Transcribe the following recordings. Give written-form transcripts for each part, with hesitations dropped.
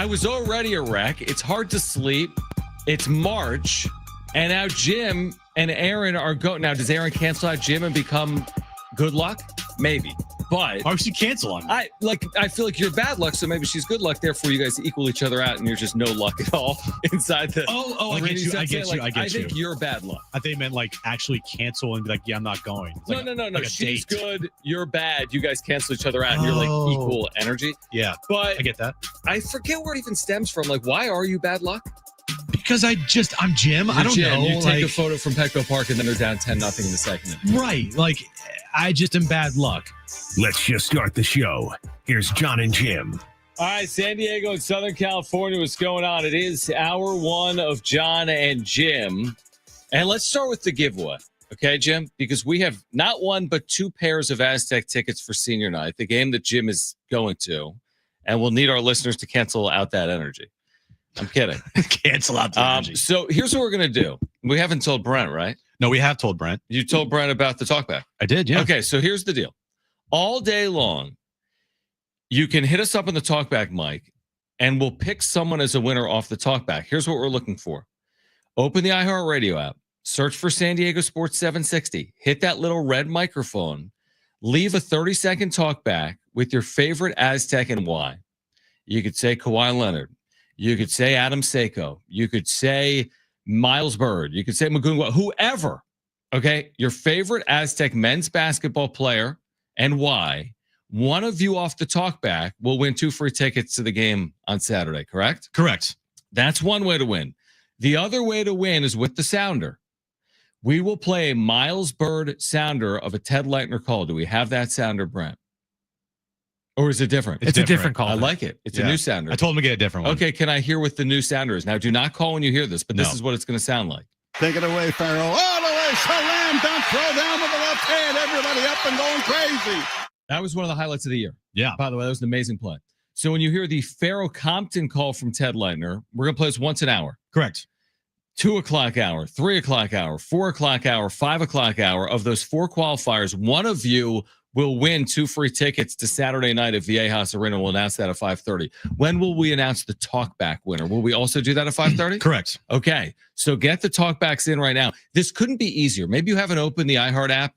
I was already a wreck. It's hard to sleep. It's March. And now Jim and Aaron are going. Now, does Aaron cancel out Jim and become good luck? Maybe. But why would she cancel on me? I feel like you're bad luck, so maybe she's good luck. Therefore, you guys equal each other out, and you're just no luck at all inside the. I get you. I get you. I think you're bad luck. I think meant like actually cancel and be like, yeah, I'm not going. Like no. Like she's good. You're bad. You guys cancel each other out, and you're like equal energy. Yeah, but I get that. I forget where it even stems from. Like, why are you bad luck? Because I'm Jim. I don't know. You take a photo from Petco Park and then they're down 10-0 in the second. Right. Like, I just am bad luck. Let's just start the show. Here's Jon and Jim. All right, San Diego and Southern California, what's going on? It is hour one of Jon and Jim. And let's start with the giveaway. Okay, Jim? Because we have not one, but two pairs of Aztec tickets for senior night, the game that Jim is going to. And we'll need our listeners to cancel out that energy. I'm kidding. Cancel out the energy. So here's what we're going to do. We haven't told Brent, right? No, we have told Brent. You told Brent about the talkback. I did, yeah. Okay, so here's the deal. All day long, you can hit us up on the talkback mic, and we'll pick someone as a winner off the talkback. Here's what we're looking for. Open the iHeartRadio app. Search for San Diego Sports 760. Hit that little red microphone. Leave a 30-second talkback with your favorite Aztec and why. You could say Kawhi Leonard. You could say Adam Seiko. You could say Miles Bird. You could say Magunga. Whoever, okay? Your favorite Aztec men's basketball player and why. One of you off the talkback will win 2 free tickets to the game on Saturday, correct? Correct. That's one way to win. The other way to win is with the sounder. We will play a Miles Bird sounder of a Ted Leitner call. Do we have that sounder, Brent? Or is it different? It's a different call. I like it. It's a new sounder. I told him to get a different one. Okay, can I hear what the new sounder is? Now, do not call when you hear this, but this is what it's going to sound like. Take it away, Farrell. All the way, slam dunk, throw down with the left hand. Everybody up and going crazy. That was one of the highlights of the year. Yeah. By the way, that was an amazing play. So when you hear the Farrell Compton call from Ted Leitner, we're going to play this once an hour. Correct. 2 o'clock hour, 3 o'clock hour, 4 o'clock hour, 5 o'clock hour. Of those 4 qualifiers, one of you will win 2 free tickets to Saturday night at Viejas Arena. We'll announce that at 5:30. When will we announce the talkback winner? Will we also do that at 5:30? Correct. Okay. So get the talkbacks in right now. This couldn't be easier. Maybe you haven't opened the iHeart app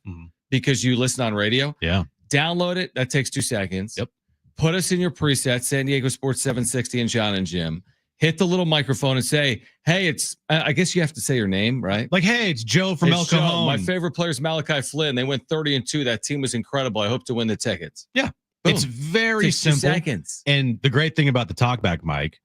because you listen on radio. Yeah. Download it. That takes 2 seconds. Yep. Put us in your preset, San Diego Sports 760 and Jon and Jim. Hit the little microphone and say, hey, it's, I guess you have to say your name, right? Like, hey, it's Joe from El Cajon. My favorite player is Malachi Flynn. They went 30-2. That team was incredible. I hope to win the tickets. Yeah. Boom. It's very Takes 2 simple. seconds. And the great thing about the talkback mic,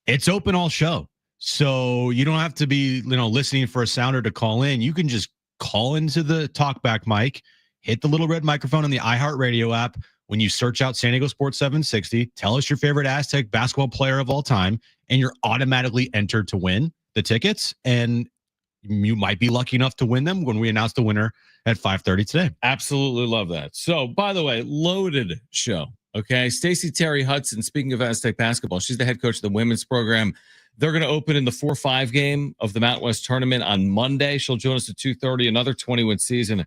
it's open all show. So you don't have to be, listening for a sounder to call in. You can just call into the talkback mic, hit the little red microphone on the iHeartRadio app. When you search out San Diego Sports 760, tell us your favorite Aztec basketball player of all time, and you're automatically entered to win the tickets. And you might be lucky enough to win them when we announce the winner at 5:30 today. Absolutely love that. So, by the way, loaded show. Okay. Stacey Terry Hudson, speaking of Aztec basketball, she's the head coach of the women's program. They're going to open in the 4-5 game of the Mountain West tournament on Monday. She'll join us at 2:30, another 20-win season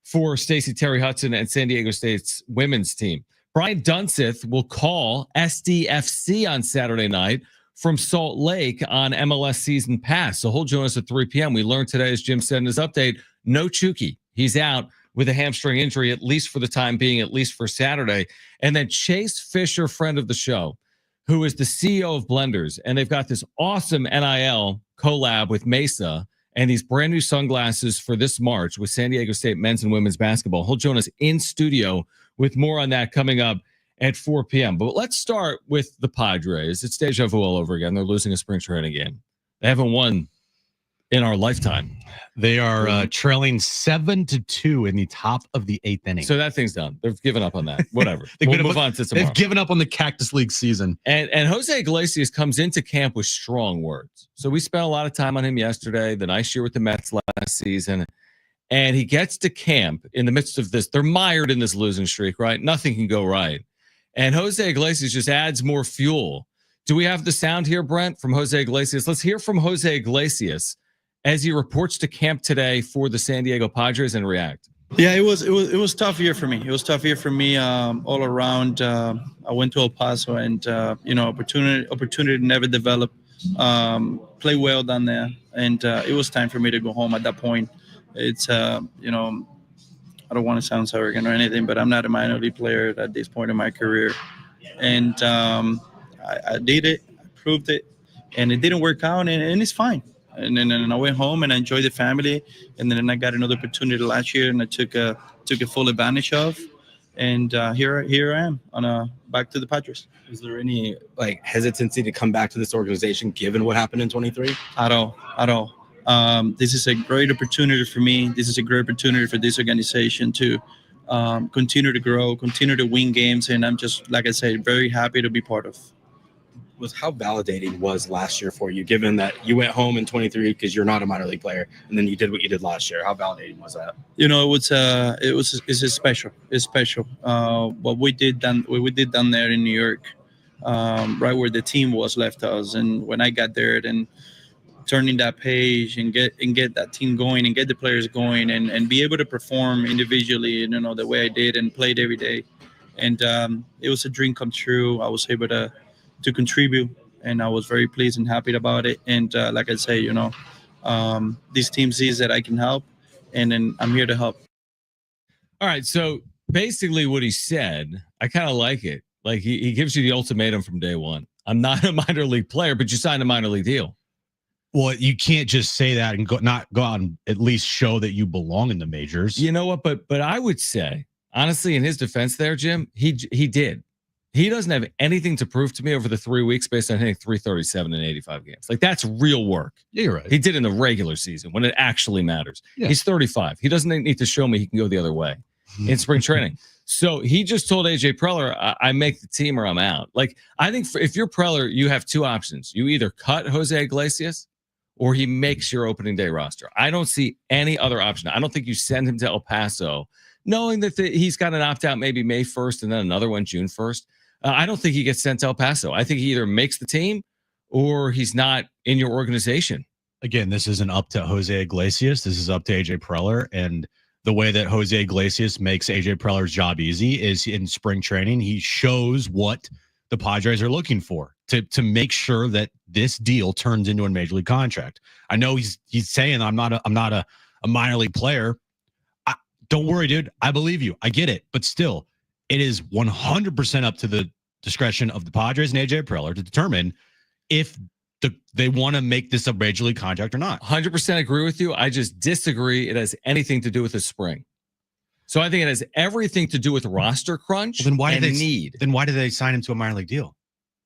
for Stacey Terry Hudson and San Diego State's women's team. Brian Dunseth will call SDFC on Saturday night from Salt Lake on MLS Season Pass. So he'll join us at 3 p.m. We learned today, as Jim said in his update, no Chucky. He's out with a hamstring injury, at least for the time being, at least for Saturday. And then Chase Fisher, friend of the show, who is the CEO of Blenders. And they've got this awesome NIL collab with Mesa and these brand new sunglasses for this March with San Diego State men's and women's basketball. He'll join us in studio with more on that coming up at 4 p.m. But let's start with the Padres. It's deja vu all over again. They're losing a spring training game. They haven't won in our lifetime. They are trailing 7-2 in the top of the 8th inning. So that thing's done. They've given up on that. Whatever. We'll move on to tomorrow. They've given up on the Cactus League season. And Jose Iglesias comes into camp with strong words. So we spent a lot of time on him yesterday, the nice year with the Mets last season. And he gets to camp in the midst of this. They're mired in this losing streak, right? Nothing can go right. And Jose Iglesias just adds more fuel. Do we have the sound here, Brent, from Jose Iglesias? Let's hear from Jose Iglesias as he reports to camp today for the San Diego Padres and react. Yeah, it was tough year for me. It was tough year for me all around. I went to El Paso, and opportunity never developed. Play well down there, and it was time for me to go home. At that point, it's I don't want to sound arrogant or anything, but I'm not a minor league player at this point in my career, and I did it, I proved it, and it didn't work out, and it's fine. And then I went home and I enjoyed the family, and then I got another opportunity last year, and I took a full advantage of, and here I am on back to the Padres. Is there any hesitancy to come back to this organization given what happened in 23? At all. This is a great opportunity for me. This is a great opportunity for this organization to continue to grow, continue to win games, and I'm just, like I said, very happy to be part of. How validating was last year for you, given that you went home in 23 because you're not a minor league player, and then you did what you did last year? How validating was that? It's special. It's special. What we did down there in New York, right where the team was left us, and when I got there, then turning that page and get that team going and get the players going and be able to perform individually, the way I did and played every day, and it was a dream come true. I was able to contribute, and I was very pleased and happy about it. And like I say, this team sees that I can help, and then I'm here to help. All right. So basically what he said, I kind of like it. Like he gives you the ultimatum from day one. I'm not a minor league player, but you signed a minor league deal. Well, you can't just say that and not go out and at least show that you belong in the majors. You know what? But I would say, honestly, in his defense there, Jim, he did. He doesn't have anything to prove to me over the 3 weeks based on hitting 337 in 85 games. Like, that's real work. Yeah, you're right. He did in the regular season when it actually matters. Yeah. He's 35. He doesn't need to show me he can go the other way in spring training. So he just told AJ Preller, I make the team or I'm out. Like, I think if you're Preller, you have two options. You either cut Jose Iglesias or he makes your opening day roster. I don't see any other option. I don't think you send him to El Paso knowing that he's got an opt-out maybe May 1st and then another one June 1st. I don't think he gets sent to El Paso. I think he either makes the team or he's not in your organization. Again, this isn't up to Jose Iglesias. This is up to AJ Preller. And the way that Jose Iglesias makes AJ Preller's job easy is in spring training. He shows what the Padres are looking for to make sure that this deal turns into a major league contract. I know he's saying I'm not a minor league player. Don't worry, dude. I believe you. I get it. But still, it is 100% up to the discretion of the Padres and AJ Preller to determine if they want to make this a major league contract or not. 100% agree with you. I just disagree it has anything to do with the spring. So I think it has everything to do with roster crunch. Well, then why did they sign him to a minor league deal?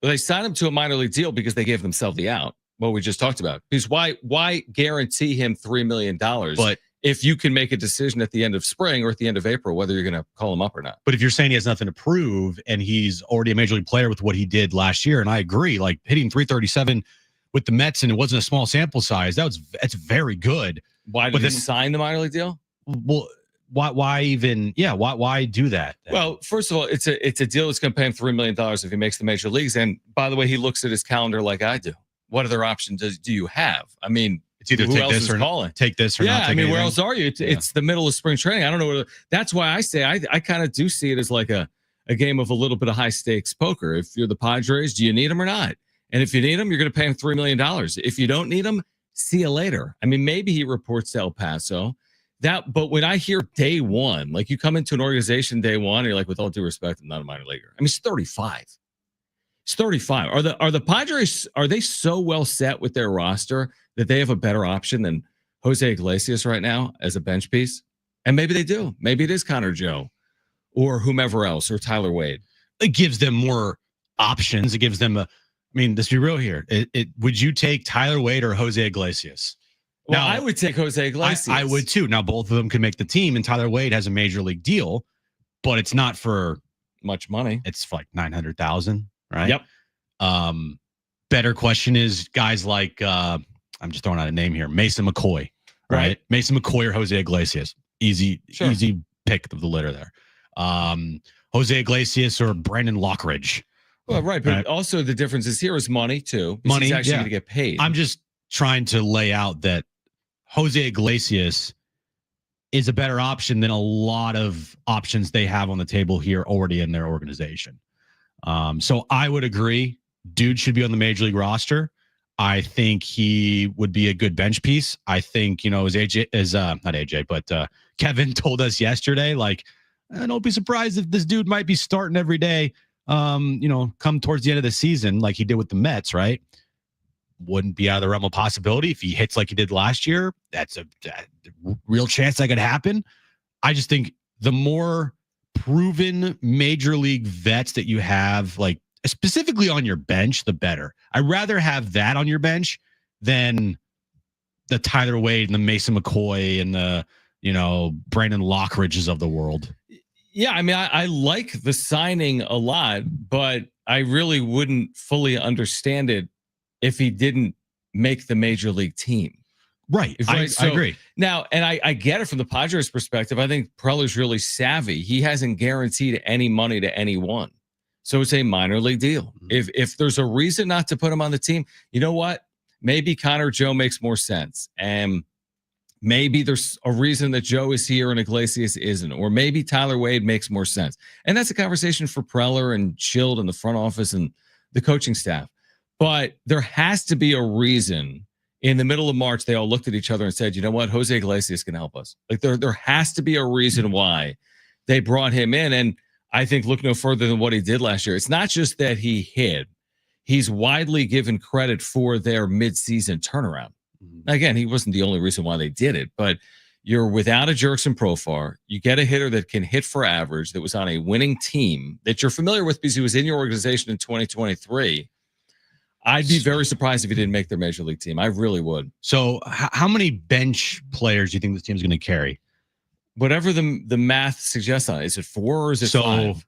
Well, they signed him to a minor league deal because they gave themselves the out. What we just talked about. Because why guarantee him $3 million? But if you can make a decision at the end of spring or at the end of April, whether you're going to call him up or not. But if you're saying he has nothing to prove and he's already a major league player with what he did last year, and I agree, like hitting 337 with the Mets and it wasn't a small sample size, that's very good. Why did he sign the minor league deal? Well, why even? Yeah, why do that? Well, first of all, it's a deal that's going to pay him $3 million if he makes the major leagues. And by the way, he looks at his calendar like I do. What other options do you have? I mean, it's either take this or not take this or not. Yeah, I mean, where else are you? It's the middle of spring training. I don't know. That's why I say I kind of do see it as like a game of a little bit of high stakes poker. If you're the Padres, do you need them or not? And if you need them, you're going to pay him $3 million. If you don't need them, see you later. I mean, maybe he reports to El Paso. But when I hear day one, like you come into an organization day one, and you're like, with all due respect, I'm not a minor leaguer. I mean, he's 35. He's 35. Are the Padres, are they so well set with their roster that they have a better option than Jose Iglesias right now as a bench piece? And maybe they do. Maybe it is Connor Joe or whomever else or Tyler Wade. It gives them more options. It gives them let's be real here. Would you take Tyler Wade or Jose Iglesias? Well, I would take Jose Iglesias. I would too. Now, both of them can make the team, and Tyler Wade has a major league deal, but it's not for much money. It's for like $900,000, right? Yep. Better question is guys like I'm just throwing out a name here, Mason McCoy, right? Mason McCoy or Jose Iglesias, easy pick of the litter there. Jose Iglesias or Brandon Lockridge. Well, right, but also the difference is here is money too. He's actually going to get paid. I'm just trying to lay out that Jose Iglesias is a better option than a lot of options they have on the table here already in their organization. So I would agree. Dude should be on the major league roster. I think he would be a good bench piece. I think, as not AJ, but Kevin told us yesterday, like, don't be surprised if this dude might be starting every day, come towards the end of the season, like he did with the Mets, right? Wouldn't be out of the realm of possibility if he hits like he did last year. That's a real chance that could happen. I just think the more proven major league vets that you have, like specifically on your bench, the better. I'd rather have that on your bench than the Tyler Wade and the Mason McCoy and the, Brandon Lockridges of the world. Yeah, I mean, I like the signing a lot, but I really wouldn't fully understand it if he didn't make the major league team. Right. I agree. Now, and I get it from the Padres perspective. I think Preller's really savvy. He hasn't guaranteed any money to anyone. So it's a minor league deal. Mm-hmm. If there's a reason not to put him on the team, you know what? Maybe Connor Joe makes more sense. And maybe there's a reason that Joe is here and Iglesias isn't. Or maybe Tyler Wade makes more sense. And that's a conversation for Preller and Schild and the front office and the coaching staff. But there has to be a reason. In the middle of March, they all looked at each other and said, you know what? Jose Iglesias can help us. Like there has to be a reason why they brought him in. And I think look no further than what he did last year. It's not just that he hit. He's widely given credit for their midseason turnaround. Again, he wasn't the only reason why they did it, but you're without a Jerkson Profar. You get a hitter that can hit for average, that was on a winning team that you're familiar with because he was in your organization in 2023. I'd be very surprised if he didn't make their major league team. I really would. So how many bench players do you think this team's going to carry? Whatever the math suggests on it. Is it 4 or is it 5?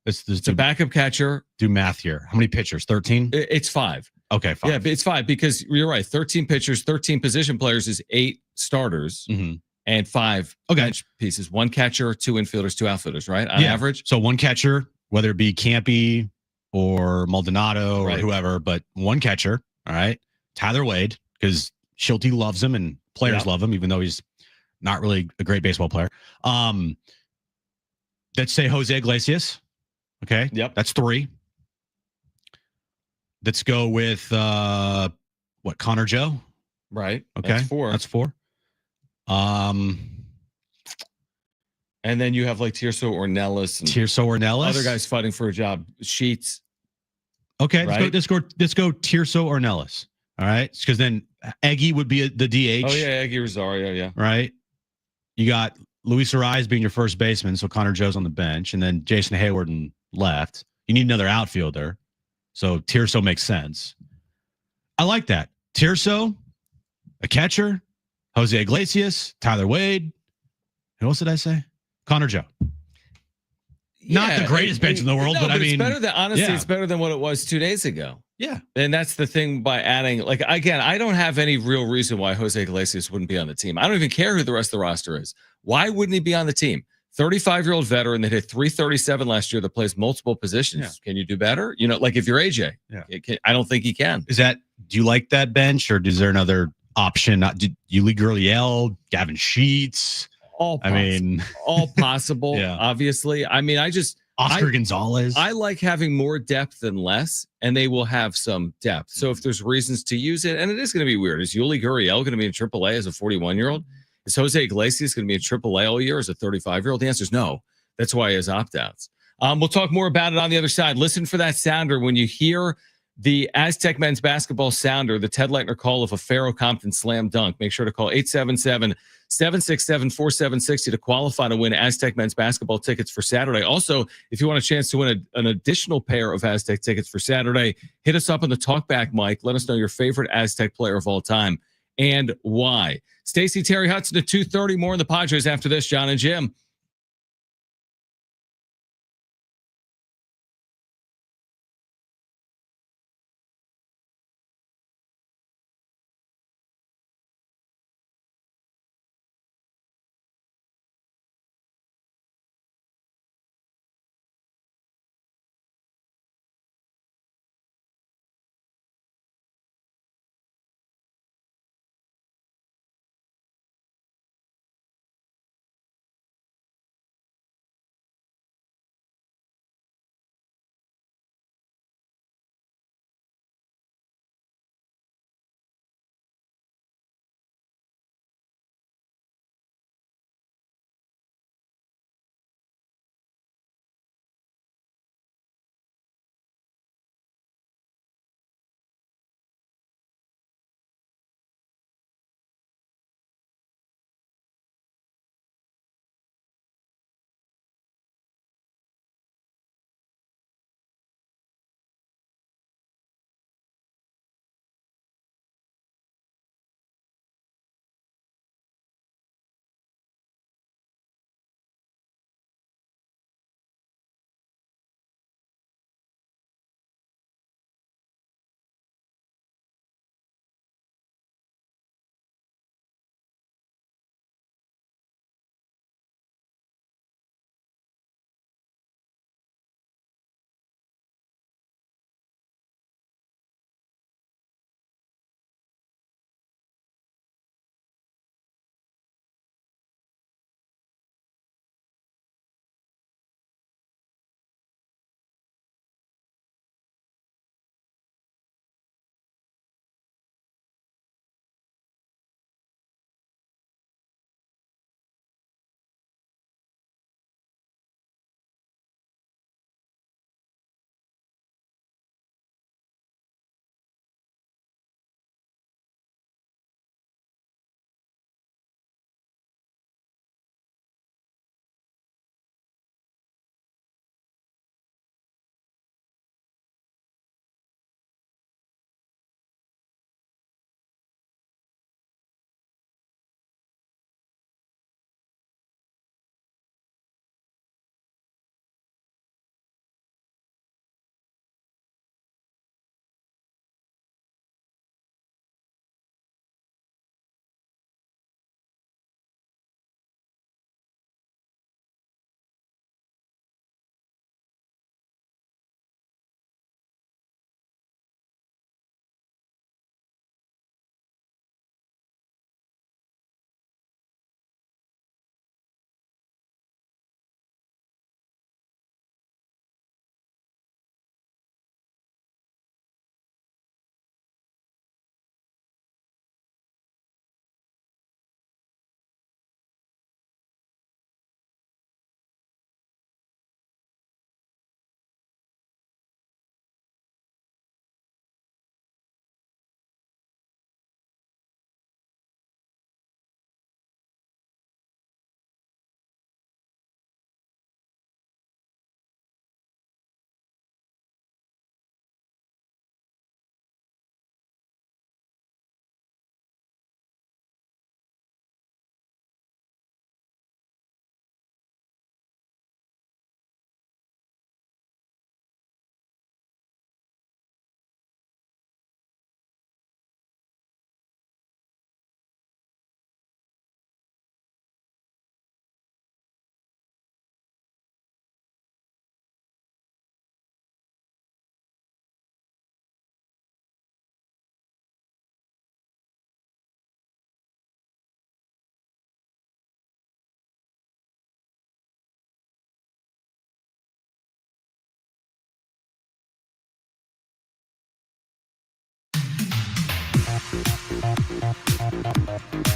It's a backup catcher. Do math here. How many pitchers? 13? It's 5. Okay, 5. Yeah, but it's 5 because you're right. 13 pitchers, 13 position players is 8 starters and 5 bench pieces. 1 catcher, 2 infielders, 2 outfielders, right? On average. So 1 catcher, whether it be Campy or Maldonado or whoever, but 1 catcher. All right. Tyler Wade, because Schulte loves him and players love him, even though he's not really a great baseball player. Let's say Jose Iglesias. Okay. Yep. That's 3. Let's go with Connor Joe. Right. Okay. That's 4. That's 4. And then you have like Tirso Ornelas and other guys fighting for a job. Sheets. Okay, right? let's go Tirso Ornelas. All right, because then Eggy would be the DH. Oh yeah, Eggy Rosario. Yeah. Right. You got Luis Ariz being your first baseman, so Connor Joe's on the bench, and then Jason Hayward and left. You need another outfielder, so Tirso makes sense. I like that. Tirso, a catcher, Jose Iglesias, Tyler Wade. Who else did I say? Connor Joe. Not the greatest bench in the world, but I mean, it's better than it's better than what it was 2 days ago. Yeah. And that's the thing by adding, like, again, I don't have any real reason why Jose Iglesias wouldn't be on the team. I don't even care who the rest of the roster is. Why wouldn't he be on the team? 35-year-old veteran that hit 337 last year that plays multiple positions. Yeah. Can you do better? Like if you're AJ, I don't think he can. Do you like that bench or is there another option? Did Yuli Gurriel, Gavin Sheets? All possible. Yeah. Obviously. I mean, Oscar Gonzalez. I like having more depth than less, and they will have some depth. So if there's reasons to use it, and it is going to be weird. Is Yuli Gurriel going to be in AAA as a 41-year-old? Is Jose Iglesias going to be in AAA all year as a 35-year-old? The answer is no. That's why he has opt-outs. We'll talk more about it on the other side. Listen for that sounder when you hear the Aztec men's basketball sounder, the Ted Leitner call of a Faro Compton slam dunk. Make sure to call 877-767-4760 to qualify to win Aztec men's basketball tickets for Saturday. Also, if you want a chance to win an additional pair of Aztec tickets for Saturday, hit us up on the talkback mic. Let us know your favorite Aztec player of all time and why. Stacey, Terry Hudson at 2:30. More in the Padres after this. Jon and Jim.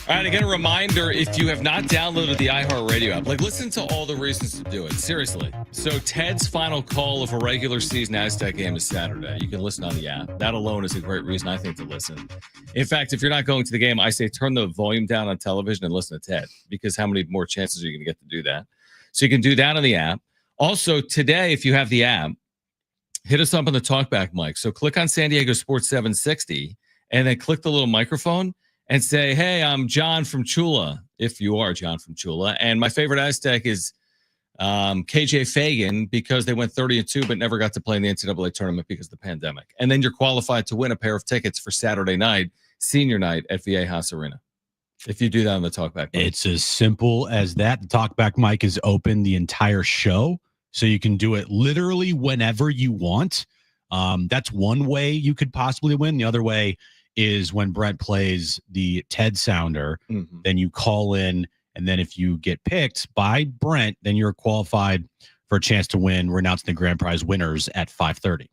All right, again, a reminder, if you have not downloaded the iHeartRadio app, listen to all the reasons to do it. Seriously. So Ted's final call of a regular season Aztec game is Saturday. You can listen on the app. That alone is a great reason, I think, to listen. In fact, if you're not going to the game, I say turn the volume down on television and listen to Ted, because how many more chances are you going to get to do that? So you can do that on the app. Also, today, if you have the app, hit us up on the talkback mic. So click on San Diego Sports 760 and then click the little microphone and say, hey, I'm John from Chula, if you are John from Chula. And my favorite Aztec is KJ Fagan, because they went 30-2 but never got to play in the NCAA tournament because of the pandemic. And then you're qualified to win a pair of tickets for Saturday night, senior night at Viejas Arena, if you do that on the talkback mic. It's as simple as that. The talkback mic is open the entire show, so you can do it literally whenever you want. That's one way you could possibly win. The other way is when Brent plays the Ted sounder, then you call in, and then if you get picked by Brent, then you're qualified for a chance to win. We're announcing the grand prize winners at 5:30.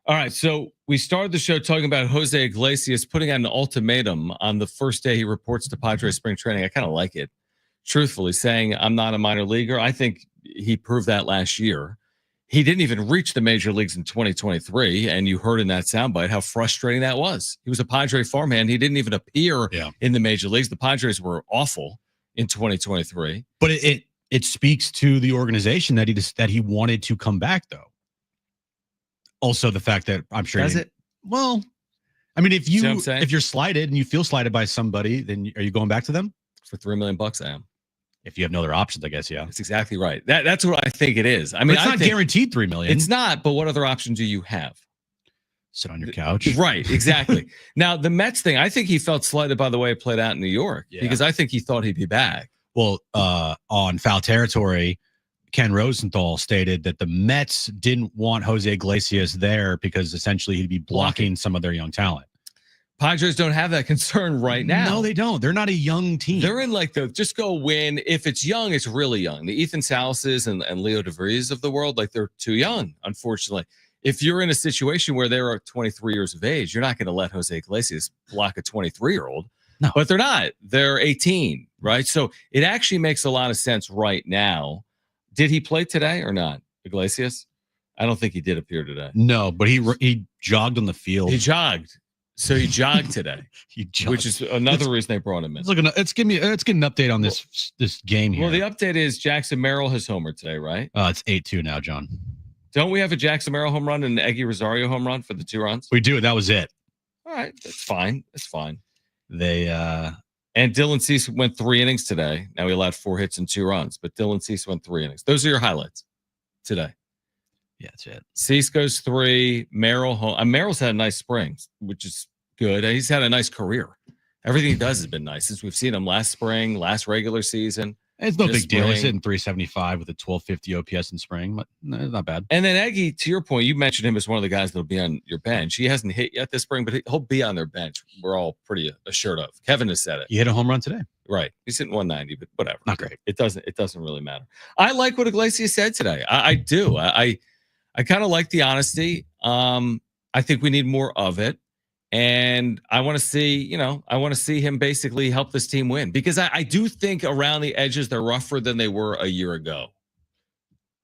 All right, so we started the show talking about Jose Iglesias putting out an ultimatum on the first day he reports to Padres spring training. I kind of like it, truthfully, saying I'm not a minor leaguer. I think he proved that last year. He didn't even reach the major leagues in 2023, and you heard in that soundbite how frustrating that was. He was a Padre farmhand. He didn't even appear in the major leagues. The Padres were awful in 2023. But it speaks to the organization that he wanted to come back, though. Also, the fact that I'm sure. Does it? Well, I mean, if you're slighted and you feel slighted by somebody, then are you going back to them for $3 million? I am. If you have no other options, I guess, yeah. That's exactly right. That's what I think it is. I mean, it's not guaranteed $3 million. It's not, but what other option do you have? Sit on your couch. Right, exactly. Now, the Mets thing, I think he felt slighted by the way it played out in New York, because I think he thought he'd be back. Well, on Foul Territory, Ken Rosenthal stated that the Mets didn't want Jose Iglesias there because essentially he'd be blocking some of their young talent. Padres don't have that concern right now. No, they don't. They're not a young team. They're in just go win. If it's young, it's really young. The Ethan Salases and Leo DeVries of the world, they're too young, unfortunately. If you're in a situation where they're 23 years of age, you're not going to let Jose Iglesias block a 23-year-old. No. But they're not. They're 18, right? So it actually makes a lot of sense right now. Did he play today or not, Iglesias? I don't think he did appear today. No, but he jogged on the field. He jogged. So he jogged today, which is another reason they brought him in. Let's get an update on this game here. Well, the update is Jackson Merrill has homered today, right? It's 8-2 now, John. Don't we have a Jackson Merrill home run and an Eggy Rosario home run for the 2 runs? We do. That was it. All right, that's fine. That's fine. And Dylan Cease went 3 innings today. Now he allowed 4 hits and 2 runs, but Dylan Cease went 3 innings. Those are your highlights today. Yeah, that's it. Cease goes 3. Merrill home. Merrill's had a nice spring, which is good. He's had a nice career. Everything he does has been nice since we've seen him last spring, last regular season. It's no big deal. He's hitting 375 with a 1250 OPS in spring, but no, not bad. And then Eggy, to your point, you mentioned him as one of the guys that'll be on your bench. He hasn't hit yet this spring, but he'll be on their bench. We're all pretty assured of. Kevin has said it. He hit a home run today. Right. He's hitting 190, but whatever. Not great. It doesn't really matter. I like what Iglesias said today. I do. I kind of like the honesty. I think we need more of it. And I want to see him basically help this team win, because I do think around the edges they're rougher than they were a year ago.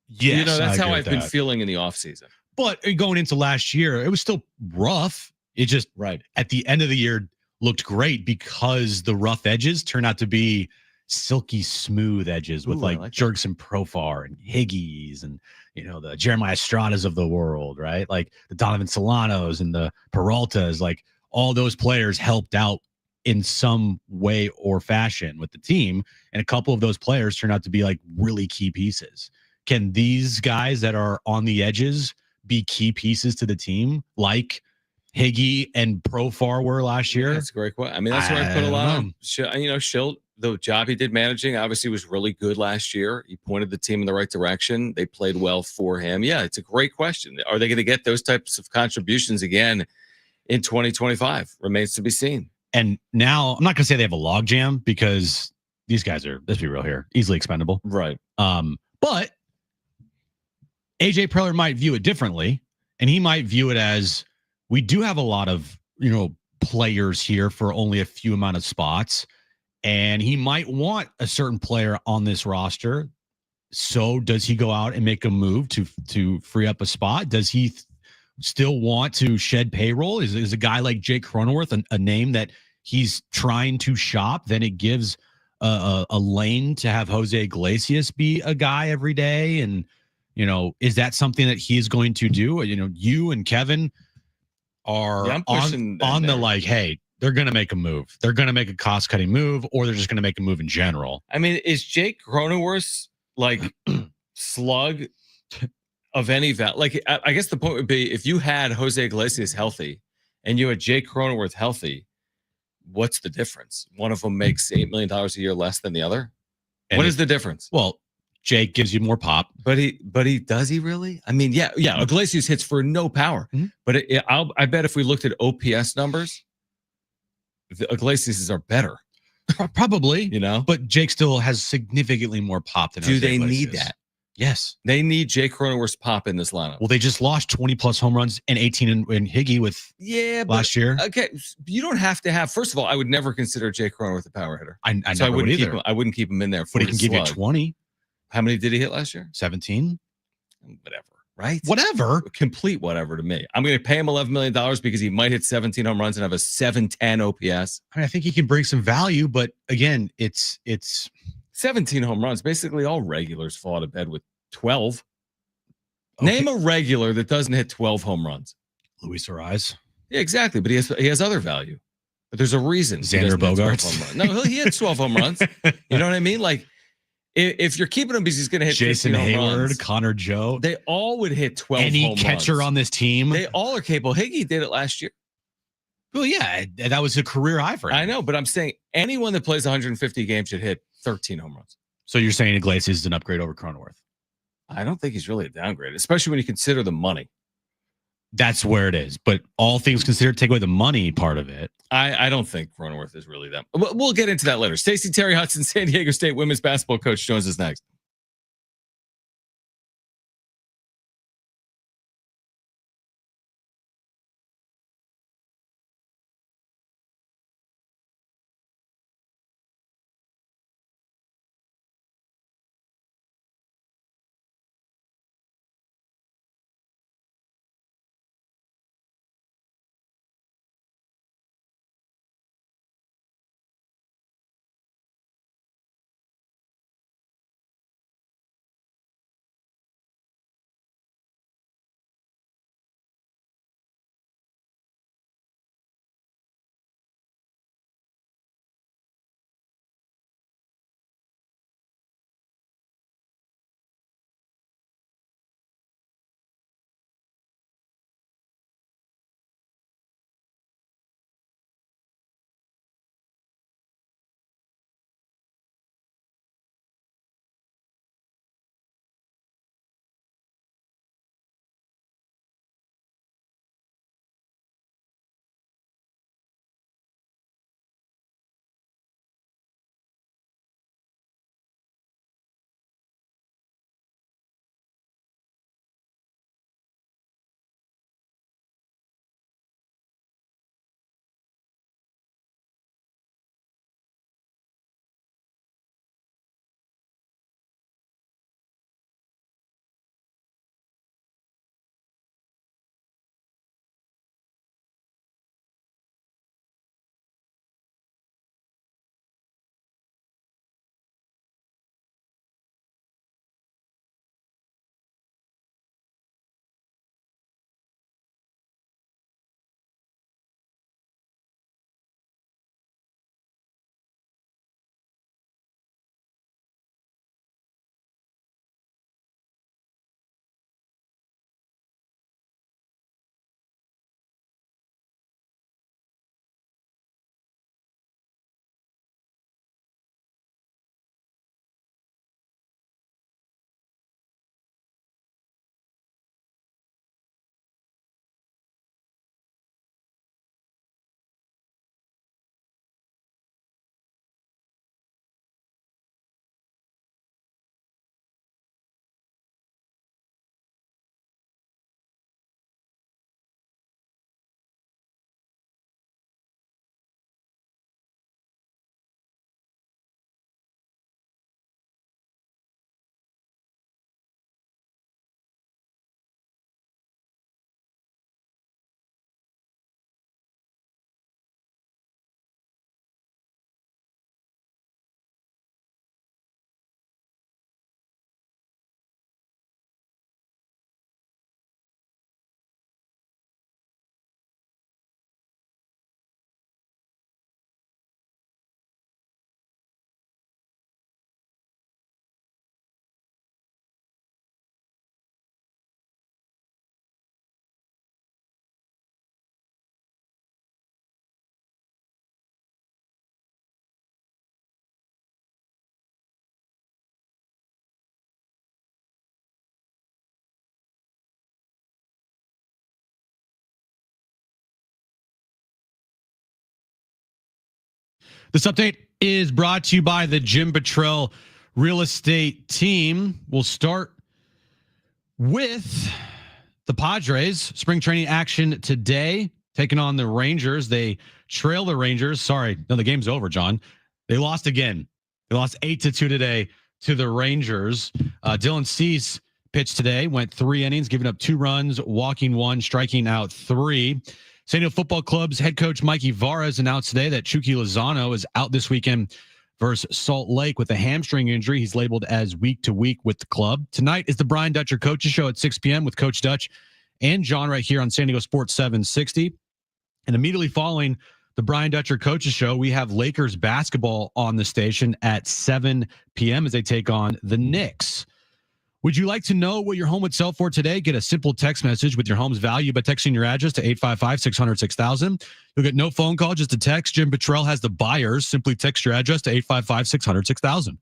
Yes, that's how I've been feeling in the offseason. But going into last year, it was still rough. It just at the end of the year looked great because the rough edges turned out to be silky smooth edges with like Jurgson Profar and Higgies and the Jeremiah Stratas of the world, right? Like the Donovan Solanos and the Peraltas, like all those players helped out in some way or fashion with the team. And a couple of those players turned out to be like really key pieces. Can these guys that are on the edges be key pieces to the team like Higgy and Profar were last year? That's a great question. I mean, that's where I put a lot on. Schilt, the job he did managing obviously was really good last year. He pointed the team in the right direction. They played well for him. Yeah, it's a great question. Are they going to get those types of contributions again in 2025? Remains to be seen. And now I'm not going to say they have a logjam because these guys are, let's be real here, easily expendable. Right. But AJ Preller might view it differently, and he might view it as we do have a lot of, players here for only a few amount of spots. and he might want a certain player on this roster. So does he go out and make a move to free up a spot? Does he still want to shed payroll? Is a guy like Jake Cronenworth a name that he's trying to shop? Then it gives a lane to have Jose Iglesias be a guy every day. And, is that something that he's going to do? You and Kevin are on the like, hey, they're going to make a move. They're going to make a cost-cutting move, or they're just going to make a move in general. I mean, is Jake Cronenworth's like slug of any value? Like, I guess the point would be if you had Jose Iglesias healthy and you had Jake Cronenworth healthy, what's the difference? One of them makes $8 million a year less than the other. And what is the difference? Well, Jake gives you more pop, but he does he really? I mean, yeah. Iglesias hits for no power, but I bet if we looked at OPS numbers, the Iglesias are better. Probably, but Jake still has significantly more pop than. Do they need that? Yes, they need Jake Cronenworth's pop in this lineup. Well, they just lost 20 plus home runs and 18 in Higgy with last year. Okay, you don't have to have. First of all, I would never consider Jake Cronenworth a power hitter. I wouldn't either. I wouldn't keep him in there. But he can give you 20. How many did he hit last year? 17. Whatever. Right? Whatever. Complete whatever to me. I'm going to pay him $11 million because he might hit 17 home runs and have a 710 OPS. I mean, I think he can bring some value, but again, it's 17 home runs. Basically, all regulars fall out of bed with 12. Okay. Name a regular that doesn't hit 12 home runs. Luis Ariz. Yeah, exactly. But he has other value. But there's a reason. Xander Bogaerts. No, he hits 12 home runs. You know what I mean? Like, if you're keeping him because he's going to hit Jason Hayward, runs, Connor Joe, they all would hit 12 any home catcher runs. on this team. They all are capable. Higgy did it last year. Well, yeah, that was a career high for him. I know, but I'm saying anyone that plays 150 games should hit 13 home runs. So you're saying Iglesias is an upgrade over Cronenworth? I don't think he's really a downgrade, especially when you consider the money. That's where it is. But all things considered, take away the money part of it. I don't think Cronenworth is really that. We'll get into that later. Stacey Terry Hudson, San Diego State women's basketball coach, joins us next. This update is brought to you by the Jim Petrell Real Estate Team. We'll start with the Padres. Spring training action today, taking on the Rangers. They trail the Rangers. Sorry, no, the game's over, John. They lost again. They lost 8-2 today to the Rangers. Dylan Cease pitched today, went 3 innings, giving up 2 runs, walking 1, striking out 3. San Diego Football Club's head coach Mikey Varas announced today that Chucky Lozano is out this weekend versus Salt Lake with a hamstring injury. He's labeled as week to week with the club. Tonight is the Brian Dutcher Coaches Show at 6 p.m. with Coach Dutch and John right here on San Diego Sports 760. And immediately following the Brian Dutcher Coaches Show, we have Lakers basketball on the station at 7 p.m. as they take on the Knicks. Would you like to know what your home would sell for today? Get a simple text message with your home's value by texting your address to 855-600-6000. You'll get no phone call, just a text. Jim Petrell has the buyers. Simply text your address to 855-600-6000.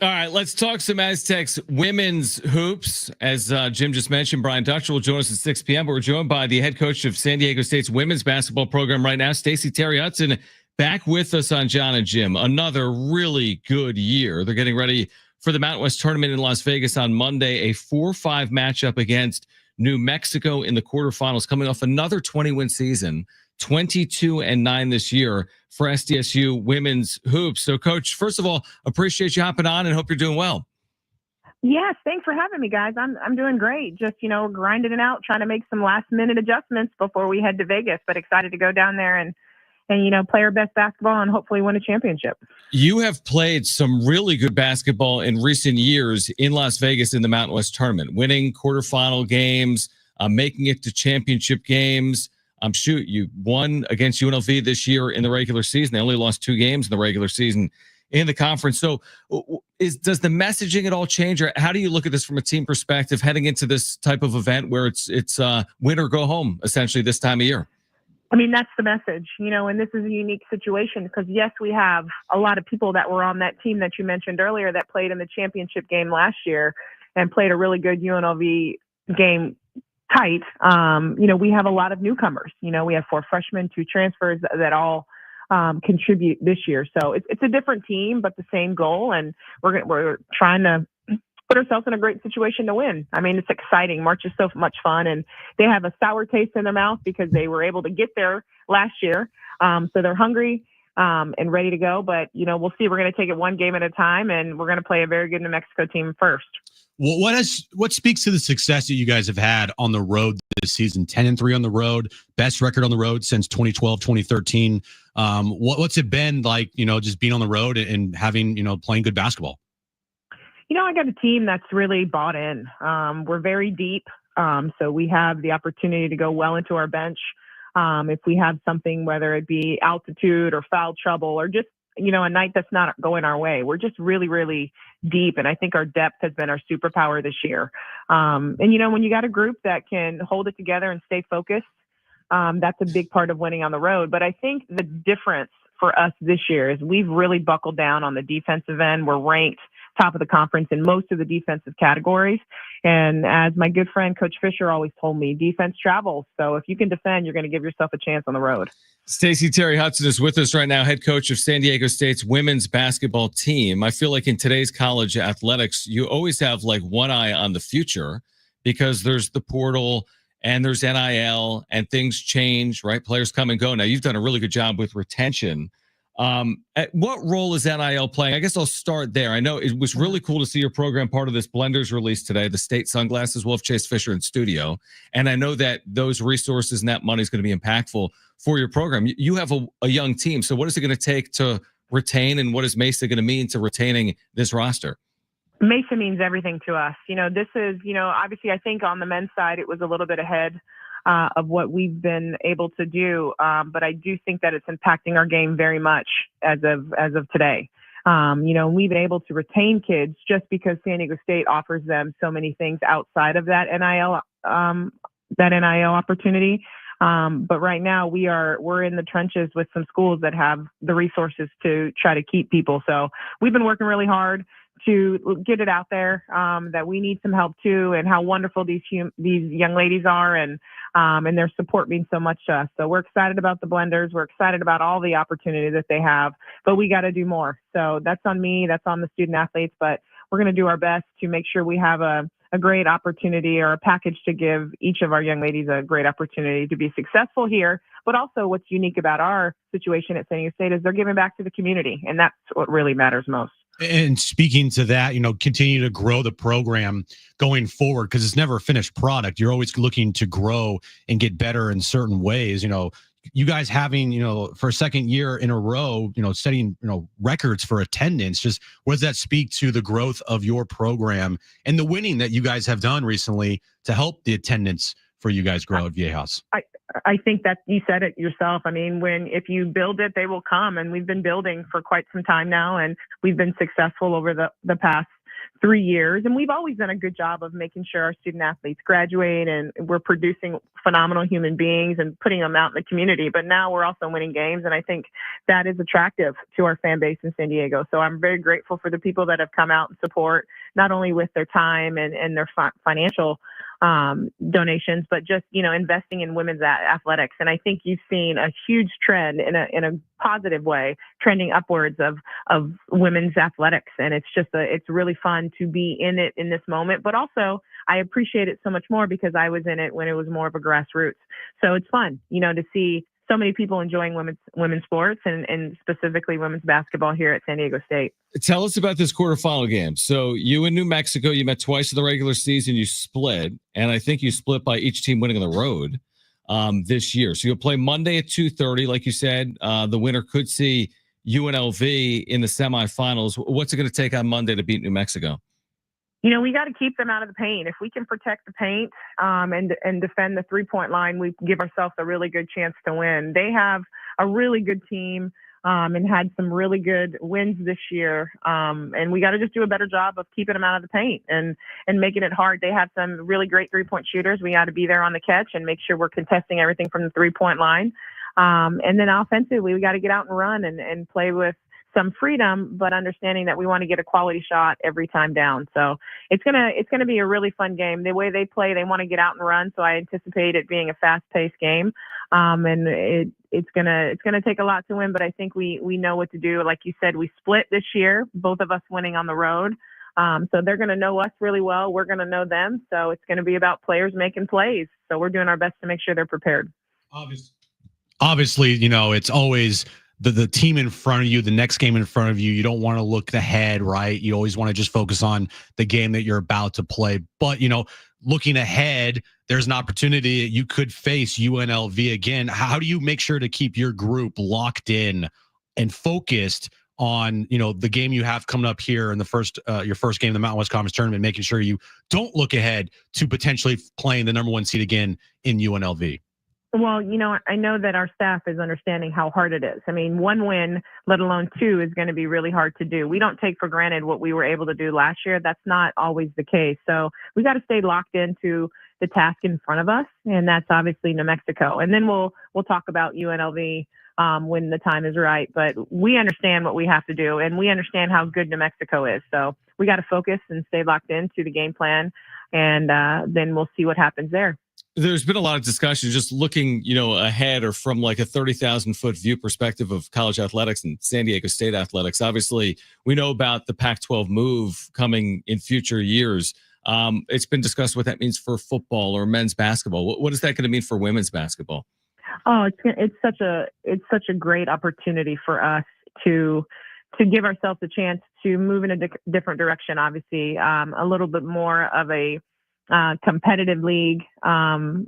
All right, let's talk some Aztecs women's hoops. As Jim just mentioned, Brian Dutcher will join us at 6 p.m., but we're joined by the head coach of San Diego State's women's basketball program right now, Stacey Terry Hudson, back with us on Jon and Jim. Another really good year. They're getting ready for the Mountain West tournament in Las Vegas on Monday, a 4-5 matchup against New Mexico in the quarterfinals, coming off another 20-win season, 22-9 this year for SDSU women's hoops. So, Coach, first of all, appreciate you hopping on and hope you're doing well. Yes, thanks for having me, guys. I'm doing great. Just, grinding it out, trying to make some last-minute adjustments before we head to Vegas, but excited to go down there and play our best basketball and hopefully win a championship. You have played some really good basketball in recent years in Las Vegas in the Mountain West tournament, winning quarterfinal games, making it to championship games. You won against UNLV this year in the regular season. They only lost 2 games in the regular season in the conference. So does the messaging at all change, or how do you look at this from a team perspective heading into this type of event where it's win or go home essentially this time of year? I mean, that's the message, and this is a unique situation because, yes, we have a lot of people that were on that team that you mentioned earlier that played in the championship game last year and played a really good UNLV game tight. We have a lot of newcomers. We have 4 freshmen, 2 transfers that all contribute this year. So it's a different team, but the same goal. And we're trying to put ourselves in a great situation to win. I mean, it's exciting. March is so much fun, and they have a sour taste in their mouth because they were able to get there last year. So they're hungry and ready to go. But, we'll see. We're going to take it one game at a time, and we're going to play a very good New Mexico team first. Well, what speaks to the success that you guys have had on the road this season? 10-3 on the road, best record on the road since 2012, 2013. What's it been like, just being on the road and having, playing good basketball? I got a team that's really bought in. We're very deep. So we have the opportunity to go well into our bench. If we have something, whether it be altitude or foul trouble or just, a night that's not going our way, we're just really, really deep. And I think our depth has been our superpower this year. And when you got a group that can hold it together and stay focused, that's a big part of winning on the road. But I think the difference for us this year is we've really buckled down on the defensive end. We're ranked top of the conference in most of the defensive categories. And as my good friend, Coach Fisher, always told me, defense travels. So if you can defend, you're going to give yourself a chance on the road. Stacey Terry Hudson is with us right now, head coach of San Diego State's women's basketball team. I feel like in today's college athletics, you always have like one eye on the future because there's the portal and there's NIL and things change, right? Players come and go. Now, you've done a really good job with retention. What role is NIL playing? I guess I'll start there. I know it was really cool to see your program part of this Blenders release today, the state sunglasses. We'll have Chase Fisher in studio. And I know that those resources and that money is going to be impactful for your program. You have a young team. So what is it going to take to retain, and what is Mesa going to mean to retaining this roster? Mesa means everything to us. This is, obviously I think on the men's side, it was a little bit ahead of what we've been able to do. But I do think that it's impacting our game very much as of today. We've been able to retain kids just because San Diego State offers them so many things outside of that NIL opportunity. But right now we're in the trenches with some schools that have the resources to try to keep people. So we've been working really hard to get it out there that we need some help too, and how wonderful these young ladies are, and their support means so much to us. So we're excited about the blenders. We're excited about all the opportunity that they have, but we got to do more. So that's on me. That's on the student athletes, but we're going to do our best to make sure we have a great opportunity or a package to give each of our young ladies a great opportunity to be successful here. But also what's unique about our situation at San Diego State is they're giving back to the community, and that's what really matters most. And speaking to that, continue to grow the program going forward, because it's never a finished product. You're always looking to grow and get better in certain ways. You guys having, for a second year in a row, setting, records for attendance, just what does that speak to the growth of your program and the winning that you guys have done recently to help the attendance for you guys grow at Viejas? I think that you said it yourself. I mean, if you build it, they will come. And we've been building for quite some time now, and we've been successful over the past 3 years. And we've always done a good job of making sure our student athletes graduate, and we're producing phenomenal human beings and putting them out in the community. But now we're also winning games, and I think that is attractive to our fan base in San Diego. So I'm very grateful for the people that have come out and support, not only with their time and their financial donations, but just, investing in women's athletics. And I think you've seen a huge trend in a positive way, trending upwards of women's athletics. And it's really fun to be in it in this moment, but also I appreciate it so much more because I was in it when it was more of a grassroots. So it's fun, to see so many people enjoying women's sports and specifically women's basketball here at San Diego State. Tell us about this quarterfinal game. So you in New Mexico, you met twice in the regular season, you split, and I think you split by each team winning on the road this year. So you'll play Monday at 2:30, like you said. The winner could see UNLV in the semifinals. What's it going to take on Monday to beat New Mexico? We got to keep them out of the paint. If we can protect the paint and defend the 3-point line, we give ourselves a really good chance to win. They have a really good team and had some really good wins this year. And we got to just do a better job of keeping them out of the paint and making it hard. They have some really great 3-point shooters. We got to be there on the catch and make sure we're contesting everything from the 3-point line. And then offensively, we got to get out and run and play with some freedom, but understanding that we want to get a quality shot every time down. So it's gonna be a really fun game. The way they play, they want to get out and run. So I anticipate it being a fast-paced game, and it's gonna take a lot to win. But I think we know what to do. Like you said, we split this year, both of us winning on the road. So they're gonna know us really well. We're gonna know them. So it's gonna be about players making plays. So we're doing our best to make sure they're prepared. Obviously, it's always the team in front of you, the next game in front of you. You don't want to look ahead, right? You always want to just focus on the game that you're about to play. But, looking ahead, there's an opportunity that you could face UNLV again. How do you make sure to keep your group locked in and focused on, the game you have coming up here in the your first game of the Mountain West Conference tournament, making sure you don't look ahead to potentially playing the number 1 seed again in UNLV? Well, I know that our staff is understanding how hard it is. I mean, 1 win, let alone 2, is going to be really hard to do. We don't take for granted what we were able to do last year. That's not always the case. So we got to stay locked into the task in front of us, and that's obviously New Mexico. And then we'll talk about UNLV when the time is right. But we understand what we have to do, and we understand how good New Mexico is. So we got to focus and stay locked into the game plan, and then we'll see what happens there. There's been a lot of discussion just looking, ahead or from like a 30,000-foot view perspective of college athletics and San Diego State athletics. Obviously, we know about the Pac-12 move coming in future years. It's been discussed what that means for football or men's basketball. What is that going to mean for women's basketball? Oh, it's such a great opportunity for us to give ourselves a chance to move in a different direction. Obviously, a little bit more of a competitive league,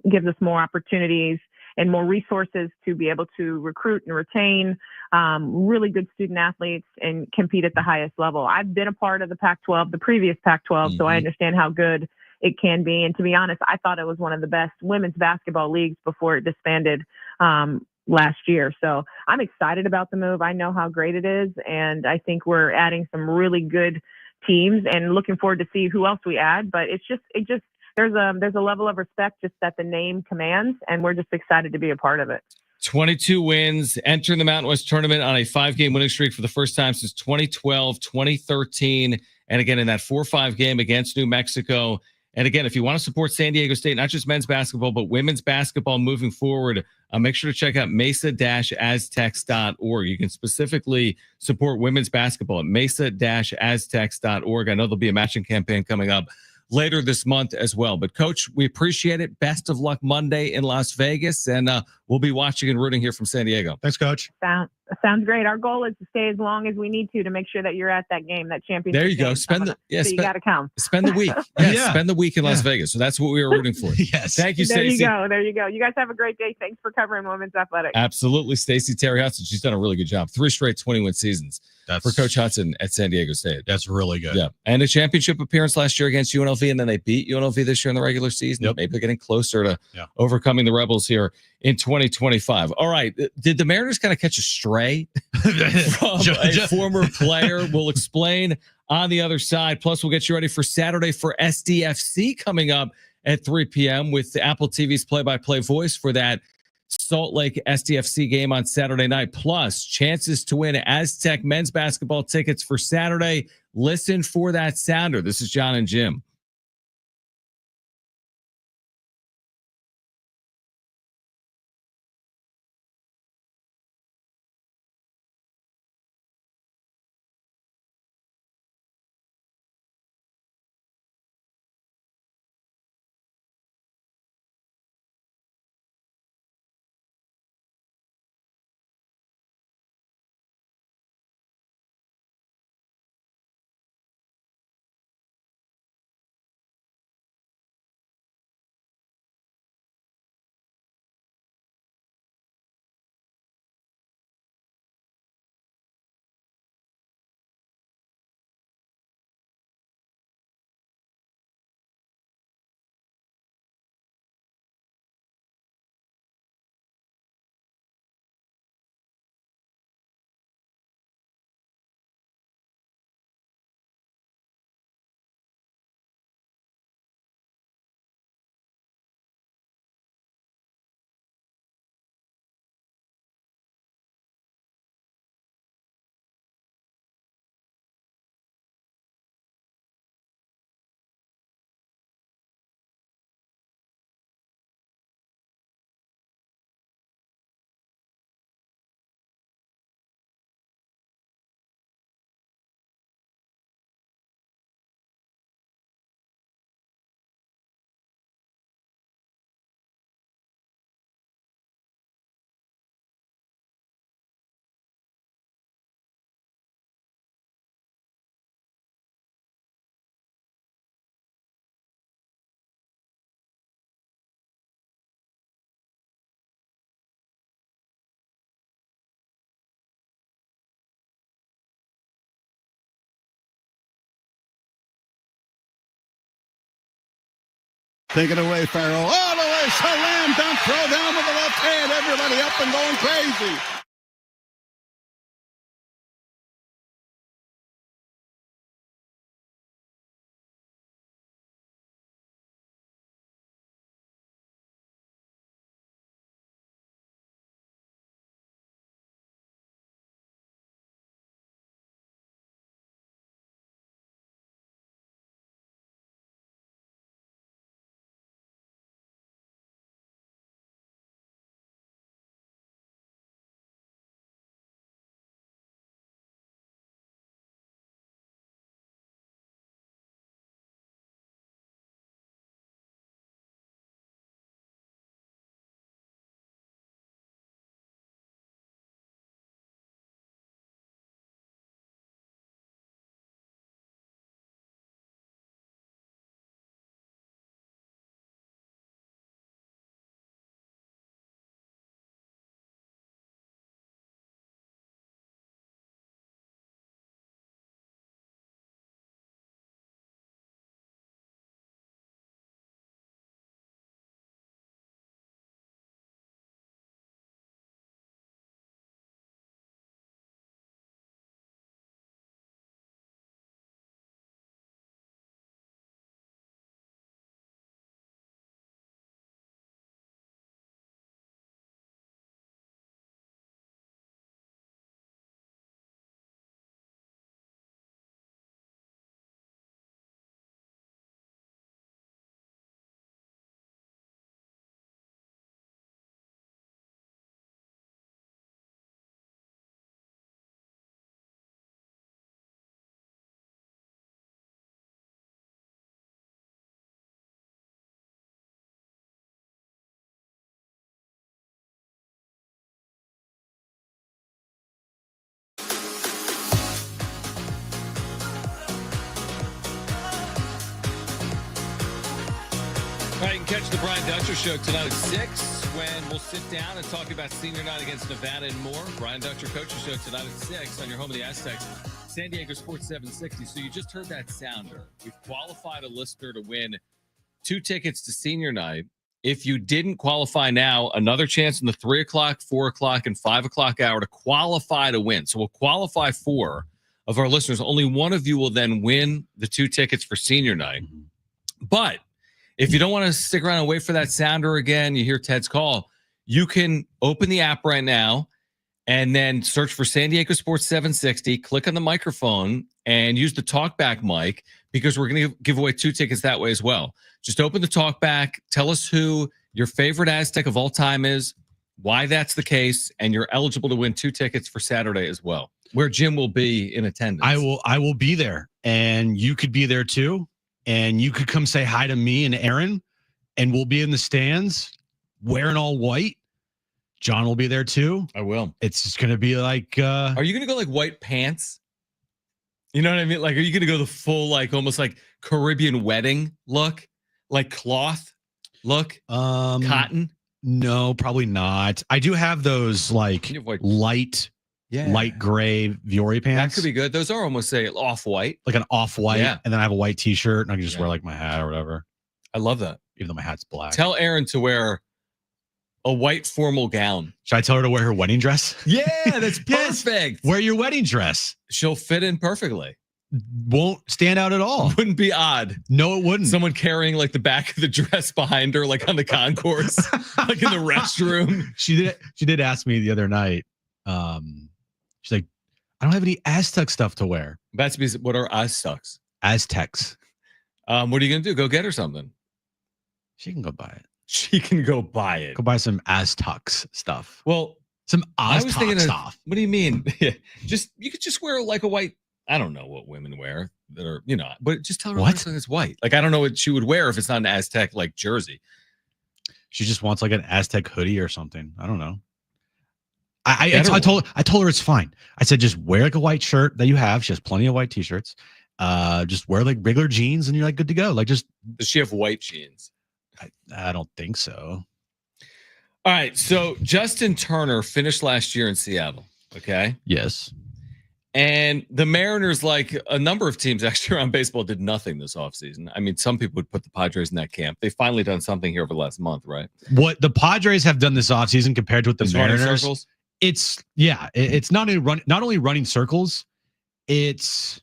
gives us more opportunities and more resources to be able to recruit and retain really good student athletes and compete at the highest level. I've been a part of the Pac-12, the previous Pac-12, so I understand how good it can be. And to be honest, I thought it was one of the best women's basketball leagues before it disbanded last year. So I'm excited about the move. I know how great it is, and I think we're adding some really good teams and looking forward to see who else we add. But it just there's a level of respect just that the name commands, and we're just excited to be a part of it. 22 wins, entering the Mountain West tournament on a 5-game winning streak for the first time since 2012, 2013, And again, in that 4-5 game against New Mexico. And again, if you want to support San Diego State, not just men's basketball, but women's basketball moving forward, make sure to check out mesa-aztecs.org. You can specifically support women's basketball at mesa-aztecs.org. I know there'll be a matching campaign coming up later this month as well. But Coach, we appreciate it. Best of luck Monday in Las Vegas, and we'll be watching and rooting here from San Diego. Thanks, Coach. Sounds great. Our goal is to stay as long as we need to make sure that you're at that game, that championship. There you go. So you got to come. Spend the week. Spend the week in Las Vegas. So that's what we were rooting for. Yes. Thank you, Stacey. There you go. You guys have a great day. Thanks for covering women's athletics. Absolutely. Stacey Terry Hudson. She's done a really good job. 3 straight 20-win seasons for Coach Hudson at San Diego State. That's really good. Yeah. And a championship appearance last year against UNLV, and then they beat UNLV this year in the regular season. Maybe they're getting closer to overcoming the Rebels here in 2025. All right. Did the Mariners kind of catch a stray from a former player? We'll explain on the other side. Plus, we'll get you ready for Saturday for SDFC coming up at 3 p.m. with Apple TV's play-by-play voice for that Salt Lake SDFC game on Saturday night. Plus, chances to win Aztec men's basketball tickets for Saturday. Listen for that sounder. This is Jon and Jim. Take it away, Farrell. All the way, slam dunk, throw down with the left hand. Everybody up and going crazy. Catch the Brian Dutcher Show tonight at 6 when we'll sit down and talk about senior night against Nevada and more. Brian Dutcher Coaches Show tonight at 6 on your home of the Aztecs, San Diego Sports 760. So you just heard that sounder. We've qualified a listener to win 2 tickets to senior night. If you didn't qualify now, another chance in the 3 o'clock, 4 o'clock, and 5 o'clock hour to qualify to win. So we'll qualify 4 of our listeners. Only one of you will then win the 2 tickets for senior night. But if you don't want to stick around and wait for that sounder again, you hear Ted's call, you can open the app right now and then search for San Diego Sports 760, click on the microphone, and use the talkback mic because we're going to give away 2 tickets that way as well. Just open the talkback, tell us who your favorite Aztec of all time is, why that's the case, and you're eligible to win 2 tickets for Saturday as well, where Jim will be in attendance. I will be there, and you could be there too, and you could come say hi to me and Aaron, and we'll be in the stands wearing all white. John will be there too. I will. It's just going to be like... Are you going to go like white pants? You know what I mean? Like, are you going to go the full, like, almost like Caribbean wedding look? Like cloth look? Cotton? No, probably not. I do have those like light gray Viore pants. That could be good. Those are almost say off-white. Like an off-white. Yeah. And then I have a white t-shirt and I can just wear like my hat or whatever. I love that. Even though my hat's black. Tell Aaron to wear a white formal gown. Should I tell her to wear her wedding dress? Yeah, that's perfect. Yes. Wear your wedding dress. She'll fit in perfectly. Won't stand out at all. Wouldn't be odd. No, it wouldn't. Someone carrying like the back of the dress behind her, like on the concourse, like in the restroom. She did ask me the other night. She's like, I don't have any Aztec stuff to wear. That's because what are Aztecs? Aztecs. What are you gonna do? Go get her something. She can go buy it. She can go buy it. Go buy some Aztecs stuff. Well, some Aztec stuff. What do you mean? You could just wear like a white. I don't know what women wear that are, but just tell her something that's white. Like, I don't know what she would wear if it's not an Aztec like jersey. She just wants like an Aztec hoodie or something. I don't know. I told her it's fine. I said, just wear like a white shirt that you have. She has plenty of white t-shirts. Just wear like regular jeans and you're like good to go. Like, just. Does she have white jeans? I don't think so. All right. So Justin Turner finished last year in Seattle. Okay. Yes. And the Mariners, like a number of teams actually around baseball, did nothing this offseason. I mean, some people would put the Padres in that camp. They've finally done something here over the last month, right? What the Padres have done this offseason compared to what the Mariners, it's not only running circles, it's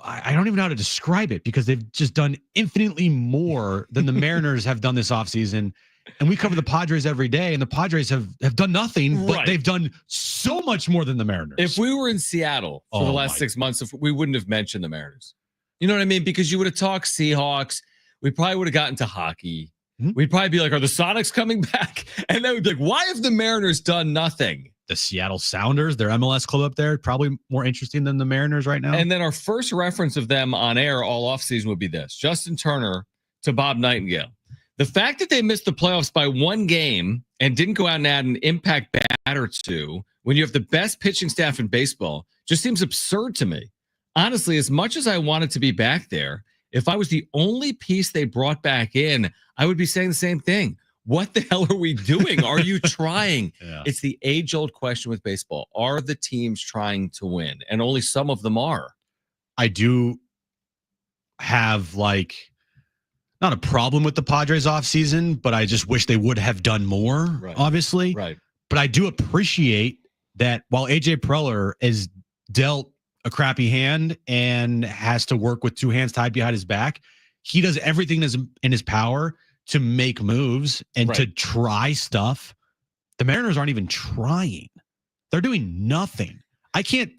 I don't even know how to describe it because they've just done infinitely more than the Mariners have done this offseason. And we cover the Padres every day, and the Padres have done nothing, but they've done so much more than the Mariners. If we were in Seattle for the last 6 months, we wouldn't have mentioned the Mariners. You know what I mean? Because you would have talked Seahawks. We probably would have gotten to hockey. Mm-hmm. We'd probably be like, are the Sonics coming back? And then we'd be like, why have the Mariners done nothing? The Seattle Sounders, their MLS club up there, probably more interesting than the Mariners right now. And then our first reference of them on air all offseason would be this. Justin Turner to Bob Nightingale. The fact that they missed the playoffs by 1 game and didn't go out and add an impact batter to when you have the best pitching staff in baseball just seems absurd to me. Honestly, as much as I wanted to be back there, if I was the only piece they brought back in, I would be saying the same thing. What the hell are we doing? Are you trying? Yeah. It's the age-old question with baseball. Are the teams trying to win? And only some of them are. I do have not a problem with the Padres offseason, but I just wish they would have done more, obviously. Right. But I do appreciate that while AJ Preller is dealt a crappy hand and has to work with 2 hands tied behind his back, he does everything in his power to make moves and to try stuff. The Mariners aren't even trying. They're doing nothing. I can't.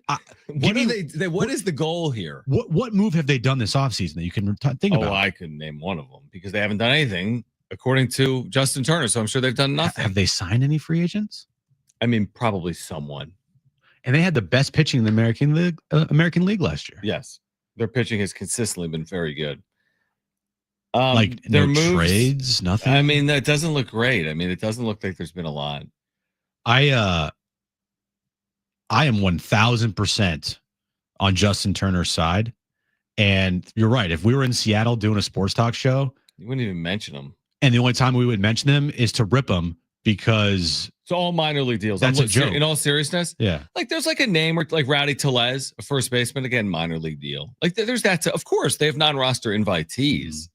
What is the goal here? What move have they done this offseason that you can think about? Oh, I couldn't name one of them because they haven't done anything according to Justin Turner. So I'm sure they've done nothing. Have they signed any free agents? I mean, probably someone. And they had the best pitching in the American League last year. Yes, their pitching has consistently been very good. Their moves, trades, nothing. I mean, that doesn't look great. I mean, it doesn't look like there's been a lot. I am 1000% on Justin Turner's side. And you're right. If we were in Seattle doing a sports talk show, You wouldn't even mention them. And the only time we would mention them is to rip them because it's all minor league deals. That's a joke. In all seriousness, yeah. Like there's like a name or like Rowdy Tellez, a first baseman, again, minor league deal. Like there's that. Of course, they have non-roster invitees.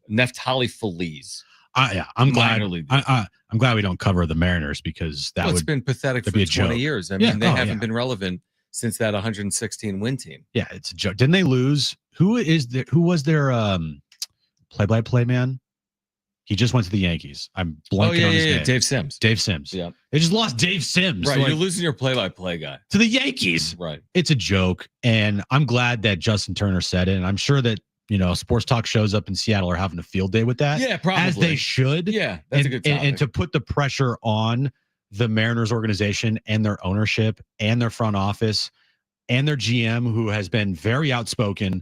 Neftali Feliz. I'm glad. I'm glad we don't cover the Mariners because it's been pathetic for 20 years. I mean, they haven't been relevant since that 116 win team. Yeah, it's a joke. Didn't they lose? Who was their play-by-play man? He just went to the Yankees. I'm blanking on his name. Dave Sims. Dave Sims. Yeah. They just lost Dave Sims. Right. You're losing your play-by-play guy to the Yankees. Right. It's a joke. And I'm glad that Justin Turner said it. And I'm sure that, sports talk shows up in Seattle are having a field day with that. Yeah, probably. As they should. Yeah, that's a good topic. And to put the pressure on the Mariners organization and their ownership and their front office and their GM, who has been very outspoken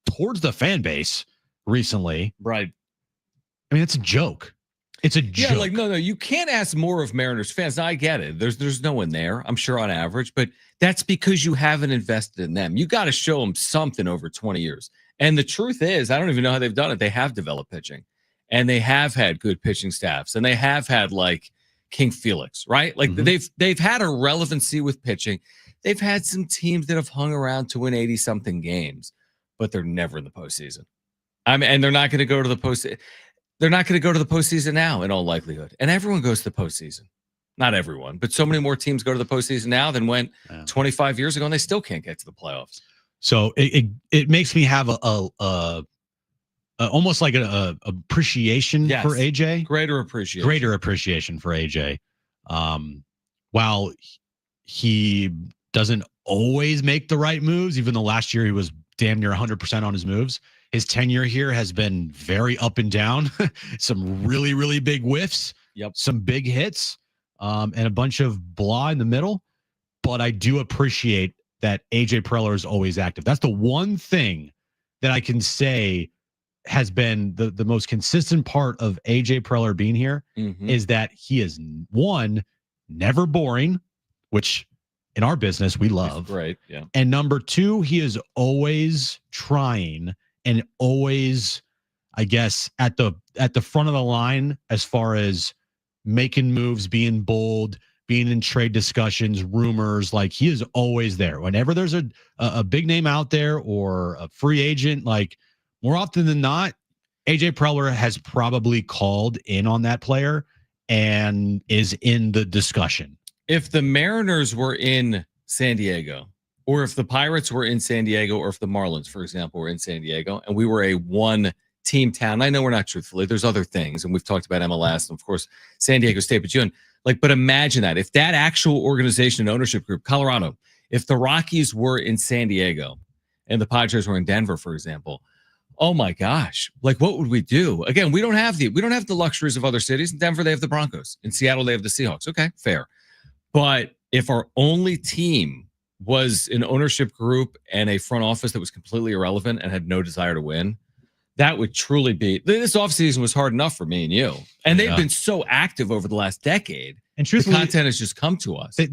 towards the fan base recently. Right. I mean, it's a joke. It's a joke. Yeah, like, no, you can't ask more of Mariners fans. Now, I get it. There's no one there, I'm sure, on average, but that's because you haven't invested in them. You got to show them something over 20 years. And the truth is, I don't even know how they've done it. They have developed pitching, and they have had good pitching staffs, and they have had like King Felix, right? Like they've had a relevancy with pitching. They've had some teams that have hung around to win 80-something games, but they're never in the postseason. I mean, and they're not going to go to the postseason. They're not going to go to the postseason now, in all likelihood. And everyone goes to the postseason. Not everyone, but so many more teams go to the postseason now than went 25 years ago, and they still can't get to the playoffs. So it makes me have a almost like a appreciation for AJ. Greater appreciation for AJ. While he doesn't always make the right moves, even though last year he was damn near 100% on his moves. His tenure here has been very up and down. Some really, really big whiffs. Yep. Some big hits, and a bunch of blah in the middle. But I do appreciate that AJ Preller is always active. That's the one thing that I can say has been the most consistent part of AJ Preller being here is that he is, one, never boring, which in our business we love. Right. Yeah. And number two, he is always trying and always, I guess, at the front of the line as far as making moves, being bold, being in trade discussions, rumors. Like, he is always there. Whenever there's a big name out there or a free agent, like, more often than not, AJ Preller has probably called in on that player and is in the discussion. If the Mariners were in San Diego, or if the Pirates were in San Diego, or if the Marlins, for example, were in San Diego, and we were a one-team town, I know we're not truthfully. There's other things, and we've talked about MLS, and of course, San Diego State. But imagine that. If that actual organization and ownership group, Colorado, if the Rockies were in San Diego and the Padres were in Denver, for example, oh my gosh, like, what would we do? Again, we don't have the luxuries of other cities. In Denver, they have the Broncos. In Seattle, they have the Seahawks. Okay, fair. But if our only team was an ownership group and a front office that was completely irrelevant and had no desire to win, that would truly be, this offseason was hard enough for me and you. And they've been so active over the last decade. And truthfully, the content has just come to us. I'm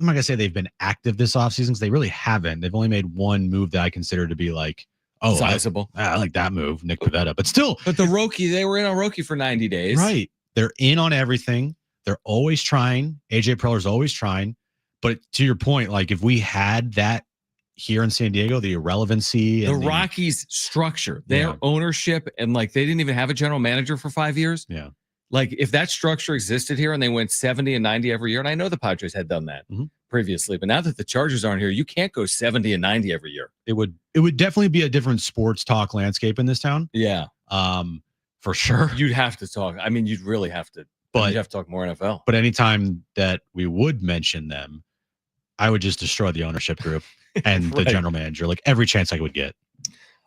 not going to say they've been active this offseason because they really haven't. They've only made one move that I consider to be like, oh, sizable. I like that move, Nick Pivetta. But still. But the Roki, they were in on Roki for 90 days. Right. They're in on everything. They're always trying. AJ Preller's always trying. But to your point, like, if we had that here in San Diego, the irrelevancy, the Rockies structure, their ownership, and like, they didn't even have a general manager for 5 years. Yeah. Like, if that structure existed here and they went 70 and 90 every year, and I know the Padres had done that previously, but now that the Chargers aren't here, you can't go 70 and 90 every year. It would definitely be a different sports talk landscape in this town. Yeah. For sure. You'd have to talk. I mean, you'd really have to. But you have to talk more NFL. But anytime that we would mention them, I would just destroy the ownership group and the general manager, like, every chance I would get.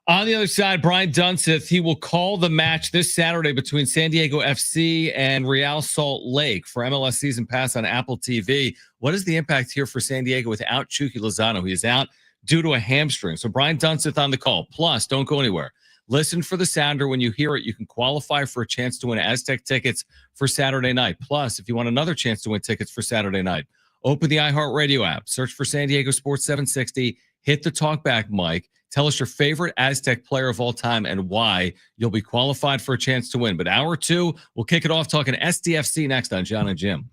On the other side, Brian Dunseth, he will call the match this Saturday between San Diego FC and Real Salt Lake for MLS Season Pass on Apple TV. What is the impact here for San Diego without Chucky Lozano? He is out due to a hamstring. So Brian Dunseth on the call. Plus, don't go anywhere. Listen for the sounder. When you hear it, you can qualify for a chance to win Aztec tickets for Saturday night. Plus, if you want another chance to win tickets for Saturday night, open the iHeartRadio app, search for San Diego Sports 760, hit the talkback mic, Tell us your favorite Aztec player of all time and why. You'll be qualified for a chance to win. But hour 2, we'll kick it off talking SDFC next on Jon and Jim.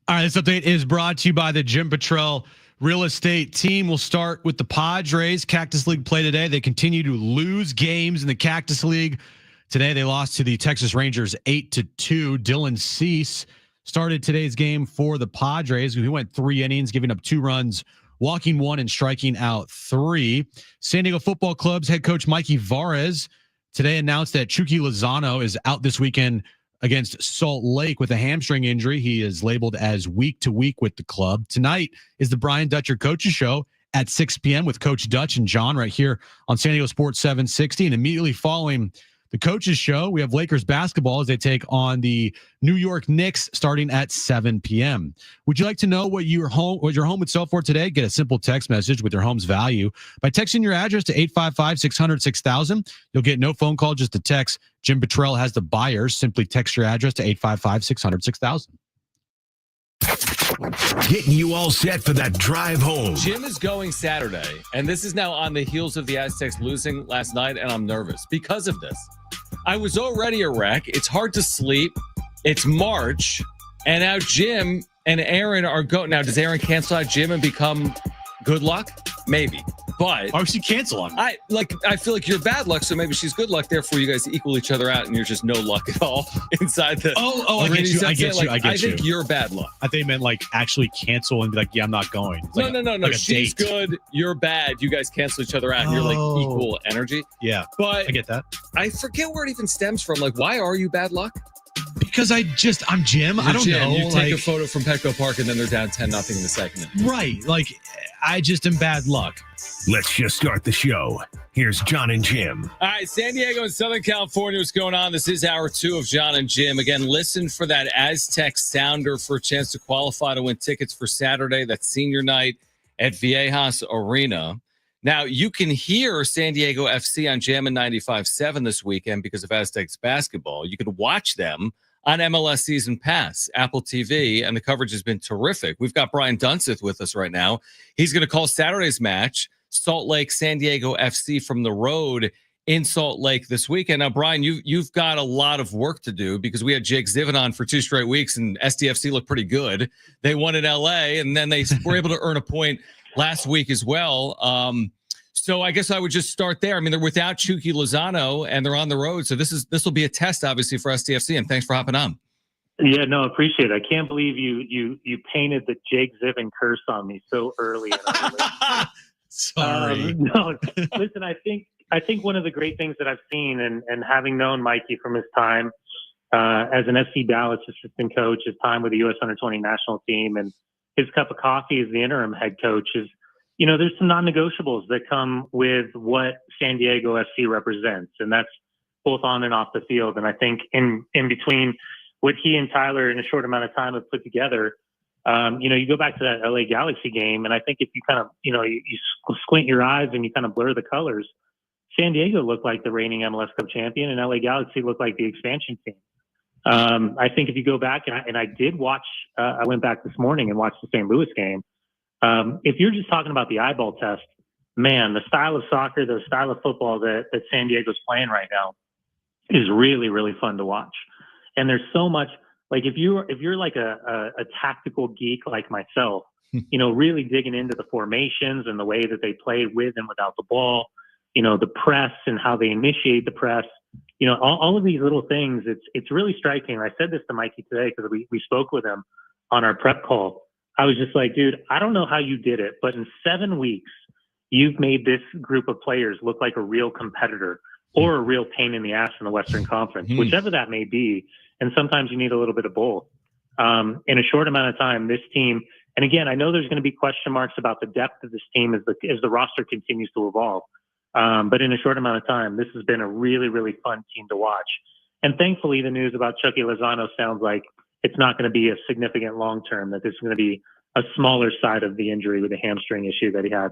All right, this update is brought to you by the Jim Patrell Real Estate Team. We'll start with the Padres. Cactus League play today. They continue to lose games in the Cactus League. Today, they lost to the Texas Rangers 8-2. Dylan Cease started today's game for the Padres. He went 3 innings, giving up 2 runs, walking 1 and striking out 3. San Diego Football Club's head coach Mikey Vargas today announced that Chucky Lozano is out this weekend against Salt Lake with a hamstring injury. He is labeled as week to week with the club. Tonight is the Brian Dutcher Coaches Show at 6 p.m. with Coach Dutch and John right here on San Diego Sports 760. And immediately following the Coaches Show, we have Lakers basketball as they take on the New York Knicks starting at 7 p.m. Would you like to know what your home would sell for today? Get a simple text message with your home's value by texting your address to 855-600-6000. You'll get no phone call, just a text. Jim Petrell has the buyers. Simply text your address to 855-600-6000. Getting you all set for that drive home. Jim is going Saturday, and this is now on the heels of the Aztecs losing last night, and I'm nervous because of this. I was already a wreck. It's hard to sleep. It's March, and now Jim and Aaron are going. Now, does Aaron cancel out Jim and become good luck? Maybe. But why would she cancel on me? I feel like you're bad luck, so maybe she's good luck. Therefore, you guys equal each other out, and you're just no luck at all inside the. I get you. I think you're bad luck. I think meant like actually cancel and be like, yeah, I'm not going. Like no. Like she's good, you're bad. You guys cancel each other out, and you're like equal energy. Yeah, but I get that. I forget where it even stems from. Like, why are you bad luck? Because I'm Jim. I don't know. You take a photo from Petco Park, and then they're down 10-0 in the second. Right. Like, I just am bad luck. Let's just start the show. Here's Jon and Jim. All right, San Diego and Southern California, what's going on? This is hour 2 of Jon and Jim. Again, listen for that Aztec sounder for a chance to qualify to win tickets for Saturday. That's senior night at Viejas Arena. Now, you can hear San Diego FC on Jammin' 95.7 this weekend because of Aztecs basketball. You can watch them on MLS Season Pass, Apple TV, and the coverage has been terrific. We've got Brian Dunseth with us right now. He's going to call Saturday's match, Salt Lake San Diego FC from the road in Salt Lake this weekend. Now, Brian, you've got a lot of work to do because we had Jake Ziven on for 2 straight weeks, and SDFC looked pretty good. They won in LA, and then they were able to earn a point last week as well. So I guess I would just start there. I mean, they're without Chucky Lozano, and they're on the road. So this will be a test, obviously, for SDFC. And thanks for hopping on. Yeah, no, appreciate it. I can't believe you painted the Jake Ziven curse on me so early. Sorry. No, listen. I think one of the great things that I've seen, and having known Mikey from his time as an FC Dallas assistant coach, his time with the U.S. Under-20 national team, and his cup of coffee as the interim head coach is. You know, there's some non-negotiables that come with what San Diego FC represents, and that's both on and off the field. And I think in between what he and Tyler in a short amount of time have put together, you go back to that LA Galaxy game, and I think if you kind of, you squint your eyes and you kind of blur the colors, San Diego looked like the reigning MLS Cup champion, and LA Galaxy looked like the expansion team. I think if you go back, and I did watch, I went back this morning and watched the St. Louis game. If you're just talking about the eyeball test, man, the style of soccer, the style of football that San Diego's playing right now is really, really fun to watch. And there's so much, like if you're like a tactical geek like myself, really digging into the formations and the way that they play with and without the ball, the press and how they initiate the press, all of these little things, it's really striking. I said this to Mikey today because we spoke with him on our prep call. I was just like, dude, I don't know how you did it, but in 7 weeks, you've made this group of players look like a real competitor or a real pain in the ass in the Western Conference, whichever that may be. And sometimes you need a little bit of both. In a short amount of time, this team, and again, I know there's going to be question marks about the depth of this team as the roster continues to evolve. But in a short amount of time, this has been a really, really fun team to watch. And thankfully, the news about Chucky Lozano sounds like it's not going to be a significant long-term, that this is going to be a smaller side of the injury with a hamstring issue that he had,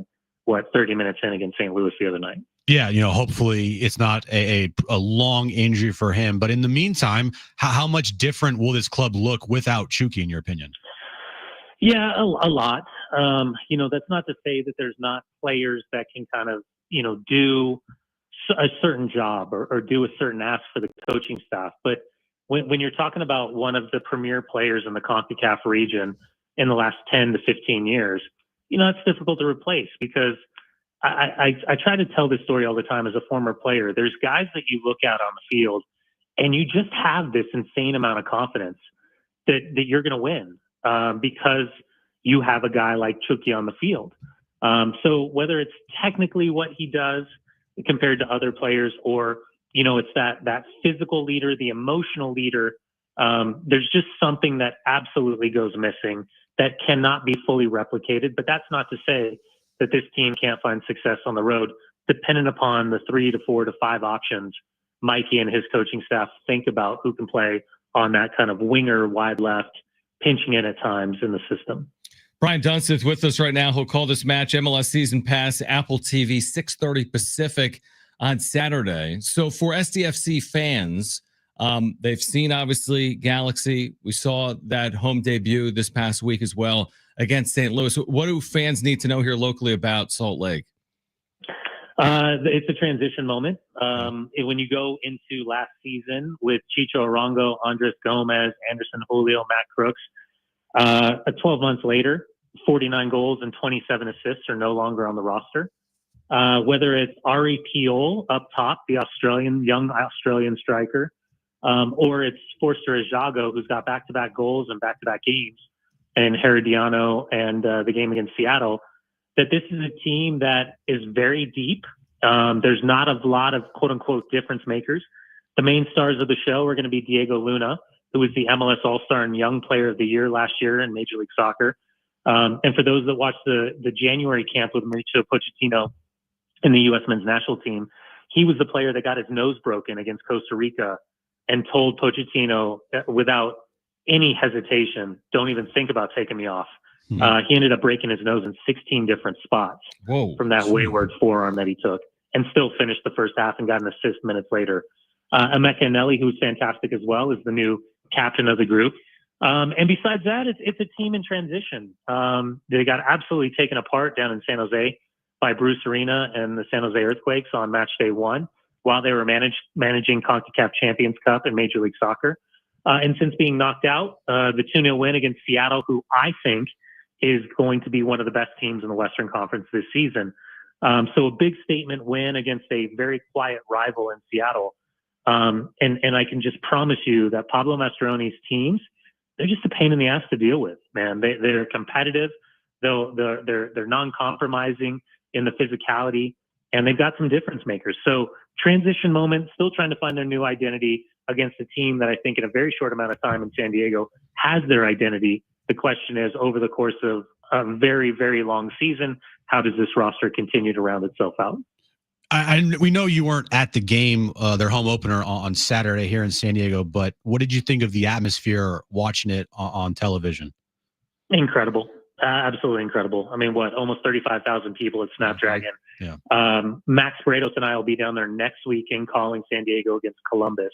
30 minutes in against St. Louis the other night. Yeah, hopefully it's not a long injury for him. But in the meantime, how much different will this club look without Chucky, in your opinion? Yeah, a lot. That's not to say that there's not players that can kind of, do a certain job or do a certain ask for the coaching staff. But when you're talking about one of the premier players in the CONCACAF region in the last 10 to 15 years, it's difficult to replace because I try to tell this story all the time as a former player. There's guys that you look at on the field and you just have this insane amount of confidence that you're going to win because you have a guy like Chucky on the field. So whether it's technically what he does compared to other players, or, it's that physical leader, the emotional leader, there's just something that absolutely goes missing that cannot be fully replicated. But that's not to say that this team can't find success on the road, dependent upon the 3 to 4 to 5 options Mikey and his coaching staff think about who can play on that kind of winger, wide left, pinching in at times in the system. Brian Dunseth with us right now. He'll call this match MLS Season Pass, Apple TV, 6:30 Pacific on Saturday. So for SDFC fans, they've seen, obviously, Galaxy. We saw that home debut this past week as well against St. Louis. What do fans need to know here locally about Salt Lake? It's a transition moment. When you go into last season with Chicho Arango, Andres Gomez, Anderson Julio, Matt Crooks, 12 months later, 49 goals and 27 assists are no longer on the roster. Whether it's Ari Piol up top, the young Australian striker, or it's Forster Ajago, who's got back-to-back goals and back-to-back games, and Herediano and the game against Seattle, that this is a team that is very deep. There's not a lot of quote-unquote difference makers. The main stars of the show are going to be Diego Luna, who was the MLS All-Star and Young Player of the Year last year in Major League Soccer. And for those that watched the January camp with Mauricio Pochettino in the U.S. men's national team, he was the player that got his nose broken against Costa Rica and told Pochettino without any hesitation, don't even think about taking me off. He ended up breaking his nose in 16 different spots from that wayward forearm that he took, and still finished the first half and got an assist minutes later. Emeka Eneli, who's fantastic as well, is the new captain of the group. And besides that, it's a team in transition. They got absolutely taken apart down in San Jose by Bruce Arena and the San Jose Earthquakes on match day 1 while they were managing CONCACAF Champions Cup and Major League Soccer. And since being knocked out, the 2-0 win against Seattle, who I think is going to be one of the best teams in the Western Conference this season. So a big statement win against a very quiet rival in Seattle. And I can just promise you that Pablo Mastroeni's teams, they're just a pain in the ass to deal with, man. They're competitive. They're non-compromising in the physicality, and they've got some difference makers. So transition moment, still trying to find their new identity against a team that I think in a very short amount of time in San Diego has their identity. The question is, over the course of a very, very long season, how does this roster continue to round itself out? We know you weren't at the game, their home opener on Saturday here in San Diego, but what did you think of the atmosphere watching it on television? Incredible. Absolutely incredible. I mean, almost 35,000 people at Snapdragon. Yeah. Max Bredos and I will be down there next weekend calling San Diego against Columbus.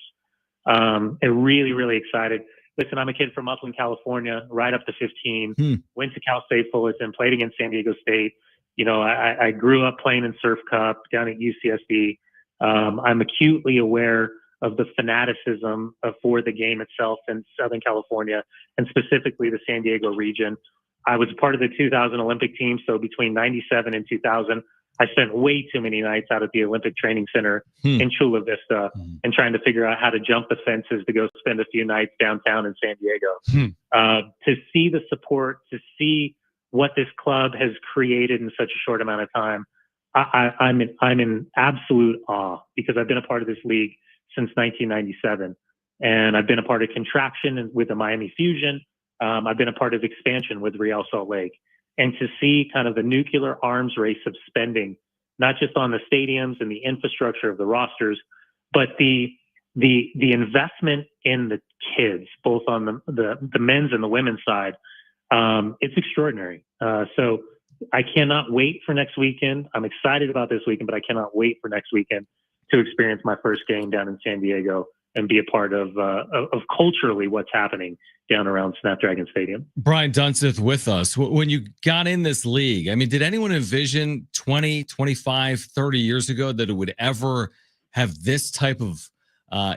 And really, really excited. Listen, I'm a kid from Upland, California, right up to 15, went to Cal State Fullerton, played against San Diego State. I grew up playing in Surf Cup down at UCSD. I'm acutely aware of the fanaticism for the game itself in Southern California, and specifically the San Diego region. I was part of the 2000 Olympic team, so between 97 and 2000, I spent way too many nights out at the Olympic Training Center in Chula Vista and trying to figure out how to jump the fences to go spend a few nights downtown in San Diego. To see the support, to see what this club has created in such a short amount of time, I'm in absolute awe, because I've been a part of this league since 1997, and I've been a part of contraction with the Miami Fusion. I've been a part of expansion with Real Salt Lake, and to see kind of the nuclear arms race of spending, not just on the stadiums and the infrastructure of the rosters, but the investment in the kids, both on the men's and the women's side. It's extraordinary. So I cannot wait for next weekend. I'm excited about this weekend, but I cannot wait for next weekend to experience my first game down in San Diego and be a part of culturally what's happening down around Snapdragon Stadium. Brian Dunseth with us. When you got in this league, I mean, did anyone envision 20, 25, 30 years ago that it would ever have this type of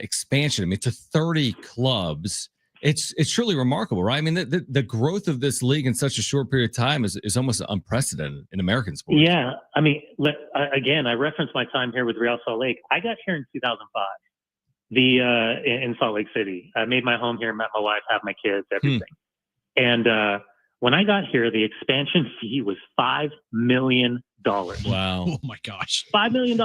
expansion? I mean, to 30 clubs It's truly remarkable, right? I mean, the growth of this league in such a short period of time is almost unprecedented in American sports. Yeah, I mean, again, I referenced my time here with Real Salt Lake. I got here in 2005. In Salt Lake City, I made my home here, met my wife, have my kids, everything. And when I got here, the expansion fee was $5 million. Wow! Oh my gosh, $5 million.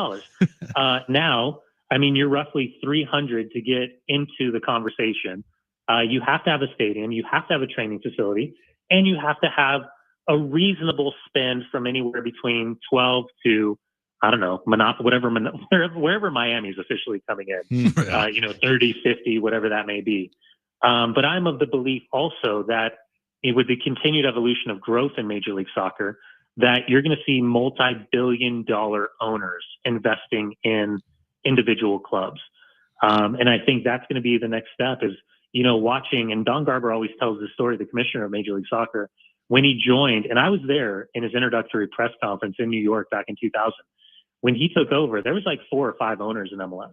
Now, I mean, you're roughly 300 to get into the conversation. You have to have a stadium, you have to have a training facility, and you have to have a reasonable spend from anywhere between 12 to, I don't know, wherever Miami's officially coming in, 30, 50, whatever that may be. But I'm of the belief also that with the continued evolution of growth in Major League Soccer, that you're going to see multi-billion-dollar owners investing in individual clubs. And I think that's going to be the next step is, watching, and Don Garber always tells the story, the commissioner of Major League Soccer, when he joined, and I was there in his introductory press conference in New York back in 2000. When he took over, there was like 4 or 5 owners in MLS.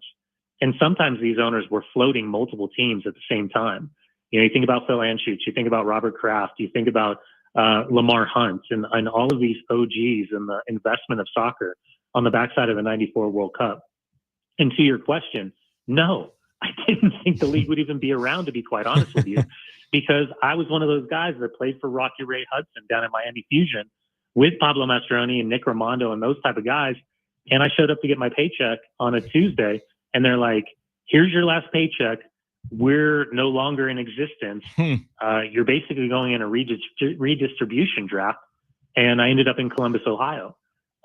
And sometimes these owners were floating multiple teams at the same time. You think about Phil Anschutz, you think about Robert Kraft, you think about Lamar Hunt and all of these OGs and the investment of soccer on the backside of the 94 World Cup. And to your question, no, I didn't think the league would even be around, to be quite honest with you, because I was one of those guys that played for Rocky Ray Hudson down at Miami Fusion with Pablo Mastroeni and Nick Raimondo and those type of guys. And I showed up to get my paycheck on a Tuesday, and they're like, here's your last paycheck. We're no longer in existence. You're basically going in a redistribution draft. And I ended up in Columbus, Ohio.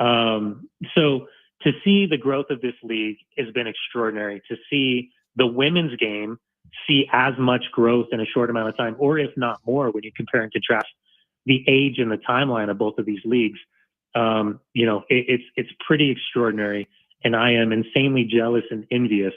So to see the growth of this league has been extraordinary. To see the women's game see as much growth in a short amount of time, or if not more, when you compare and contrast the age and the timeline of both of these leagues, it's pretty extraordinary. And I am insanely jealous and envious,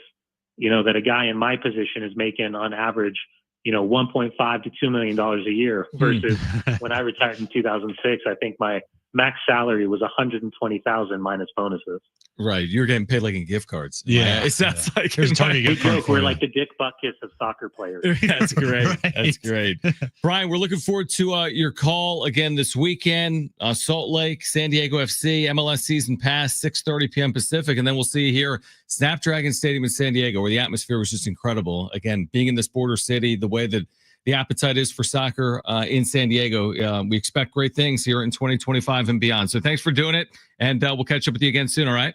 that a guy in my position is making on average, $1.5 to $2 million a year versus when I retired in 2006, I think my max salary was $120,000 minus bonuses. Right. You're getting paid like in gift cards. Yeah. It sounds like There's a Target gift card. We're like the Dick Butkus of soccer players. That's great. Right. That's great. Brian, we're looking forward to your call again this weekend. Salt Lake, San Diego FC, MLS season pass, 6:30 p.m. Pacific. And then we'll see you here, Snapdragon Stadium in San Diego, where the atmosphere was just incredible. Again, being in this border city, the way that the appetite is for soccer in San Diego, we expect great things here in 2025 and beyond. So thanks for doing it. And we'll catch up with you again soon. All right.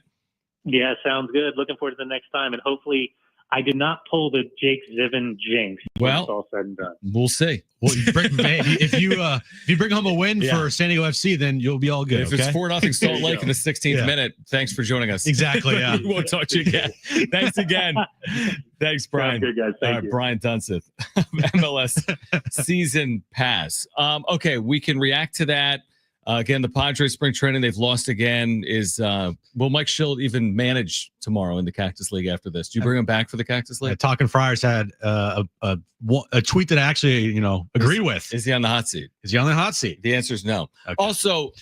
Yeah, sounds good. Looking forward to the next time. And hopefully I did not pull the Jake Ziven jinx. Well, it's all said and done. We'll see. Well, if you bring home a win for San Diego FC, then you'll be all good. If it's 4-0 Salt Lake in the 16th minute, thanks for joining us. Exactly. Yeah. We won't talk to you again. Thanks again. Thanks, Brian. Sounds good, guys. Thank you. Brian Dunseth, MLS season pass. Okay, we can react to that. Again, the Padres spring training, they've lost again. Will Mike Schill even manage tomorrow in the Cactus League after this? Do you bring him back for the Cactus League? Talking Friars had a tweet that I actually, agreed with. Is he on the hot seat? Is he on the hot seat? The answer is no. Okay. Also,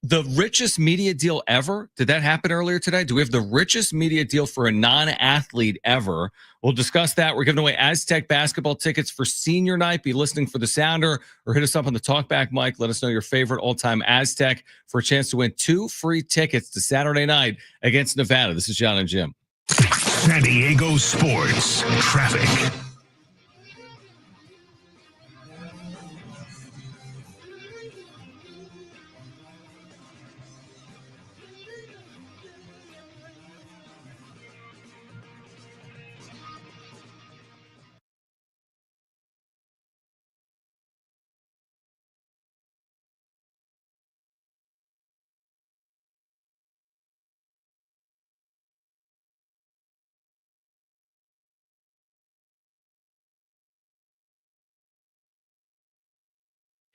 the richest media deal ever. Did that happen earlier today? Do we have the richest media deal for a non-athlete ever? We'll discuss that. We're giving away Aztec basketball tickets for senior night. Be listening for the sounder or hit us up on the talkback mic. Let us know your favorite all-time Aztec for a chance to win 2 free tickets to Saturday night against Nevada. This is Jon and Jim. San Diego sports traffic.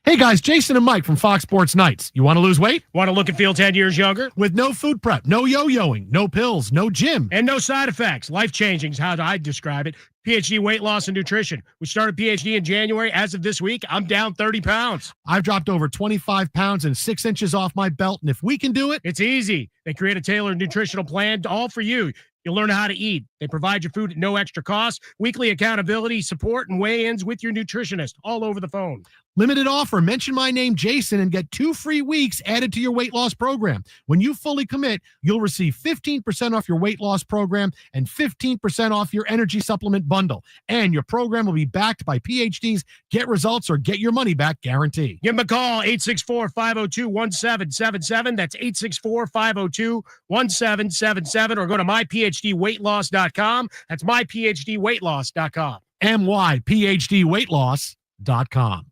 Hey guys, Jason and Mike from Fox Sports Nights. You want to lose weight? Want to look and feel 10 years younger? With no food prep, no yo-yoing, no pills, no gym, and no side effects. Life-changing is how I'd describe it. PhD weight loss and nutrition. We started PhD in January. As of this week, I'm down 30 pounds. I've dropped over 25 pounds and 6 inches off my belt, and if we can do it, it's easy. They create a tailored nutritional plan all for you. You'll learn how to eat. They provide your food at no extra cost, weekly accountability, support, and weigh-ins with your nutritionist all over the phone. Limited offer. Mention my name, Jason, and get 2 free weeks added to your weight loss program. When you fully commit, you'll receive 15% off your weight loss program and 15% off your energy supplement bundle. And your program will be backed by PhD's Get Results or Get Your Money Back guarantee. Give them a call, 864-502-1777. That's 864-502-1777. Or go to myphdweightloss.com. That's myphdweightloss.com. myphdweightloss.com.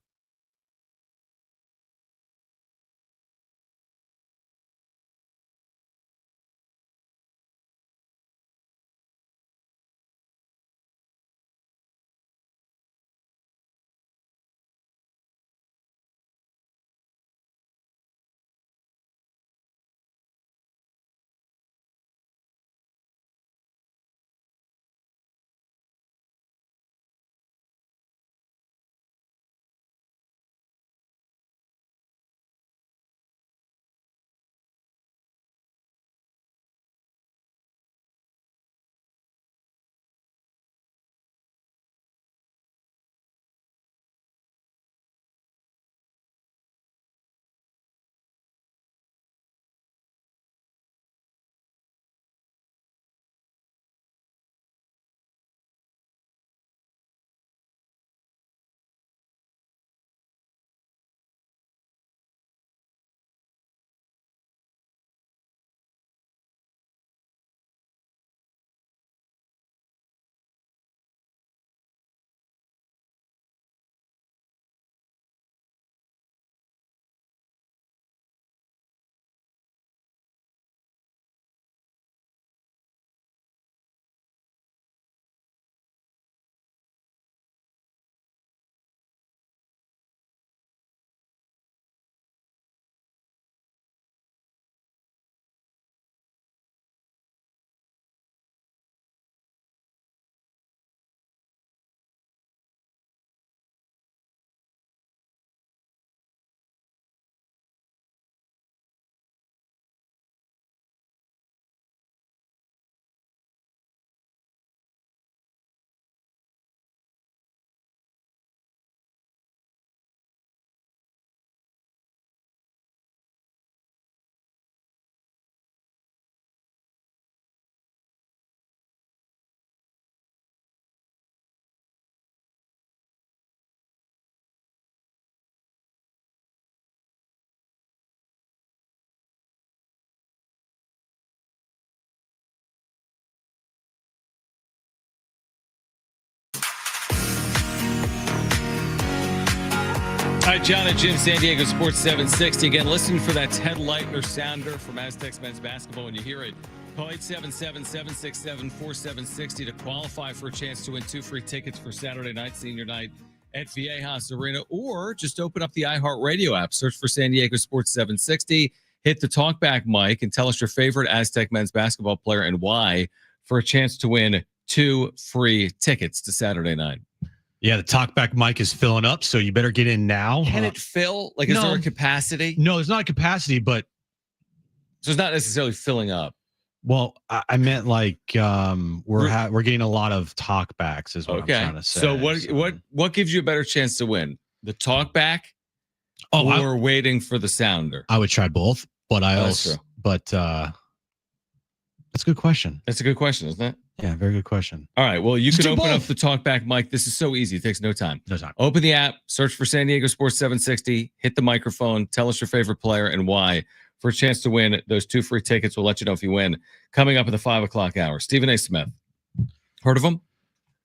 All right, Jon and Jim, San Diego Sports 760. Again, listening for that Ted Leitner sounder from Aztecs men's basketball. When you hear it, call 877-767-4760 to qualify for a chance to win 2 free tickets for Saturday night, senior night at Viejas Arena, or just open up the iHeartRadio app, search for San Diego Sports 760, hit the talkback mic, and tell us your favorite Aztec men's basketball player and why for a chance to win 2 free tickets to Saturday night. Yeah, the talkback mic is filling up, so you better get in now. Can it fill? Like, is there a capacity? No, there's not a capacity, but so it's not necessarily filling up. Well, I meant like we're getting a lot of talkbacks, is what I'm trying to say. So what gives you a better chance to win? The talkback, or waiting for the sounder? I would try both, but that's a good question. That's a good question, isn't it? Yeah, very good question. All right. Well, you can open up the talkback mic. This is so easy. It takes no time. No time. Open the app, search for San Diego Sports 760, hit the microphone, tell us your favorite player and why for a chance to win those 2 free tickets. We'll let you know if you win. Coming up at the 5 o'clock hour. Stephen A. Smith. Heard of him?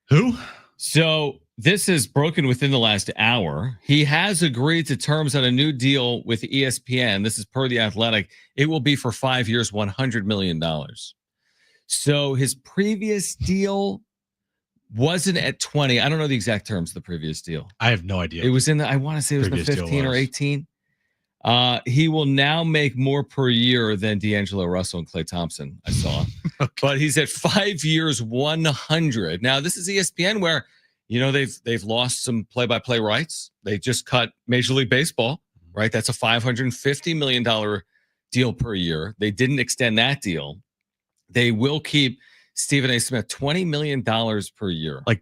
Who? So this is broken within the last hour. He has agreed to terms on a new deal with ESPN. This is per The Athletic. It will be for 5 years, $100 million. So his previous deal wasn't at 20. I don't know the exact terms of the previous deal. I have no idea. It was in the, I want to say it was the 15 or 18. He will now make more per year than D'Angelo Russell and Klay Thompson, I saw. Okay. But he's at 5 years, 100. Now, this is ESPN where, you know, they've lost some play-by-play rights. They just cut Major League Baseball, right? That's a $550 million deal per year. They didn't extend that deal. They will keep Stephen A. Smith, $20 million per year. Like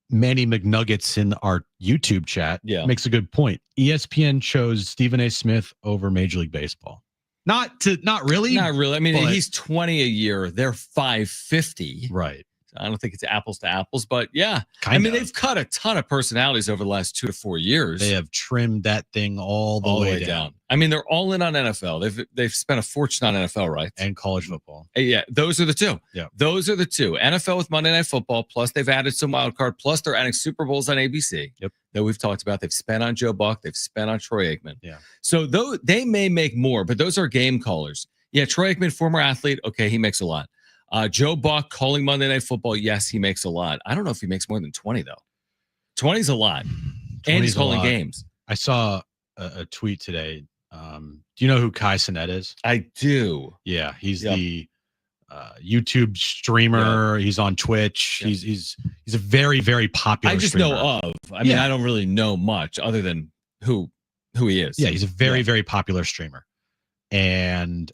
Manny McNuggets in our YouTube chat makes a good point. ESPN chose Stephen A. Smith over Major League Baseball. Not really. I mean, he's 20 a year. They're 550. Right. I don't think it's apples to apples, but yeah. Kinda. I mean, they've cut a ton of personalities over the last 2 to 4 years. They have trimmed that thing all the way down. I mean, they're all in on NFL. They've spent a fortune on NFL, right? And college football. Yeah, those are the two. Yeah. Those are the two. NFL with Monday Night Football, plus they've added some wild card, plus they're adding Super Bowls on ABC. Yep. That we've talked about. They've spent on Joe Buck. They've spent on Troy Aikman. Yeah. So though they may make more, but those are game callers. Yeah, Troy Aikman, former athlete. Okay, he makes a lot. Joe Buck calling Monday Night Football. Yes, he makes a lot. I don't know if he makes more than 20 though. 20 is a lot. And he's calling games. I saw a tweet today. Do you know who Kai Cenat is? I do. Yeah, he's the YouTube streamer. Yeah. He's on Twitch. Yeah. He's a very, very popular. I just streamer. know of. I mean, I don't really know much other than who he is. Yeah, he's a very, very popular streamer. And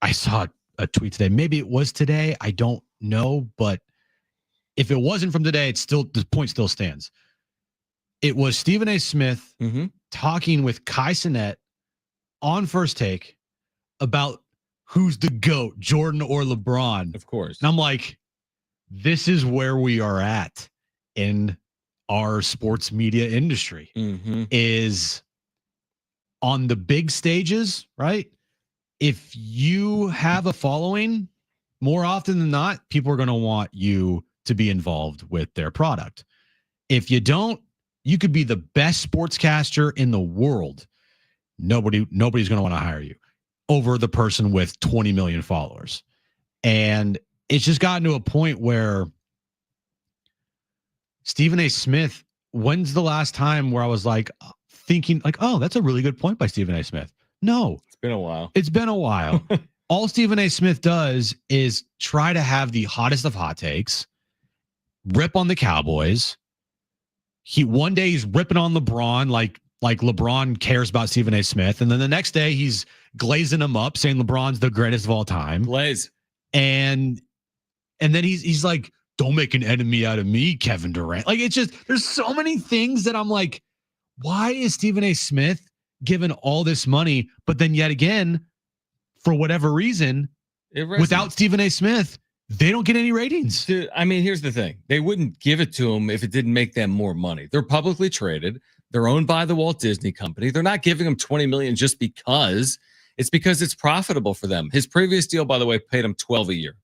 I saw a tweet today. Maybe it was today. I don't know, but if it wasn't from today, it's still the point still stands. It was Stephen A. Smith talking with Kai Cenat on First Take about who's the GOAT, Jordan or LeBron. Of course. And I'm like, this is where we are at in our sports media industry. Is on the big stages, right? If you have a following, more often than not, people are going to want you to be involved with their product. If you don't, you could be the best sportscaster in the world. Nobody's going to want to hire you over the person with 20 million followers. And it's just gotten to a point where Stephen A. Smith, when's the last time where I was like thinking like, oh, that's a really good point by Stephen A. Smith? No. Been a while. It's been a while. All Stephen A. Smith does is try to have the hottest of hot takes, rip on the Cowboys. One day he's ripping on LeBron like LeBron cares about Stephen A. Smith, and then the next day he's glazing him up, saying LeBron's the greatest of all time. Glaze. And then he's like, don't make an enemy out of me, Kevin Durant. Like, it's just, there's so many things that I'm like, why is Stephen A. Smith given all this money, but then yet again, for whatever reason, without Stephen A. Smith, they don't get any ratings. Dude, I mean, here's the thing. They wouldn't give it to him if it didn't make them more money. They're publicly traded. They're owned by the Walt Disney Company. They're not giving him $20 million just because. It's because it's profitable for them. His previous deal, by the way, paid him $12 a year.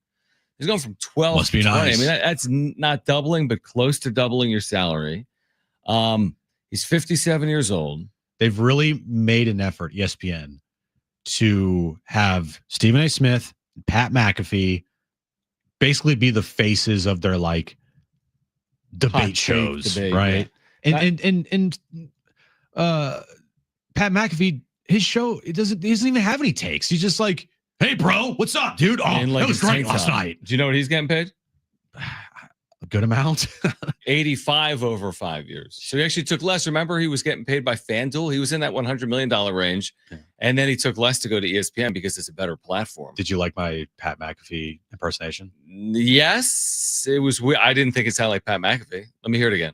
He's going from 12 Must to be 20. nice. I mean, that's not doubling, but close to doubling your salary. He's 57 years old. They've really made an effort, ESPN, to have Stephen A. Smith, Pat McAfee, basically be the faces of their like debate shows, right? Yeah. And Pat McAfee, his show, he doesn't even have any takes. He's just like, hey, bro, what's up, dude? Oh, that was great last night. Do you know what he's getting paid? A good amount. 85 over 5 years. So he actually took less. Remember, he was getting paid by FanDuel. He was in that $100 million range. And then he took less to go to ESPN because it's a better platform. Did you like my Pat McAfee impersonation? Yes. It was weird. I didn't think it sounded like Pat McAfee. Let me hear it again.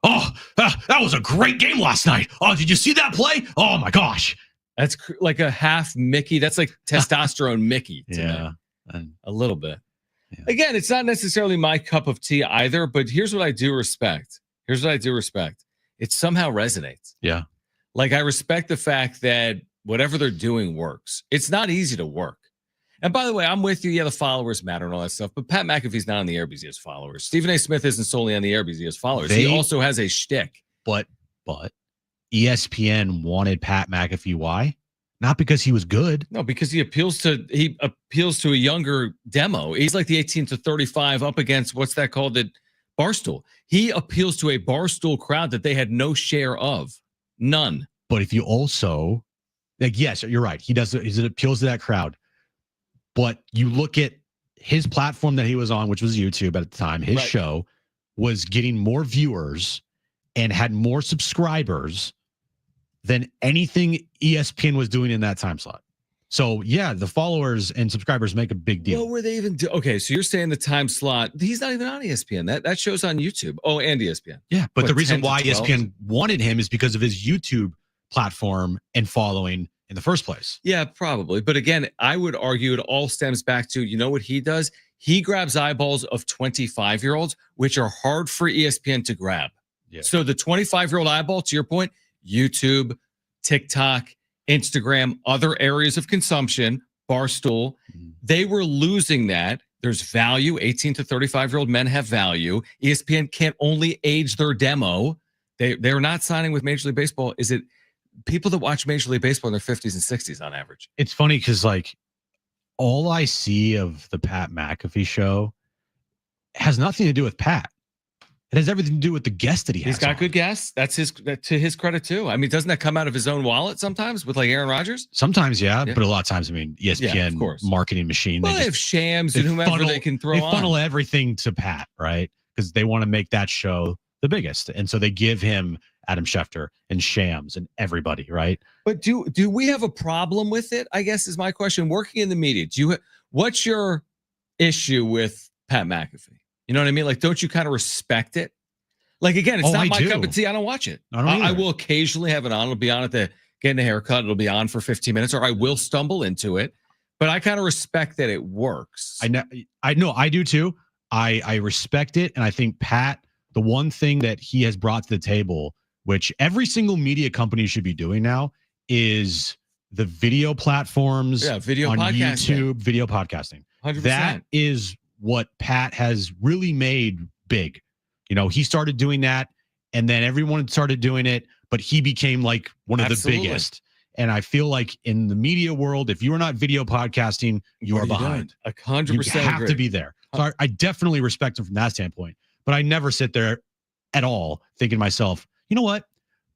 Oh, that was a great game last night. Oh, did you see that play? Oh, my gosh. That's like a half Mickey. That's like testosterone Mickey to me. A little bit. Yeah. Again, it's not necessarily my cup of tea either, but here's what I do respect. It somehow resonates. Yeah. Like I respect the fact that whatever they're doing works. It's not easy to work. And by the way, I'm with you. Yeah, the followers matter and all that stuff, but Pat McAfee's not on the air because he has followers. Stephen A. Smith isn't solely on the air because he has followers. He also has a shtick. But ESPN wanted Pat McAfee. Why? Not because he was good. No, because he appeals to a younger demo. He's like the 18 to 35 up against what's that called? The Barstool. He appeals to a Barstool crowd that they had no share of. None. But if you also, like, yes, you're right. He appeals to that crowd. But you look at his platform that he was on, which was YouTube at the time, his show was getting more viewers and had more subscribers than anything ESPN was doing in that time slot. So yeah, the followers and subscribers make a big deal. What were they even do? Okay, so you're saying the time slot? He's not even on ESPN. That show's on YouTube. Oh, and ESPN. Yeah, but What, the reason 10 to why 12? ESPN wanted him is because of his YouTube platform and following in the first place. Yeah, probably. But again, I would argue it all stems back to, you know what he does? He grabs eyeballs of 25-year-olds, which are hard for ESPN to grab. Yeah. So the 25-year-old eyeball, to your point, YouTube, TikTok, Instagram, other areas of consumption, Barstool, they were losing that. There's value. 18 to 35-year-old men have value. ESPN can't only age their demo. They're not signing with Major League Baseball. Is it people that watch Major League Baseball in their 50s and 60s on average? It's funny because like all I see of the Pat McAfee show has nothing to do with Pat. It has everything to do with the guest that he has. He's got on. good guests. That's to his credit too. I mean, doesn't that come out of his own wallet sometimes with like Aaron Rodgers? Sometimes, yeah, but a lot of times, I mean, ESPN of course. marketing machine. Well, they have Shams and whomever they can throw They on. funnel everything to Pat, right? Because they want to make that show the biggest, and so they give him Adam Schefter and Shams and everybody, right? But do we have a problem with it? I guess is my question. Working in the media, what's your issue with Pat McAfee? You know what I mean? Like, don't you kind of respect it? Like, again, it's not my cup of tea. I don't watch it. I will occasionally have it on. It'll be on at the getting a haircut. It'll be on for 15 minutes, or I will stumble into it. But I kind of respect that it works. I know, I do too. I respect it, and I think Pat, the one thing that he has brought to the table, which every single media company should be doing now, is the video platforms, video on podcasting. YouTube, video podcasting. 100%. That is what Pat has really made big. You know, he started doing that, and then everyone started doing it, but he became like one of the biggest. And I feel like in the media world, if you are not video podcasting, you are behind. 100%. You have to be there. So I definitely respect him from that standpoint. But I never sit there at all thinking to myself, you know what?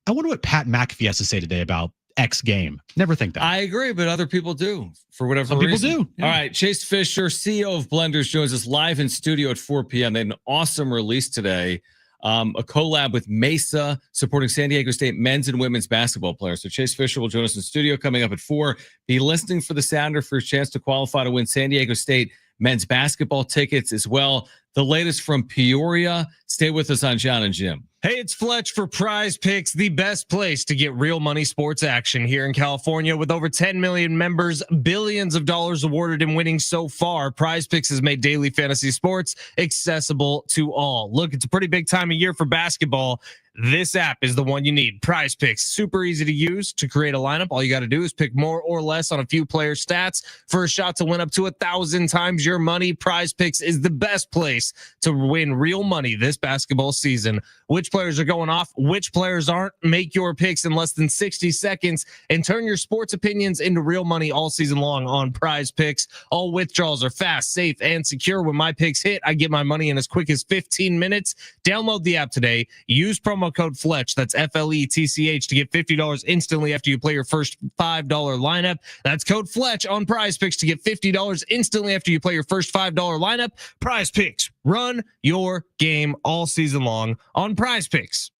I wonder what Pat McAfee has to say today about X game. Never think that. I agree, but other people do for whatever Some reason. people do. Yeah. All right. Chase Fisher, CEO of Blenders, joins us live in studio at 4 p.m. They had an awesome release today. A collab with Mesa supporting San Diego State men's and women's basketball players. So Chase Fisher will join us in studio coming up at 4. Be listening for the sounder for a chance to qualify to win San Diego State men's basketball tickets as well. The latest from Peoria. Stay with us on Jon and Jim. Hey, it's Fletch for Prize Picks, the best place to get real money sports action here in California. With over 10 million members, billions of dollars awarded in winnings so far, Prize Picks has made daily fantasy sports accessible to all. Look, it's a pretty big time of year for basketball. This app is the one you need. Prize Picks, super easy to use. To create a lineup, all you got to do is pick more or less on a few player stats for a shot to win up to 1,000 times your money. Prize Picks is the best place to win real money this basketball season. Which players are going off, which players aren't? Make your picks in less than 60 seconds and turn your sports opinions into real money all season long on Prize Picks. All withdrawals are fast, safe, and secure. When my picks hit, I get my money in as quick as 15 minutes. Download the app today. Use promo code FLETCH, that's FLETCH, to get $50 instantly after you play your first $5 lineup. That's code FLETCH on Prize Picks to get $50 instantly after you play your first $5 lineup. Prize Picks, run your game all season long on Prize Picks.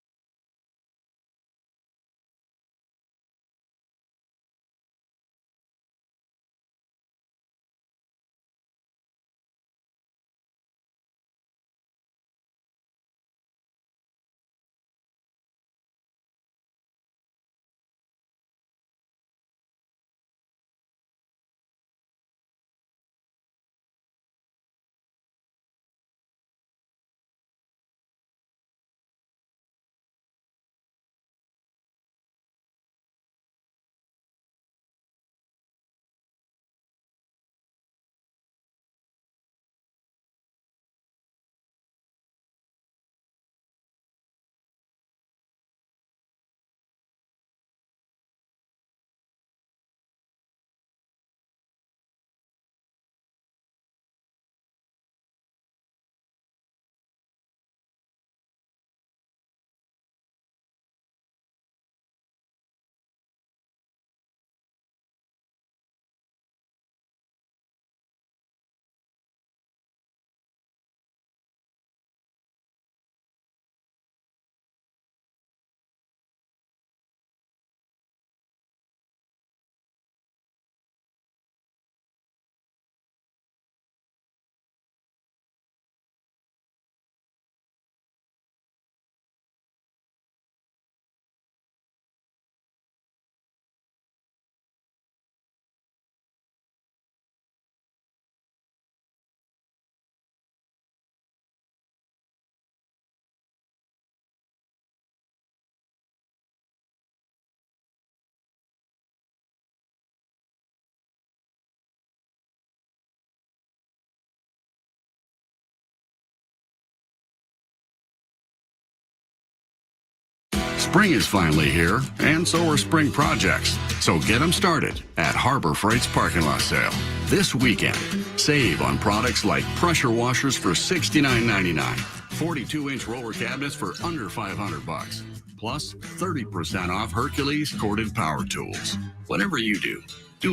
Spring is finally here, and so are spring projects. So get them started at Harbor Freight's parking lot sale. This weekend, save on products like pressure washers for $69.99, 42-inch roller cabinets for under $500, plus 30% off Hercules corded power tools. Whatever you do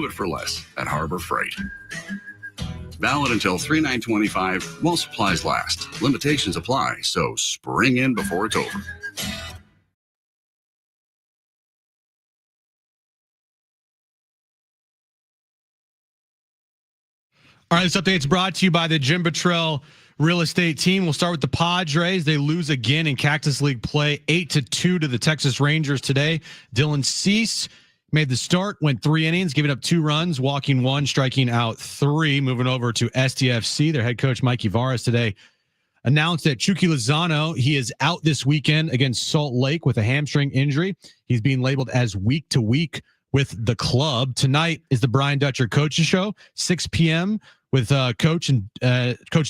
it for less at Harbor Freight. Valid until 3/9/25 while supplies last. Limitations apply, so spring in before it's over. All right, this update's brought to you by the Jim Preller real estate team. We'll start with the Padres. They lose again in Cactus League play, 8-2 to the Texas Rangers today. Dylan Cease made the start, went 3 innings, giving up 2 runs, walking 1, striking out 3. Moving over to SDFC, their head coach Mikey Varas today announced that Chucky Lozano, he is out this weekend against Salt Lake with a hamstring injury. He's being labeled as week to week with the club. Tonight is the Brian Dutcher Coaches Show, 6 p.m. with Coach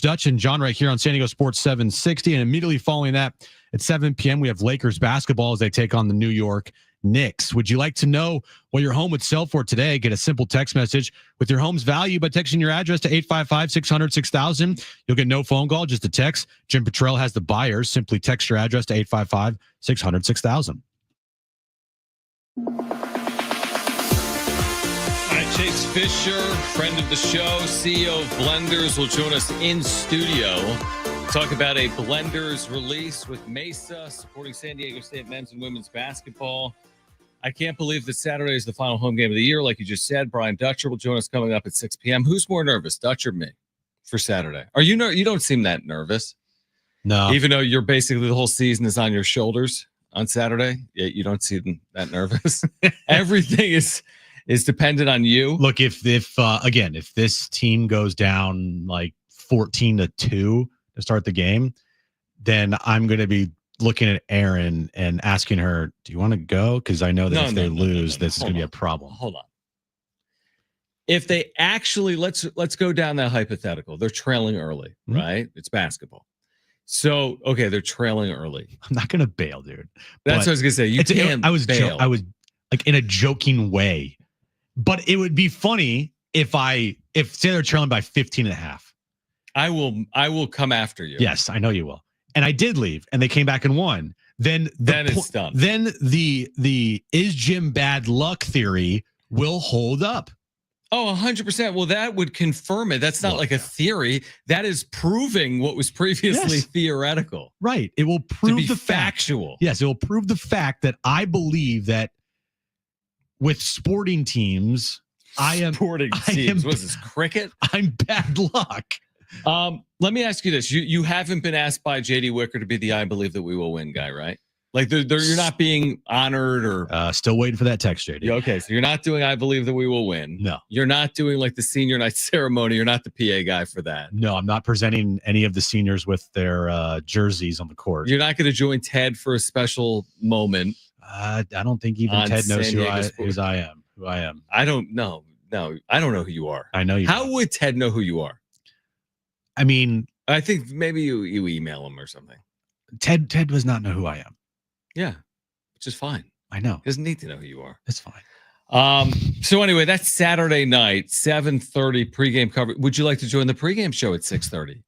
Dutch and John right here on San Diego Sports 760. And immediately following that at 7 p.m., we have Lakers basketball as they take on the New York Knicks. Would you like to know what your home would sell for today? Get a simple text message with your home's value by texting your address to 855-600-6000. You'll get no phone call, just a text. Jim Preller has the buyers. Simply text your address to 855-600-6000. Chase Fisher, friend of the show, CEO of Blenders, will join us in studio. Talk about a Blenders release with Mesa supporting San Diego State men's and women's basketball. I can't believe that Saturday is the final home game of the year. Like you just said, Brian Dutcher will join us coming up at 6 p.m. Who's more nervous, Dutch or me, for Saturday? Are you you don't seem that nervous. No. Even though you're basically the whole season is on your shoulders on Saturday, you don't seem that nervous. Everything is dependent on you. Look, if this team goes down like 14-2 to start the game, then I'm going to be looking at Erin and asking her, do you want to go? Because I know that if they lose, this is going to be a problem. Hold on. If they actually, let's go down that hypothetical. They're trailing early, right? It's basketball. So, okay, they're trailing early. I'm not going to bail, dude. That's what I was going to say. You can't I was bail. I was like in a joking way. But it would be funny if say they're trailing by 15.5. I will come after you. Yes, I know you will. And I did leave, and they came back and won. Then it's done. Then the is Jim bad luck theory will hold up. Oh, 100%. Well, that would confirm it. That's not like a theory. That is proving what was previously theoretical. Right. It will prove the factual. Yes, it will prove the fact that I believe that with sporting teams, What's this, cricket? I'm bad luck. Let me ask you this. You haven't been asked by JD Wicker to be the I believe that we will win guy, right? Like you're not being honored or still waiting for that text, JD. Okay, so you're not doing I believe that we will win. No. You're not doing like the senior night ceremony. You're not the PA guy for that. No, I'm not presenting any of the seniors with their jerseys on the court. You're not going to join Ted for a special moment. I don't think even Ted knows who I am. I don't know. No, I don't know who you are. I know you. How would Ted know who you are? I mean, I think maybe you email him or something. Ted does not know who I am. Yeah, which is fine. I know. He doesn't need to know who you are. That's fine. So anyway, that's Saturday night, 7:30 pregame coverage. Would you like to join the pregame show at 6:30?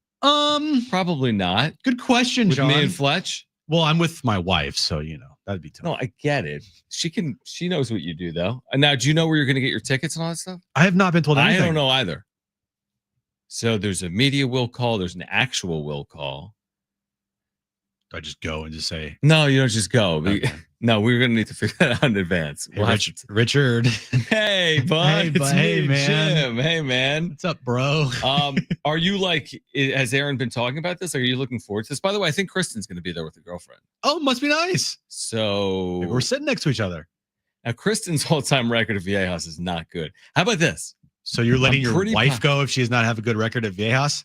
Probably not. Good question, with John. me and Fletch. Well, I'm with my wife, so that'd be tough. No, I get it. She knows what you do though. And now, do you know where you're going to get your tickets and all that stuff? I have not been told anything. I don't know either. So there's a media will call. There's an actual will call. Do I just go and just say? No, you don't just go. Okay. No, we're going to need to figure that out in advance. Hey, Richard. Hey, bud. Hey, man. Jim. Hey, man. What's up, bro? Are you has Aaron been talking about this? Are you looking forward to this? By the way, I think Kristen's going to be there with a girlfriend. Oh, must be nice. So maybe we're sitting next to each other. Now, Kristen's all-time record of Viejas is not good. How about this? So you're letting your wife go if she does not have a good record at Viejas?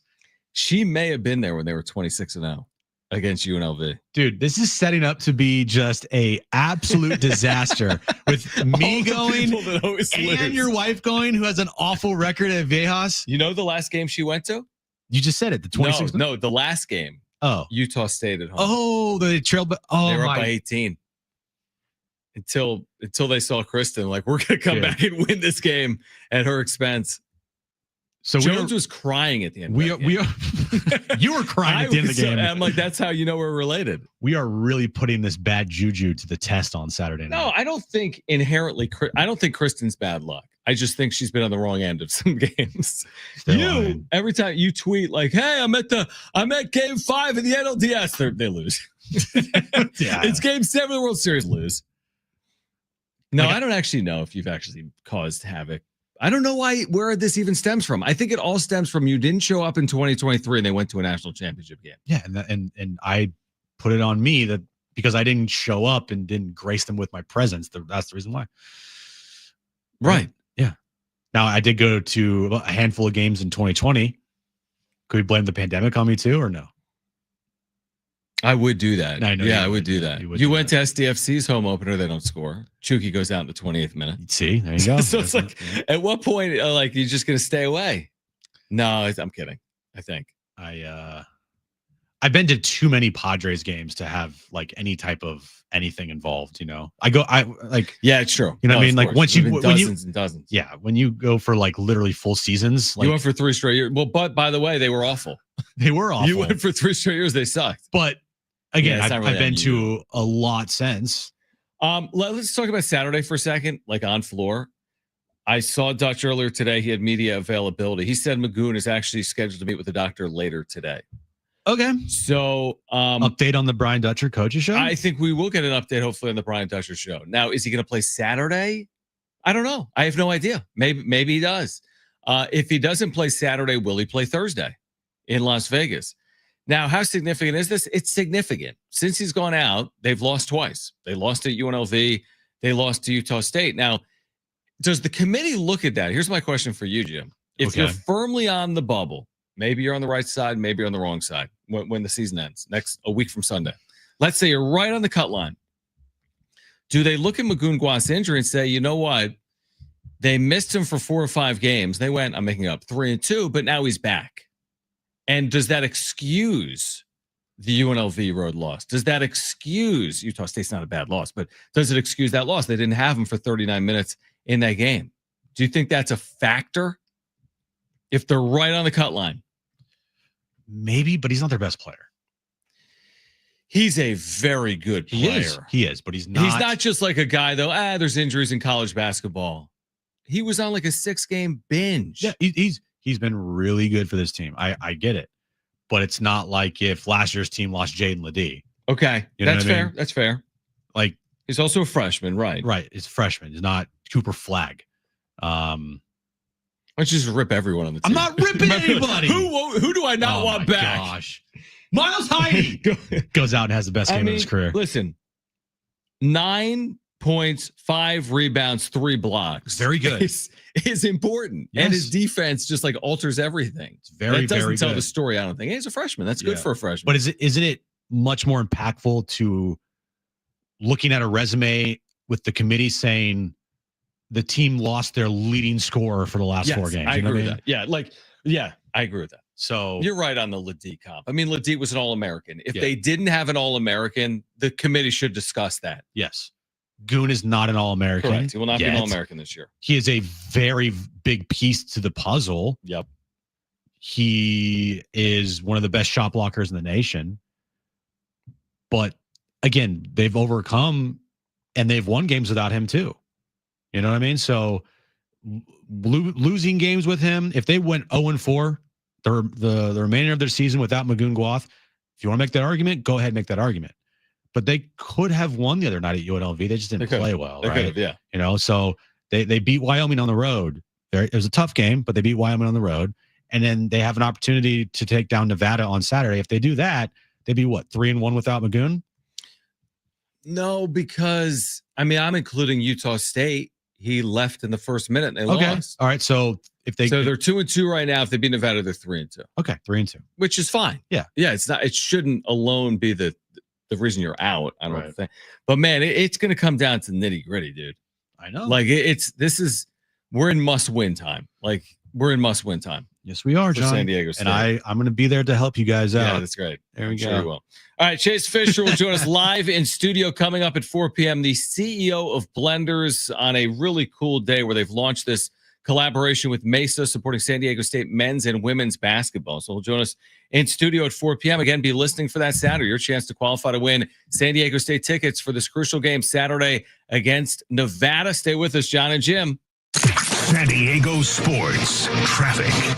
She may have been there when they were 26-0 against UNLV. Dude, this is setting up to be just a absolute disaster with me going and your wife going who has an awful record at Viejas. You know the last game she went to? You just said it, the 26. No, the last game. Oh. Utah State at home. Oh, they trailed. They were up by 18. until they saw Kristen. Like, we're gonna come back and win this game at her expense. So Jones was crying at the end. You were crying at the end of the game. I'm like, that's how you know we're related. We are really putting this bad juju to the test on Saturday night. No, I don't think inherently. I don't think Kristen's bad luck. I just think she's been on the wrong end of some games. Every time you tweet like, "Hey, I'm at Game 5 of the NLDS," they lose. It's Game 7 of the World Series, lose. No, I don't actually know if you've actually caused havoc. I don't know where this even stems from. I think it all stems from you didn't show up in 2023 and they went to a national championship game. Yeah, and I put it on me that because I didn't show up and didn't grace them with my presence, that's the reason why. Right. Yeah. Now, I did go to a handful of games in 2020. Could we blame the pandemic on me too, or no? I would do that. I would do that. You went to SDFC's home opener. They don't score. Chucky goes out in the 20th minute. See, there you go. So it's like, at what point, like, you're just going to stay away? No, I'm kidding. I think I've been to too many Padres games to have like any type of anything involved. Yeah, it's true. You know what I mean? Like when dozens and dozens. Yeah, when you go for like literally full seasons, like, you went for 3 straight years. Well, but by the way, they were awful. They were awful. You went for 3 straight years. They sucked. But again, Yeah, I've been to a lot since. Let's talk about Saturday for a second, like on floor. I saw Dutch earlier today. He had media availability. He said Magoon is actually scheduled to meet with the doctor later today. Okay. So update on the Brian Dutcher coaches show? I think we will get an update hopefully on the Brian Dutcher show. Now, is he going to play Saturday? I don't know. I have no idea. Maybe he does. If he doesn't play Saturday, will he play Thursday in Las Vegas? Now, how significant is this? It's significant. Since he's gone out, they've lost twice. They lost at UNLV. They lost to Utah State. Now, does the committee look at that? Here's my question for you, Jim. If you're firmly on the bubble, maybe you're on the right side, maybe you're on the wrong side when the season ends, a week from Sunday. Let's say you're right on the cut line. Do they look at Magoon Guas' injury and say, you know what? They missed him for 4 or 5 games. They went, I'm making up 3-2, but now he's back. And does that excuse the UNLV road loss? Does that excuse Utah State's not a bad loss, but does it excuse that loss? They didn't have him for 39 minutes in that game. Do you think that's a factor? If they're right on the cut line? Maybe, but he's not their best player. He's a very good player. He is, but he's not. He's not just like a guy, though. There's injuries in college basketball. He was on like a 6-game binge. Yeah, he's been really good for this team. I get it. But it's not like if last year's team lost Jaden Ledee. Okay. You know That's what I fair. mean? That's fair. Like, he's also a freshman, right? Right. He's a freshman. He's not Cooper Flagg. Why don't you just rip everyone on the team? I'm not ripping anybody. Who do I not want back? Gosh. Miles Heide goes out and has the best game of his career. Listen, 9 points, 5 rebounds, 3 blocks. Very good. Is important. Yes. And his defense just like alters everything. It's very, that doesn't very tell good. the story, I don't think. Hey, he's a freshman. That's good for a freshman. But isn't it much more impactful to looking at a resume with the committee saying the team lost their leading scorer for the last 4 games? I agree with that. Yeah, I agree with that. So you're right on the Ledee comp. I mean, Ledee was an All-American. If Yeah. they didn't have an All-American, the committee should discuss that. yes, Goon is not an All-American. Correct. He will not be yet. an All-American this year. He is a very big piece to the puzzle. Yep. He is one of the best shot blockers in the nation. But again, they've overcome and they've won games without him too. You know what I mean? So losing games with him, if they went 0-4, the remainder of their season without Magoon Guas, if you want to make that argument, go ahead and make that argument. But they could have won the other night at UNLV. They just didn't play well, They right? could have, yeah. You know, so they beat Wyoming on the road. It was a tough game, but they beat Wyoming on the road. And then they have an opportunity to take down Nevada on Saturday. If they do that, they'd be what, 3-1 without Magoon? No, because I'm including Utah State. He left in the first minute and they lost. All right. So they're 2-2 right now. If they beat Nevada, they're 3-2. Okay, 3-2. Which is fine. Yeah. Yeah. It shouldn't alone be the reason you're out. I don't Right. think. But man, it's gonna come down to nitty-gritty, dude. I know. Like we're in must-win time. Like we're in must-win time. Yes, we are, for John. San Diego State. And I'm going to be there to help you guys out. Yeah, that's great. There we I'm go. Sure you will. All right, Chase Fisher will join us live in studio coming up at 4 p.m. The CEO of Blenders on a really cool day where they've launched this collaboration with Mesa supporting San Diego State men's and women's basketball. So he'll join us in studio at 4 p.m. Again, be listening for that Saturday. Your chance to qualify to win San Diego State tickets for this crucial game Saturday against Nevada. Stay with us, Jon and Jim. San Diego sports traffic.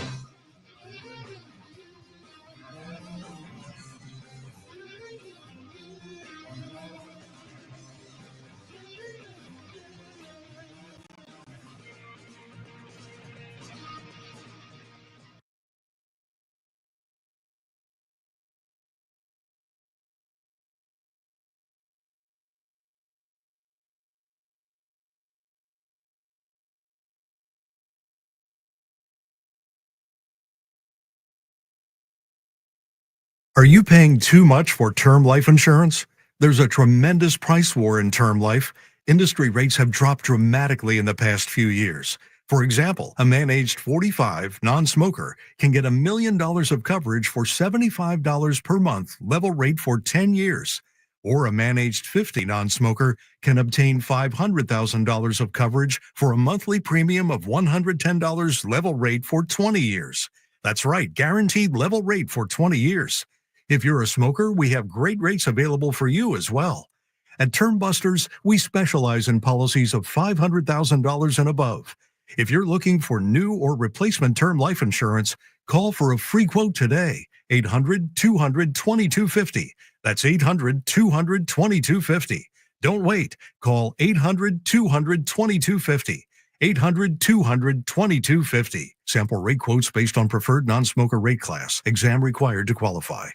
Are you paying too much for term life insurance? There's a tremendous price war in term life. Industry rates have dropped dramatically in the past few years. For example, a man aged 45, non-smoker, can get $1 million of coverage for $75 per month, level rate for 10 years. Or a man aged 50, non-smoker, can obtain $500,000 of coverage for a monthly premium of $110, level rate for 20 years. That's right, guaranteed level rate for 20 years. If you're a smoker, we have great rates available for you as well. At Term Busters, we specialize in policies of $500,000 and above. If you're looking for new or replacement term life insurance, call for a free quote today. 800-200-2250. That's 800-200-2250. Don't wait. Call 800-200-2250. 800-200-2250. Sample rate quotes based on preferred non-smoker rate class. Exam required to qualify.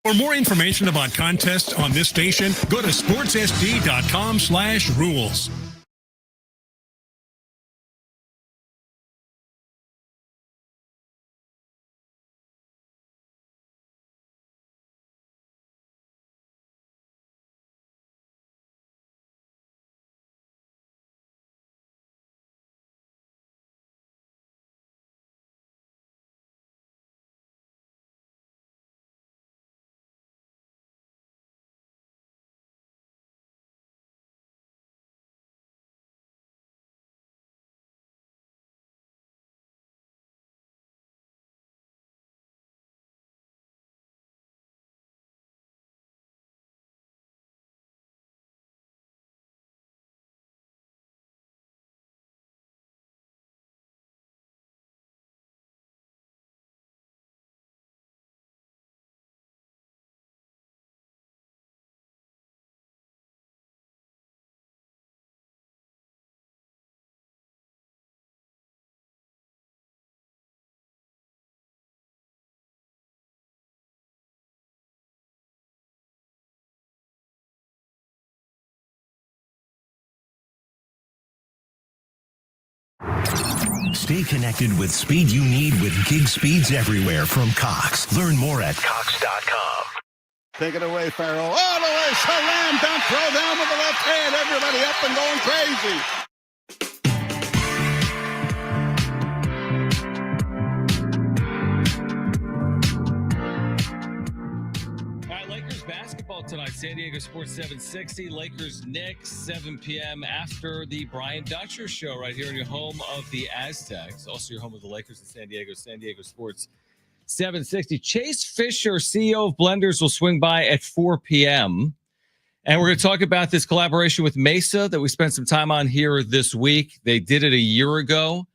For more information about contests on this station, go to sportssd.com/rules. Stay connected with speed you need with gig speeds everywhere from Cox. Learn more at Cox.com. Take it away, Farrell. All the way, slam dunk, throw down with the left hand. Everybody up and going crazy. basketball tonight. San Diego Sports 760, Lakers Knicks 7 p.m. after the Brian Dutcher show right here in your home of the Aztecs. Also your home of the Lakers in San Diego Sports 760. Chase Fisher, CEO of Blenders, will swing by at 4 p.m. And we're going to talk about this collaboration with Mesa that we spent some time on here this week. They did it a year ago,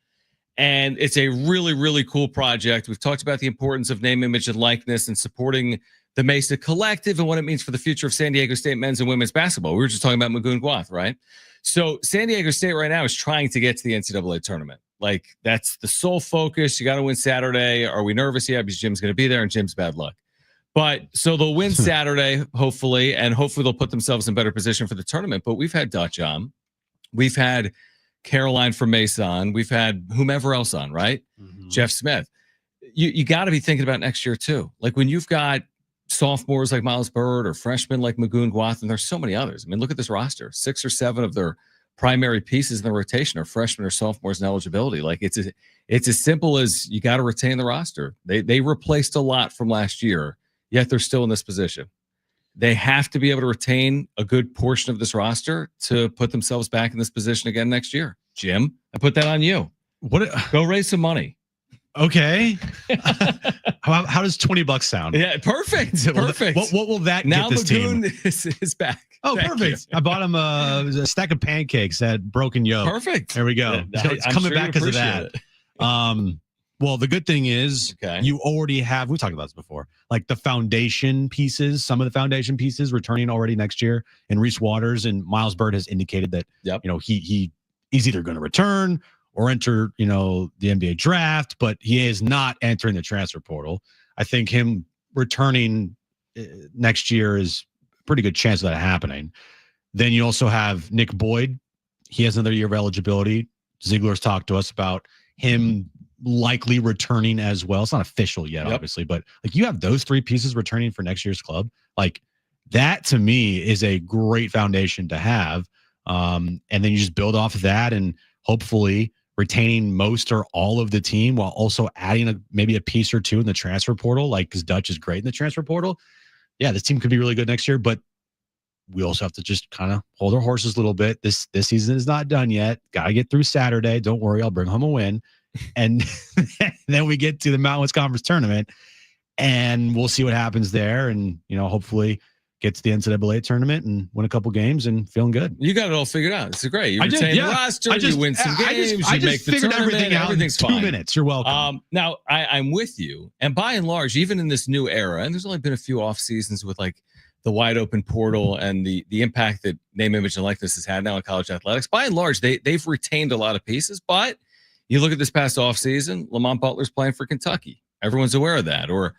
and it's a really, really cool project. We've talked about the importance of name, image, and likeness and supporting the Mesa Collective and what it means for the future of San Diego State men's and women's basketball. We were just talking about Magoon Guath, right? So San Diego State right now is trying to get to the NCAA tournament. Like, that's the sole focus. You got to win Saturday. Are we nervous? Yeah, because Jim's going to be there, and Jim's bad luck. But so they'll win Saturday, hopefully, and hopefully they'll put themselves in better position for the tournament. But we've had Dutch on. We've had Caroline from Mesa on. We've had whomever else on, right? Mm-hmm. Jeff Smith. You got to be thinking about next year, too. Like, when you've got sophomores like Miles Bird or freshmen like Magoon Guath, and there's so many others. I mean, look at this roster. 6 or 7 of their primary pieces in the rotation are freshmen or sophomores in eligibility. Like, it's as simple as you got to retain the roster. They replaced a lot from last year, yet they're still in this position. They have to be able to retain a good portion of this roster to put themselves back in this position again next year. Jim, I put that on you. Go raise some money. Okay. How does $20 sound? Yeah, perfect. Perfect. What will that now get this Magoon team? is back. Oh, Thank perfect. you. I bought him a stack of pancakes at Broken Yoke. Perfect. There we go. Yeah, So it's I'm coming sure back because of that. Well, the good thing is you already have, we talked about this before, like the foundation pieces, some of the foundation pieces returning already next year. And Reese Waters and Miles Bird has indicated that, he's either going to return or enter, the NBA draft, but he is not entering the transfer portal. I think him returning next year is a pretty good chance of that happening. Then you also have Nick Boyd. He has another year of eligibility. Ziegler's talked to us about him likely returning as well. It's not official yet, obviously, but like you have those 3 pieces returning for next year's club. Like that to me is a great foundation to have. And then you just build off of that and hopefully retaining most or all of the team while also adding maybe a piece or 2 in the transfer portal, like because Dutch is great in the transfer portal. Yeah, this team could be really good next year, but we also have to just kind of hold our horses a little bit. This season is not done yet. Got to get through Saturday. Don't worry, I'll bring home a win. And then we get to the Mountain West Conference tournament and we'll see what happens there. And, hopefully get to the NCAA tournament and win a couple games and feeling good. You got it all figured out. It's great. You retain the roster, you win some games, you make the tournament, everything out everything's in 2 fine. minutes. You're welcome. Now, I'm with you. And by and large, even in this new era, and there's only been a few off seasons with like the wide open portal and the impact that name, image, and likeness has had now in college athletics, by and large, they've retained a lot of pieces. But you look at this past off season, Lamont Butler's playing for Kentucky. Everyone's aware of that. Or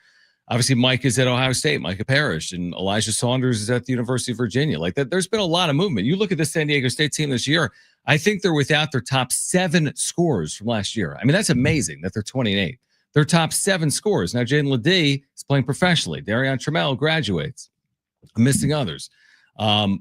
obviously Mike is at Ohio State, Micah Parrish, and Elijah Saunders is at the University of Virginia. Like that, there's been a lot of movement. You look at the San Diego State team this year, I think they're without their top 7 scorers from last year. I mean, that's amazing that they're 20-8. Their top 7 scorers. Now, Jaden Ledee is playing professionally. Darion Trammell graduates. I'm missing others.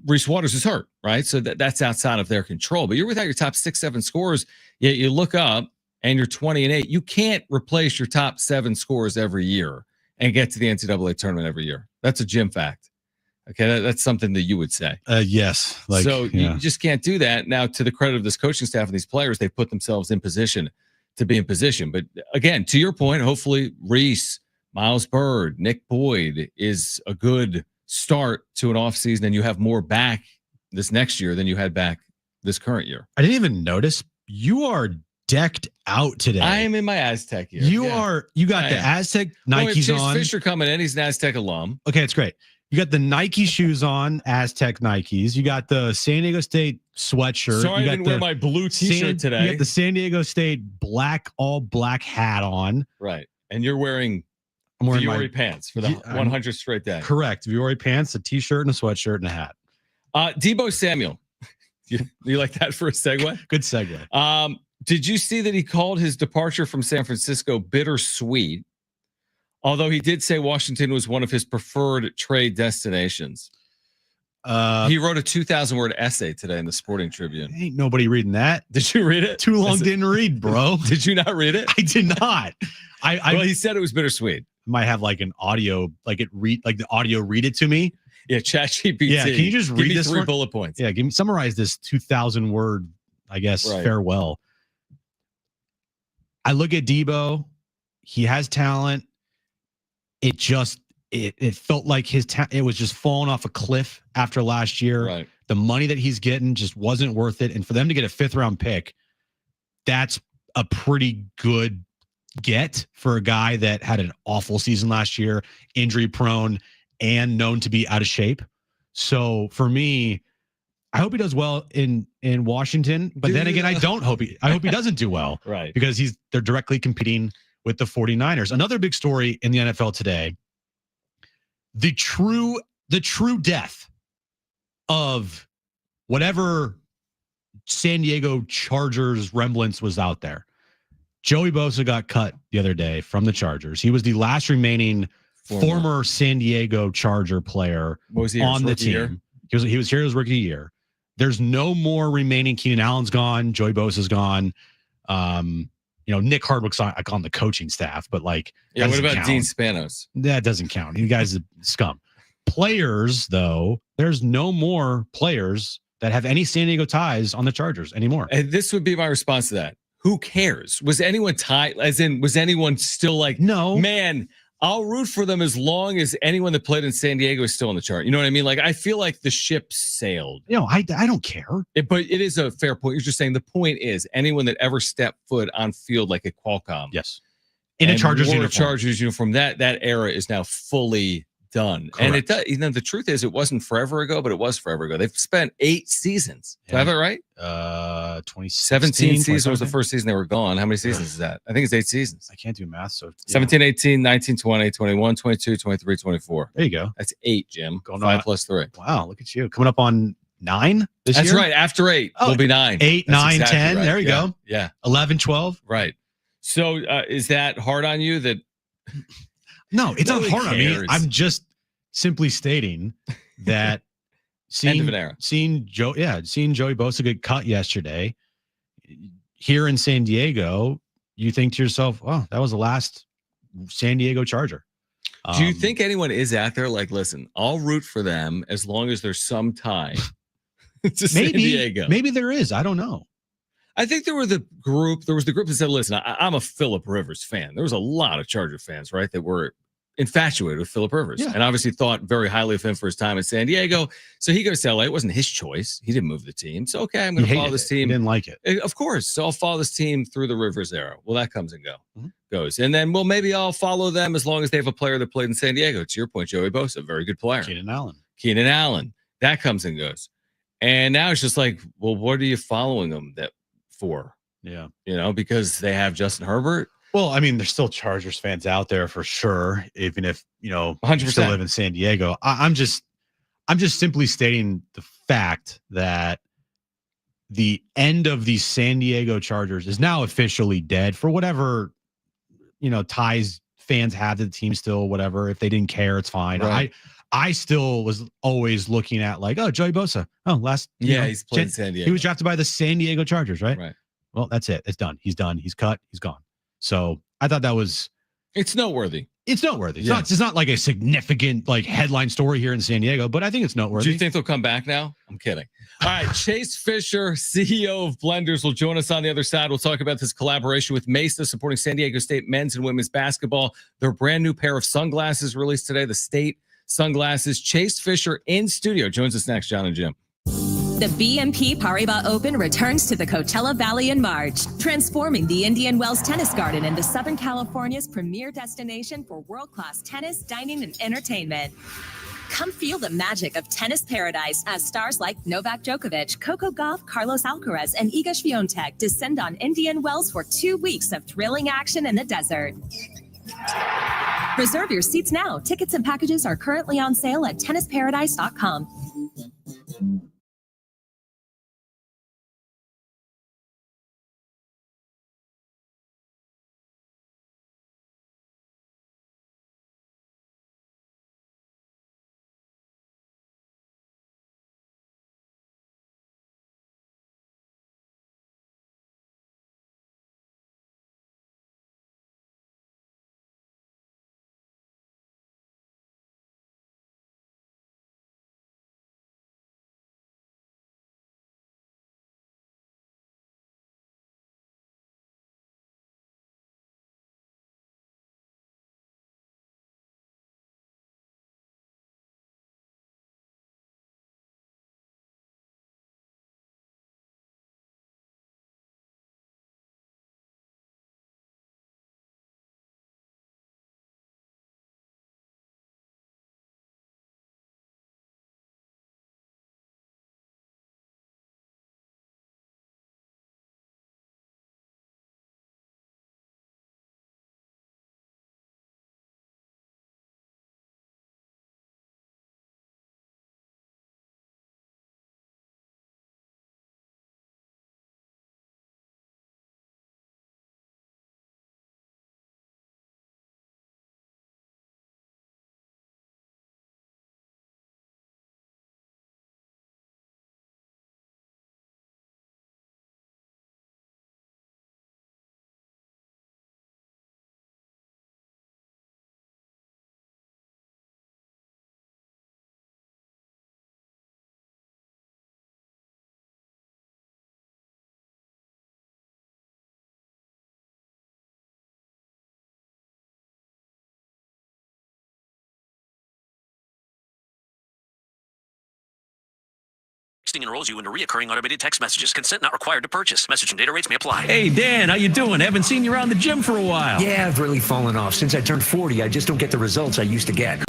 Reese Waters is hurt, right? So that's outside of their control. But you're without your top 6, 7 scorers, yet you look up and you're 20-8. You can't replace your top 7 scorers every year and get to the NCAA tournament every year. That's a Jim fact. Okay, that's something that you would say. Yes. You just can't do that. Now, to the credit of this coaching staff and these players, they put themselves in position to be in position. But again, to your point, hopefully Reese, Miles Bird, Nick Boyd is a good start to an offseason, and you have more back this next year than you had back this current year. I didn't even notice you are decked out today. I am in my Aztec here. You got the Aztec Nikes on. Fisher coming in. He's an Aztec alum. Okay, it's great. You got the Nike shoes on, Aztec Nikes. You got the San Diego State sweatshirt. Sorry, I didn't wear my blue t-shirt today. You got the San Diego State all black hat on. Right. And you're wearing Viore pants for the 100th straight day. Correct. Viore pants, a t-shirt, and a sweatshirt, and a hat. Debo Samuel. You like that for a segue? Good segue. Did you see that he called his departure from San Francisco bittersweet? Although he did say Washington was one of his preferred trade destinations. He wrote a 2,000-word essay today in the Sporting Tribune. Ain't nobody reading that. Did you read it? Too long didn't read, bro. Did you not read it? I did not. Well, he said it was bittersweet. Might have like an audio, the audio read it to me. Yeah, ChatGPT. Yeah, can you just Give read me this 3 one? bullet points? Yeah, summarize this 2,000 word, I guess, Right. farewell. I look at Debo. He has talent. It felt like it was just falling off a cliff after last year. Right. The money that he's getting just wasn't worth it. And for them to get a 5th round pick, that's a pretty good get for a guy that had an awful season last year, injury prone, and known to be out of shape. So for me, I hope he does well in Washington, but then again, I hope he doesn't do well. Right. Because they're directly competing with the 49ers. Another big story in the NFL today, the true death of whatever San Diego Chargers remnants was out there. Joey Bosa got cut the other day from the Chargers. He was the last remaining former San Diego Charger player on the team. Year? He was here as rookie year. There's no more remaining. Keenan Allen's gone. Joey Bosa's gone. Nick Hardwick's on the coaching staff, but what about Dean Spanos? That doesn't count. You guys are scum. Players, though, there's no more players that have any San Diego ties on the Chargers anymore. And this would be my response to that. Who cares? Was anyone tied? As in, was anyone still like, no, man, I'll root for them as long as anyone that played in San Diego is still on the chart. You know what I mean? Like, I feel like the ship sailed. I don't care. But it is a fair point. You're just saying the point is anyone that ever stepped foot on field like a Qualcomm. Yes. In a Chargers uniform. That era is now fully done. Correct. And it does, the truth is it wasn't forever ago, but it was forever ago. They've spent 8 seasons. Do I have it right? 17 season was the first season they were gone. How many seasons is that? I think it's 8 seasons. I can't do math. So 17, 18, 19, 20, 21, 22, 23, 24. There you go. That's 8, Jim. Going 5 on. plus 3. Wow, look at you. Coming up on 9 this year? That's right. After 8, will be 9. 8, That's 9, exactly 10. right. There you Yeah. go. Yeah. 11, 12. Right. So is that hard on you that? No, it's not Nobody hard on me. cares. I'm just simply stating that End of an era. seeing Joey Bosa get cut yesterday here in San Diego, you think to yourself, oh, that was the last San Diego Charger. Do you think anyone is out there like, listen, I'll root for them as long as there's some tie to San Diego? Maybe there is. I don't know. I think there was the group that said, listen, I'm a Phillip Rivers fan. There was a lot of Charger fans, right, that were infatuated with Phillip Rivers and obviously thought very highly of him for his time in San Diego. So he goes to LA. It wasn't his choice. He didn't move the team. So, okay, I'm going to follow this team. He didn't like it. Of course. So I'll follow this team through the Rivers era. Well, that comes and goes. And then, maybe I'll follow them as long as they have a player that played in San Diego. To your point, Joey Bosa, very good player. Keenan Allen. That comes and goes. And now it's just like, well, what are you following them for? Yeah. Because they have Justin Herbert. Well, I mean, there's still Chargers fans out there for sure, even if, 100%. you still live in San Diego. I'm just simply stating the fact that the end of the San Diego Chargers is now officially dead for whatever, ties fans have to the team still, whatever. If they didn't care, it's fine. Right. I still was always looking at like, oh, Joey Bosa. Oh, he's played in San Diego. He was drafted by the San Diego Chargers, right? Right. Well, that's it. It's done. He's done. He's cut. He's gone. So I thought that was. It's noteworthy. It's not like a significant headline story here in San Diego, but I think it's noteworthy. Do you think they'll come back now? I'm kidding. All right. Chase Fisher, CEO of Blenders, will join us on the other side. We'll talk about this collaboration with Mesa supporting San Diego State men's and women's basketball. Their brand new pair of sunglasses released today, the State sunglasses. Chase Fisher in studio joins us next, Jon and Jim. The BNP Paribas Open returns to the Coachella Valley in March, transforming the Indian Wells Tennis Garden into Southern California's premier destination for world-class tennis, dining, and entertainment. Come feel the magic of tennis paradise as stars like Novak Djokovic, Coco Gauff, Carlos Alcaraz, and Iga Swiatek descend on Indian Wells for 2 weeks of thrilling action in the desert. Reserve your seats now. Tickets and packages are currently on sale at tennisparadise.com. Texting enrolls you into recurring automated text messages. Consent not required to purchase. Message and data rates may apply. Hey, Dan, how you doing? Haven't seen you around the gym for a while. Yeah, I've really fallen off. Since I turned 40, I just don't get the results I used to get.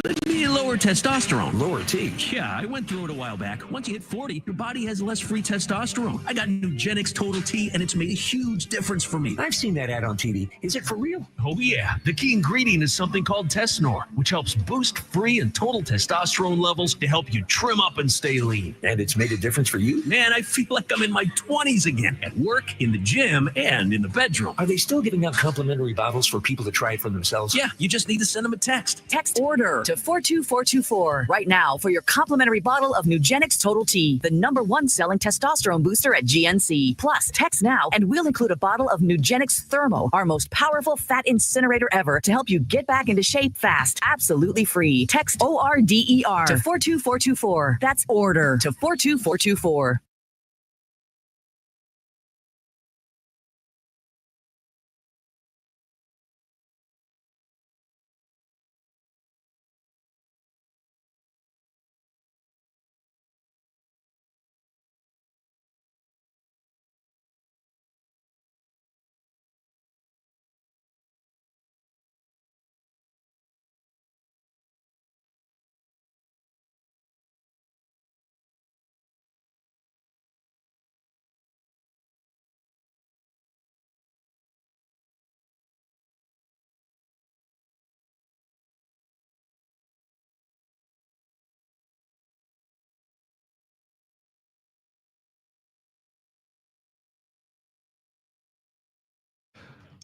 Lower testosterone. Lower T. Yeah, I went through it a while back. Once you hit 40, your body has less free testosterone. I got Nugenix Total T, and it's made a huge difference for me. I've seen that ad on TV. Is it for real? Oh, yeah. The key ingredient is something called Tesnor, which helps boost free and total testosterone levels to help you trim up and stay lean. And it's made a difference for you? Man, I feel like I'm in my 20s again, at work, in the gym, and in the bedroom. Are they still giving out complimentary bottles for people to try it for themselves? Yeah, you just need to send them a text. Text ORDER to 42424 right now for your complimentary bottle of Nugenix Total T, the #1 selling testosterone booster at GNC. Plus, text now and we'll include a bottle of Nugenix Thermo, our most powerful fat incinerator ever, to help you get back into shape fast. Absolutely free. Text ORDER to 42424. That's ORDER to 42424.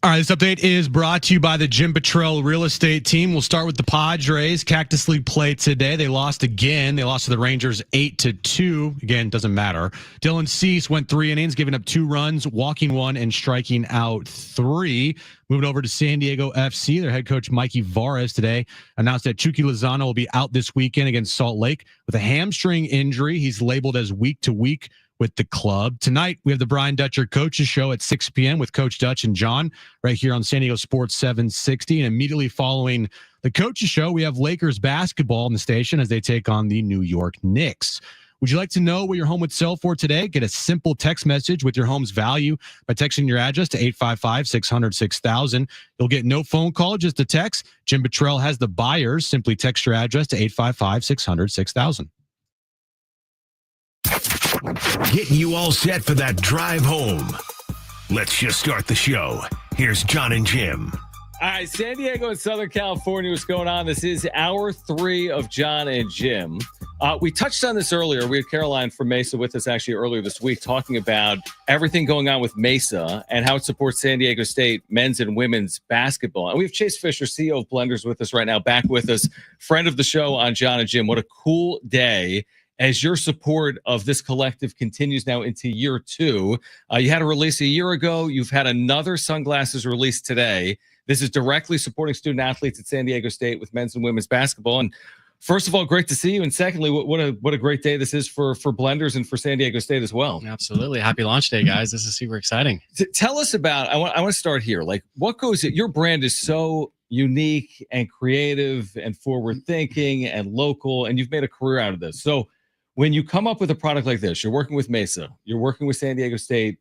All right, this update is brought to you by the Jim Petrell real estate team. We'll start with the Padres. Cactus League play today. They lost again. They lost to the Rangers 8-2. Again, doesn't matter. Dylan Cease went 3 innings, giving up 2 runs, walking 1, and striking out 3. Moving over to San Diego FC, their head coach Mikey Vares today announced that Chucky Lozano will be out this weekend against Salt Lake with a hamstring injury. He's labeled as week to week with the club. Tonight, we have the Brian Dutcher Coaches Show at 6 p.m. with Coach Dutch and John right here on San Diego Sports 760. And immediately following the Coaches Show, we have Lakers basketball on the station as they take on the New York Knicks. Would you like to know what your home would sell for today? Get a simple text message with your home's value by texting your address to 855-600-6000. You'll get no phone call, just a text. Jim Petrell has the buyers. Simply text your address to 855-600-6000. Getting you all set for that drive home. Let's just start the show. Here's Jon and Jim. All right, San Diego and Southern California, what's going on? This is hour 3 of Jon and Jim. We touched on this earlier. We had Caroline from Mesa with us actually earlier this week talking about everything going on with Mesa and how it supports San Diego State men's and women's basketball. And we have Chase Fisher, CEO of Blenders, with us right now, back with us, friend of the show on Jon and Jim. What a cool day as your support of this collective continues now into year 2. You had a release a year ago. You've had another sunglasses release today. This is directly supporting student athletes at San Diego State with men's and women's basketball. And first of all, great to see you. And secondly, what a great day this is for Blenders and for San Diego State as well. Absolutely. Happy launch day, guys. This is super exciting. Tell us about, I want to start here. Like, what goes, your brand is so unique and creative and forward thinking and local, and you've made a career out of this. So when you come up with a product like this, you're working with Mesa, you're working with San Diego State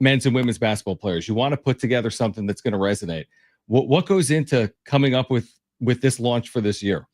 men's and women's basketball players, you want to put together something that's going to resonate. What goes into coming up with this launch for this year?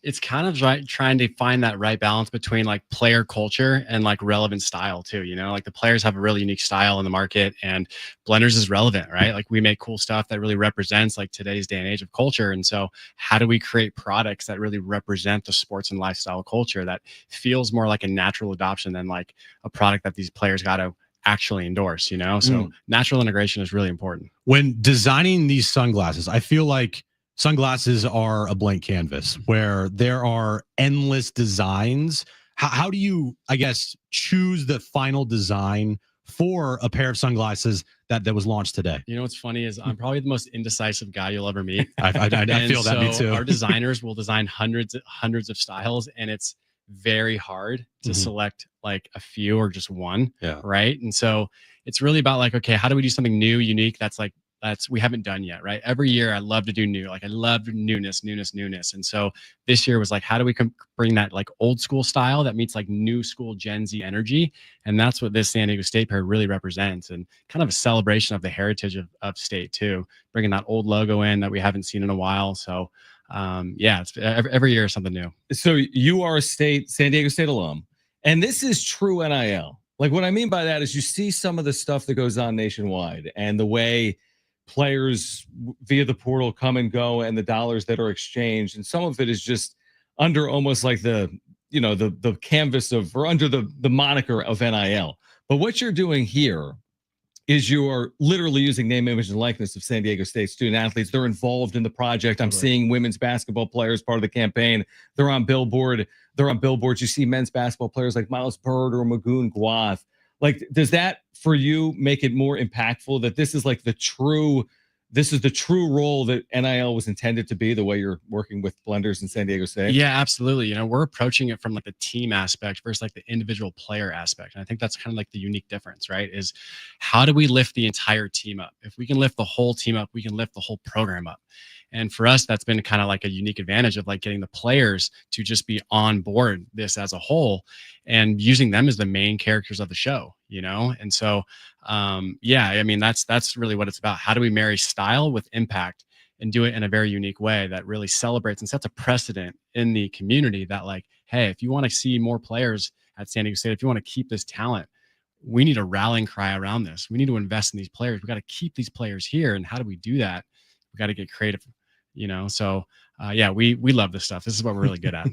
It's kind of trying to find that right balance between like player culture and like relevant style too. You know, like the players have a really unique style in the market, and Blenders is relevant, right? Like we make cool stuff that really represents like today's day and age of culture. And so how do we create products that really represent the sports and lifestyle culture that feels more like a natural adoption than like a product that these players got to actually endorse, you know? So natural integration is really important. When designing these sunglasses, I feel like sunglasses are a blank canvas where there are endless designs. How do you, I guess, choose the final design for a pair of sunglasses that was launched today? You know, what's funny is I'm probably the most indecisive guy you'll ever meet. I feel that, me too. Our designers will design hundreds of styles, and it's very hard to select like a few or just one. Yeah. Right. And so it's really about like, okay, how do we do something new, unique, that's we haven't done yet, right? Every year I love to do new, like I love newness. And so this year was like, how do we bring that like old school style that meets like new school Gen Z energy? And that's what this San Diego State pair really represents, and kind of a celebration of the heritage of state too, bringing that old logo in that we haven't seen in a while. So yeah, it's every year something new. So you are a San Diego State alum, and this is true NIL. Like what I mean by that is you see some of the stuff that goes on nationwide and the way players via the portal come and go and the dollars that are exchanged. And some of it is just under almost like the canvas of, or under the moniker of NIL. But what you're doing here is you are literally using name, image, and likeness of San Diego State student athletes. They're involved in the project. I'm seeing women's basketball players part of the campaign. They're on billboards. You see men's basketball players like Miles Bird or Magoon Guath. Like, does that for you make it more impactful that this is like the true role that NIL was intended to be, the way you're working with Blenders in San Diego State? Yeah, absolutely. You know, we're approaching it from like the team aspect versus like the individual player aspect. And I think that's kind of like the unique difference, right? Is how do we lift the entire team up? If we can lift the whole team up, we can lift the whole program up. And for us, that's been kind of like a unique advantage of like getting the players to just be on board this as a whole and using them as the main characters of the show, you know? And so, yeah, I mean, that's really what it's about. How do we marry style with impact and do it in a very unique way that really celebrates and sets a precedent in the community that like, hey, if you want to see more players at San Diego State, if you want to keep this talent, we need a rallying cry around this. We need to invest in these players. We got to keep these players here. And how do we do that? We got to get creative, you know? So yeah, we love this stuff. This is what we're really good at.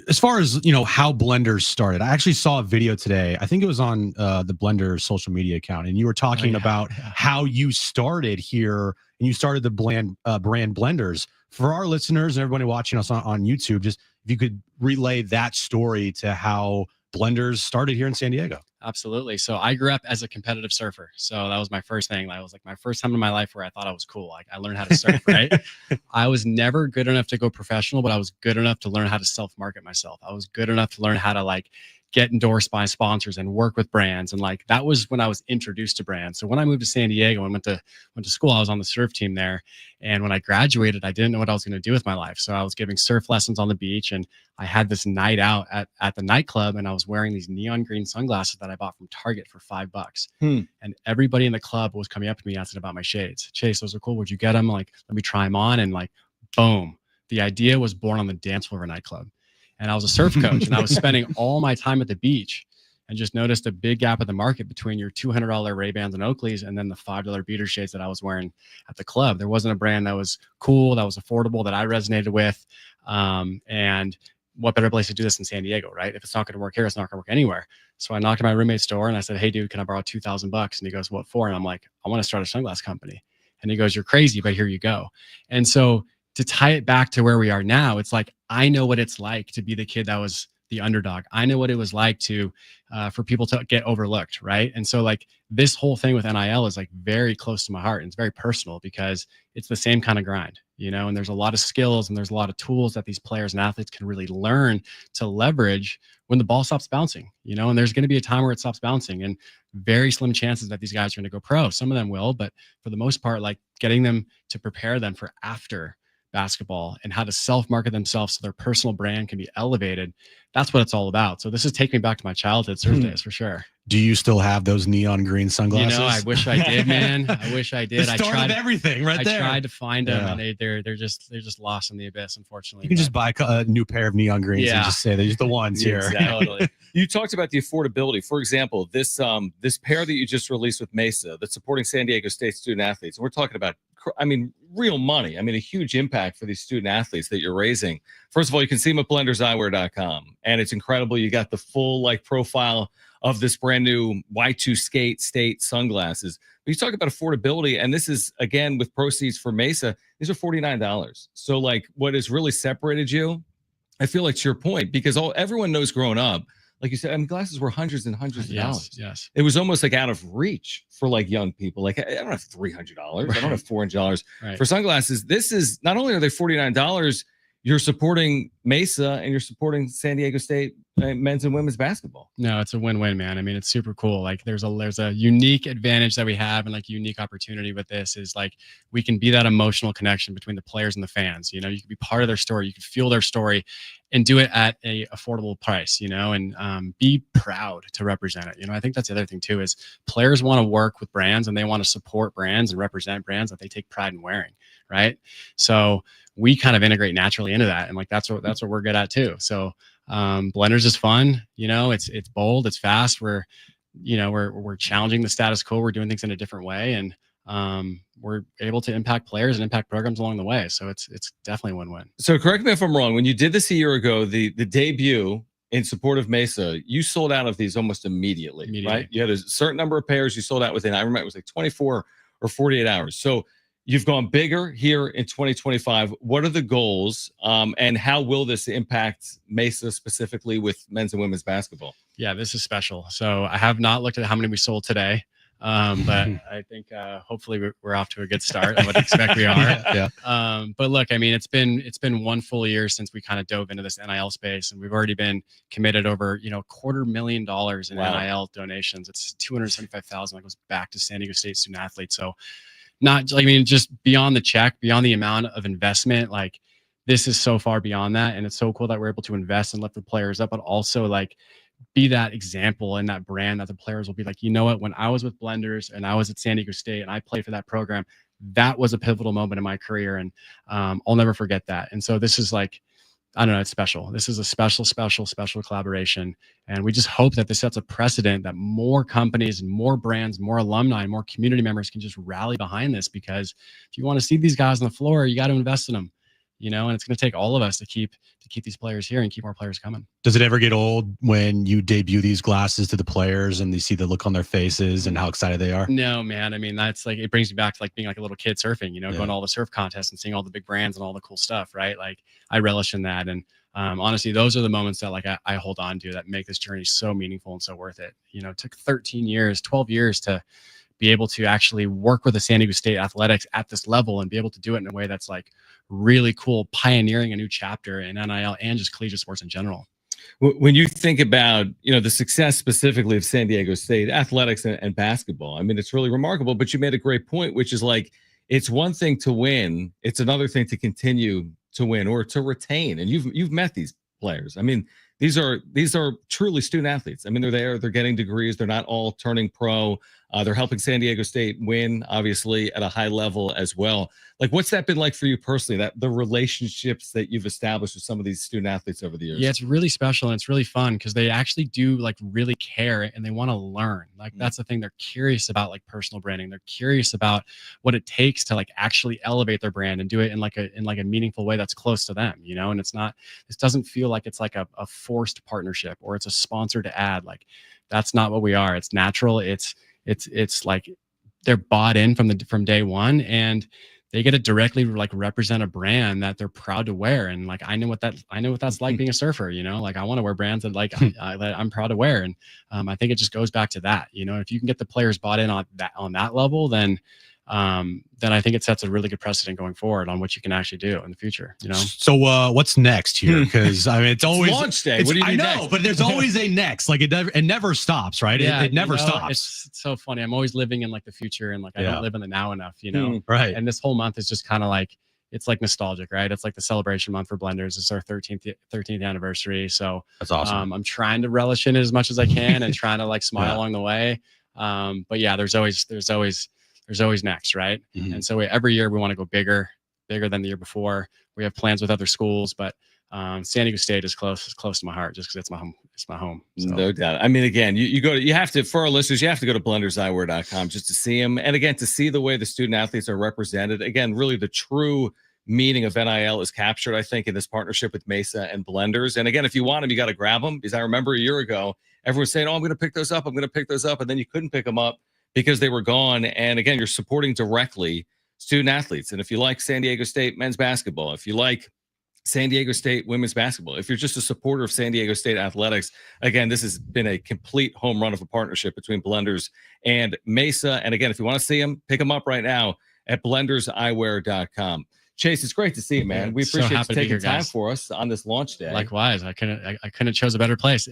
As far as, you know, how Blenders started, I actually saw a video today. I think it was on the Blender social media account. And you were talking about how you started here and you started the brand Blenders. For our listeners and everybody watching us on YouTube, just if you could relay that story to how Blenders started here in San Diego. Absolutely. So I grew up as a competitive surfer. So that was my first thing. That was like my first time in my life where I thought I was cool. Like I learned how to surf, right? I was never good enough to go professional, but I was good enough to learn how to self-market myself. I was good enough to learn how to like get endorsed by sponsors and work with brands. And like, that was when I was introduced to brands. So when I moved to San Diego and went to school, I was on the surf team there. And when I graduated, I didn't know what I was going to do with my life. So I was giving surf lessons on the beach, and I had this night out at the nightclub, and I was wearing these neon green sunglasses that I bought from Target for $5. And everybody in the club was coming up to me asking about my shades. Chase, those are cool. Would you get them? Like, let me try them on. And like, boom, the idea was born on the dance floor of a nightclub. And I was a surf coach, and I was spending all my time at the beach, and just noticed a big gap in the market between your $200 Ray-Bans and Oakleys and then the $5 beater shades that I was wearing at the club. There wasn't a brand that was cool, that was affordable, that I resonated with. And what better place to do this in San Diego, right? If it's not going to work here, it's not going to work anywhere. So I knocked at my roommate's door and I said, "Hey dude, can I borrow $2,000? And he goes, "What for?" And I'm like, "I want to start a sunglass company." And he goes, "You're crazy, but here you go." And so to tie it back to where we are now, it's like, I know what it's like to be the kid that was the underdog. I know what it was like to, for people to get overlooked. Right. And so like this whole thing with NIL is like very close to my heart, and it's very personal because it's the same kind of grind, you know, and there's a lot of skills and there's a lot of tools that these players and athletes can really learn to leverage when the ball stops bouncing, you know, and there's going to be a time where it stops bouncing, and very slim chances that these guys are going to go pro. Some of them will, but for the most part, like getting them to prepare them for after basketball and how to self-market themselves so their personal brand can be elevated. That's what it's all about. So this is taking me back to my childhood surf days for sure. Do you still have those neon green sunglasses? You know, I wish I did, man. I wish I did. The start of everything right there. I tried to find them, and they're just lost in the abyss, unfortunately. You can just buy a new pair of neon greens and just say they're the ones here. Totally. You talked about the affordability. For example, this pair that you just released with Mesa that's supporting San Diego State student athletes. And we're talking about, I mean, real money. I mean, a huge impact for these student athletes that you're raising. First of all, you can see them at blenderseyewear.com, and it's incredible. You got the full like profile of this brand new Y2 State sunglasses. But you talk about affordability, and this is, again, with proceeds for Mesa, these are $49. So like what has really separated you, I feel like, to your point, because everyone knows growing up, like you said, I mean, glasses were hundreds and hundreds of dollars. Yes. It was almost like out of reach for like young people. Like, I don't have $300. I don't have $400 for sunglasses. This is, not only are they $49, you're supporting Mesa and you're supporting San Diego State men's and women's basketball. No, it's a win-win, man. I mean, it's super cool. Like there's a unique advantage that we have, and like unique opportunity with this is like we can be that emotional connection between the players and the fans. You know, you can be part of their story, you can feel their story, and do it at a affordable price. You know, and be proud to represent it. You know, I think that's the other thing too is players want to work with brands and they want to support brands and represent brands that they take pride in wearing. Right. So we kind of integrate naturally into that, and like that's what we're good at too. So Blenders is fun. You know, it's bold, it's fast. We're challenging the status quo. We're doing things in a different way, and we're able to impact players and impact programs along the way. So it's definitely a win-win. So correct me if I'm wrong. When you did this a year ago, the debut in support of Mesa, you sold out of these almost immediately, right? You had a certain number of pairs you sold out within, I remember it was like 24 or 48 hours. So you've gone bigger here in 2025. What are the goals, and how will this impact Mesa specifically with men's and women's basketball? Yeah, this is special. So I have not looked at how many we sold today, but I think hopefully we're off to a good start. I would expect we are. Yeah. But look, I mean, it's been 1 full year since we kind of dove into this NIL space, and we've already been committed over $250,000 in NIL donations. It's $275,000 that goes back to San Diego State student athletes. So just beyond the check, beyond the amount of investment, like this is so far beyond that. And it's so cool that we're able to invest and lift the players up, but also like be that example and that brand that the players will be like, you know what, when I was with Blenders and I was at San Diego State and I played for that program, that was a pivotal moment in my career. And I'll never forget that. And so this is like, I don't know, it's special. This is a special collaboration. And we just hope that this sets a precedent that more companies and more brands, more alumni, and more community members can just rally behind this, because if you want to see these guys on the floor, you got to invest in them, and it's going to take all of us to keep these players here and keep more players coming. Does it ever get old when you debut these glasses to the players and you see the look on their faces and how excited they are? No, man. I mean, that's like, it brings me back to like being like a little kid surfing, going to all the surf contests and seeing all the big brands and all the cool stuff, right? Like I relish in that. And honestly, those are the moments that like I hold on to that make this journey so meaningful and so worth it. It took 12 years to be able to actually work with the San Diego State athletics at this level and be able to do it in a way that's like really cool, pioneering a new chapter in NIL and just collegiate sports in general. When you think about, the success specifically of San Diego State athletics and basketball, I mean, it's really remarkable, but you made a great point, which is like, it's one thing to win. It's another thing to continue to win or to retain. And you've met these players. I mean, these are truly student athletes. I mean, they're getting degrees. They're not all turning pro. They're helping San Diego State win, obviously, at a high level as well. Like, what's that been like for you personally, that the relationships that you've established with some of these student athletes over the years? Yeah, it's really special and it's really fun because they actually do like really care and they want to learn. Like that's the thing. They're curious about like personal branding. They're curious about what it takes to like actually elevate their brand and do it in like a meaningful way that's close to them, and this doesn't feel like it's like a forced partnership or it's a sponsored ad. Like that's not what we are. It's natural. It's like they're bought in from day one, and they get to directly like represent a brand that they're proud to wear. And like I know what that's like being a surfer. Like I want to wear brands that like that I'm proud to wear. And I think it just goes back to that. If you can get the players bought in on that level, then I think it sets a really good precedent going forward on what you can actually do in the future. So what's next here? Because I mean, it's always launch day. What do you mean I know, next? but there's always a next. Like it never stops, right? Yeah, it never stops. It's so funny. I'm always living in like the future, and like I don't live in the now enough. Right. And this whole month is just kind of like it's like nostalgic, right? It's like the celebration month for Blenders. It's our 13th anniversary. So that's awesome. I'm trying to relish in it as much as I can and trying to like smile along the way. But yeah, there's always next, right? Mm-hmm. And so every year we want to go bigger than the year before. We have plans with other schools, but San Diego State is close to my heart just because it's my home. It's my home. So. No doubt. I mean, again, you have to, for our listeners, you have to go to blenderseyewear.com just to see them. And again, to see the way the student athletes are represented. Again, really the true meaning of NIL is captured, I think, in this partnership with Mesa and Blenders. And again, if you want them, you got to grab them, because I remember a year ago, everyone was saying, oh, I'm going to pick those up. And then you couldn't pick them up because they were gone. And again, you're supporting directly student athletes. And if you like San Diego State men's basketball, if you like San Diego State women's basketball, if you're just a supporter of San Diego State athletics, again, this has been a complete home run of a partnership between Blenders and Mesa. And again, if you want to see them, pick them up right now at blenderseyewear.com. Chase, it's great to see you, man. Yeah, We so appreciate you happy to be taking here, time guys. for us on this launch day. Likewise, I couldn't have chose a better place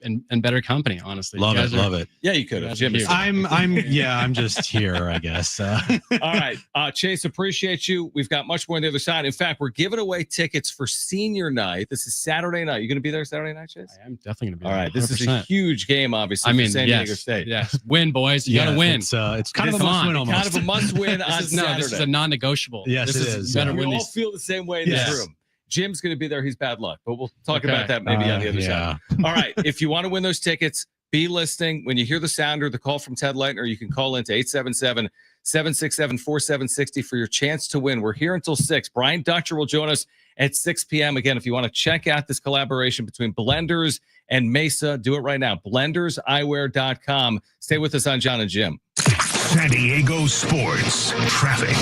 and better company, honestly. Love it. Yeah, you could have. Jim is I'm just here, I guess. All right. Chase, appreciate you. We've got much more on the other side. In fact, we're giving away tickets for senior night. This is Saturday night. You going to be there Saturday night, Chase? I am definitely going to be All there. right. This is a 100%. huge game, obviously, for San Diego State. Yes. Win, boys. You got to win. It's kind of a must win almost. Kind of a must win on Saturday. This is a non-negotiable. Yes, this it is. Better We win all these. feel the same way in this room. Jim's going to be there. He's bad luck, but we'll talk about that maybe on the other side. All right. If you want to win those tickets, be listening. When you hear the sounder, the call from Ted Leitner, you can call into 877-767-4760 for your chance to win. We're here until 6. Brian Dutcher will join us at 6 p.m. Again, if you want to check out this collaboration between Blenders and Mesa, do it right now. BlendersEyewear.com. Stay with us on Jon and Jim. San Diego sports traffic.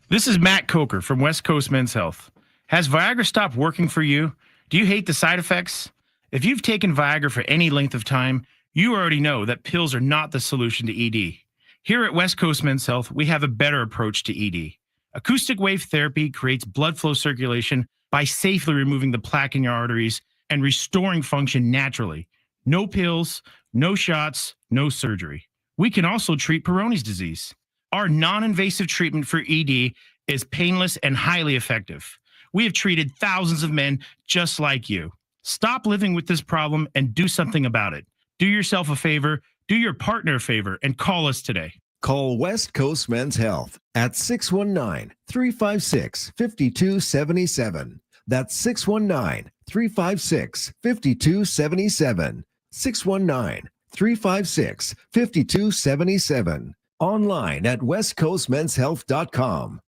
This is Matt Coker from West Coast Men's Health. Has Viagra stopped working for you? Do you hate the side effects? If you've taken Viagra for any length of time, you already know that pills are not the solution to ED. Here at West Coast Men's Health, we have a better approach to ED. Acoustic wave therapy creates blood flow circulation by safely removing the plaque in your arteries and restoring function naturally. No pills, no shots, no surgery. We can also treat Peyronie's disease. Our non-invasive treatment for ED is painless and highly effective. We have treated thousands of men just like you. Stop living with this problem and do something about it. Do yourself a favor, do your partner a favor, and call us today. Call West Coast Men's Health at 619-356-5277. That's 619-356-5277. 619-356-5277. Online at westcoastmenshealth.com.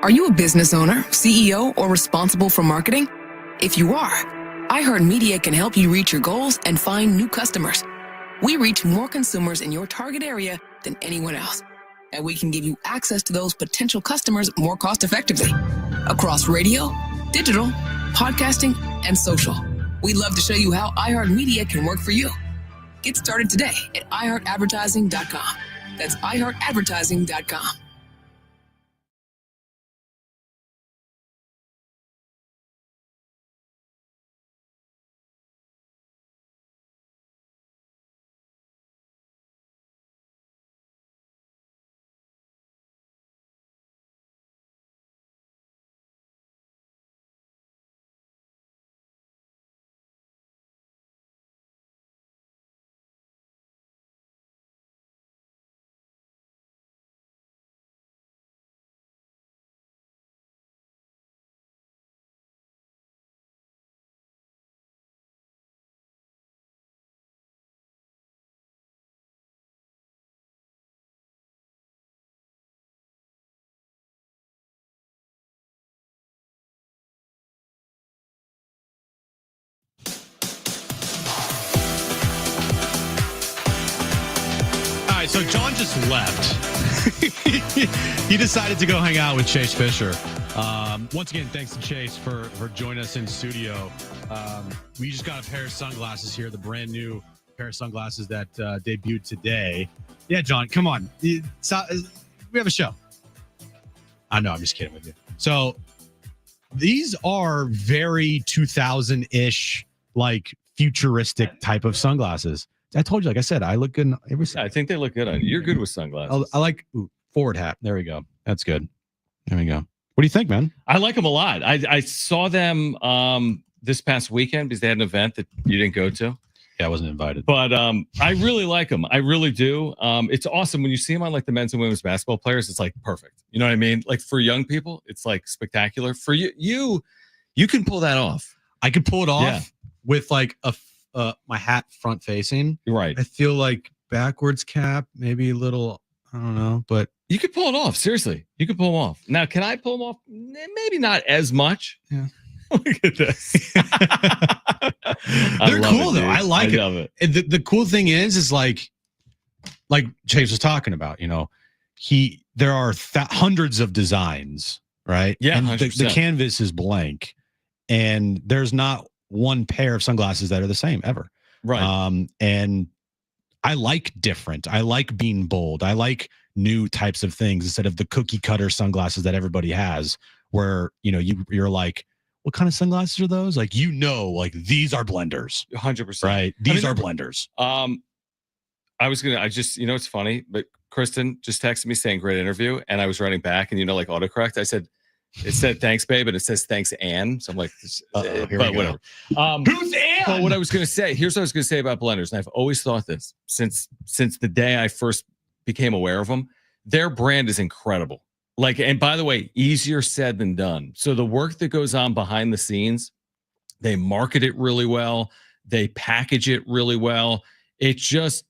Are you a business owner, CEO, or responsible for marketing? If you are, iHeartMedia can help you reach your goals and find new customers. We reach more consumers in your target area than anyone else, and we can give you access to those potential customers more cost-effectively across radio, digital, podcasting, and social. We'd love to show you how iHeartMedia can work for you. Get started today at iHeartAdvertising.com. That's iHeartAdvertising.com. So Jon just left. He decided to go hang out with Chase Fisher. Once again, thanks to Chase for joining us in studio. We just got a pair of sunglasses here, the brand new pair of sunglasses that debuted today. Yeah, Jon, come on. We have a show. I know, I'm just kidding with you. So these are very 2000-ish, like futuristic type of sunglasses. I told you, like I said, I look good in every. I think they look good on you. You're good with sunglasses. I like forward hat. There we go. That's good. There we go. What do you think, man? I like them a lot. I saw them this past weekend because they had an event that you didn't go to. Yeah, I wasn't invited. But I really like them. I really do. It's awesome when you see them on like the men's and women's basketball players. It's like perfect. You know what I mean? Like for young people, it's like spectacular. For you can pull that off. I could pull it off with like my hat front facing. Right. I feel like backwards cap, maybe a little, I don't know, but you could pull it off. Seriously, you could pull them off. Now, can I pull them off? Maybe not as much. Yeah. Look at this. They're cool though. I like it. I love it. And the cool thing is like Chase was talking about, you know, there are hundreds of designs, right? Yeah. And the canvas is blank, and there's not one pair of sunglasses that are the same ever. Right. And I like different. I like being bold. I like new types of things instead of the cookie cutter sunglasses that everybody has, where, you know, you're like, what kind of sunglasses are those? Like, you know, like these are blenders. 100%. Right. These are blenders. It's funny, but Kristen just texted me saying great interview, and I was writing back, and like autocorrect, I said, it said thanks, babe, and it says thanks, Ann. So I'm like, but whatever. Who's Ann? But what I was going to say, here's what I was going to say about blenders, and I've always thought this since the day I first became aware of them. Their brand is incredible. Like, and by the way, easier said than done. So the work that goes on behind the scenes, they market it really well. They package it really well. There's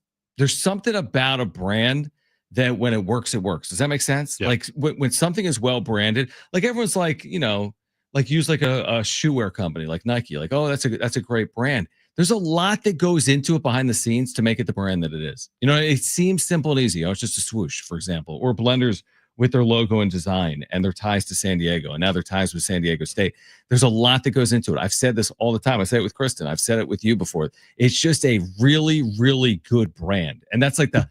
something about a brand that when it works, it works. Does that make sense? Yeah. Like when something is well branded, like everyone's like, you know, like use like a shoe wear company like Nike, like, oh, that's a great brand. There's a lot that goes into it behind the scenes to make it the brand that it is. You know, it seems simple and easy. It's just a swoosh, for example, or blenders with their logo and design and their ties to San Diego, and now their ties with San Diego State. There's a lot that goes into it. I've said this all the time. I say it with Kristen. I've said it with you before. It's just a really, really good brand. And that's like the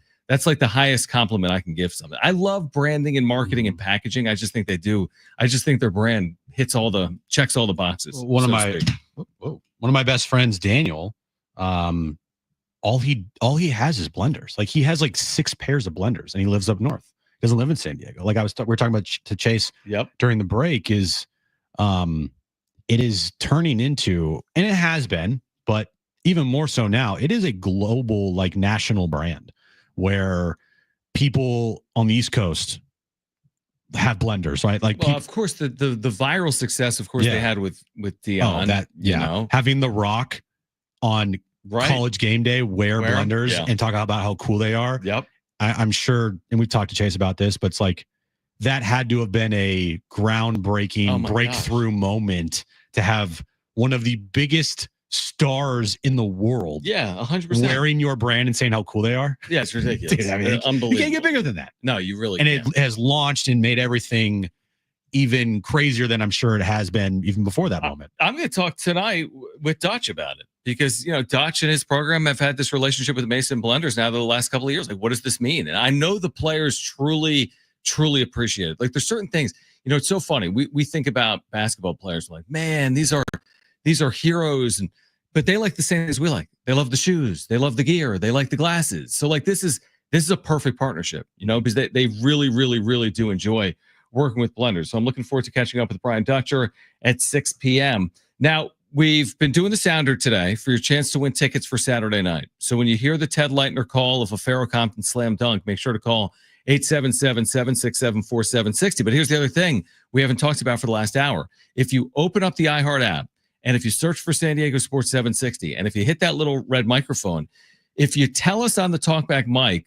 highest compliment I can give something. I love branding and marketing and packaging. I just think they do. I just think their brand checks all the boxes. One of my best friends, Daniel, all he has is blenders. Like, he has like 6 pairs of blenders, and he lives up north. He doesn't live in San Diego. Like we were talking about to Chase during the break, is it is turning into, and it has been, but even more so now, it is a global, like, national brand where people on the East Coast have blenders, right? Like, well, of course, the viral success, of course, they had with Dion. You know, having The Rock on College Game Day wear blenders and talk about how cool they are. Yep. I'm sure, and we've talked to Chase about this, but it's like that had to have been a groundbreaking breakthrough moment to have one of the biggest stars in the world. Yeah, 100%. Wearing your brand and saying how cool they are. Yeah, it's ridiculous. Dude, I mean, unbelievable. You can't get bigger than that. No, you really can't. It has launched and made everything even crazier than I'm sure it has been even before that moment. I'm going to talk tonight with Dutch about it because, you know, Dutch and his program have had this relationship with Mason Blenders now the last couple of years. Like, what does this mean? And I know the players truly appreciate it. Like, there's certain things, you know, it's so funny. We think about basketball players like, man, these are heroes, but they like the same as we like. They love the shoes, they love the gear, they like the glasses. So like, this is a perfect partnership, you know, because they really, really, really do enjoy working with blenders. So I'm looking forward to catching up with Brian Dutcher at 6 p.m. Now, we've been doing the sounder today for your chance to win tickets for Saturday night. So when you hear the Ted Leitner call of a Farrell Compton slam dunk, make sure to call 877-767-4760. But here's the other thing we haven't talked about for the last hour. If you open up the iHeart app, and if you search for San Diego Sports 760, and if you hit that little red microphone, if you tell us on the talkback mic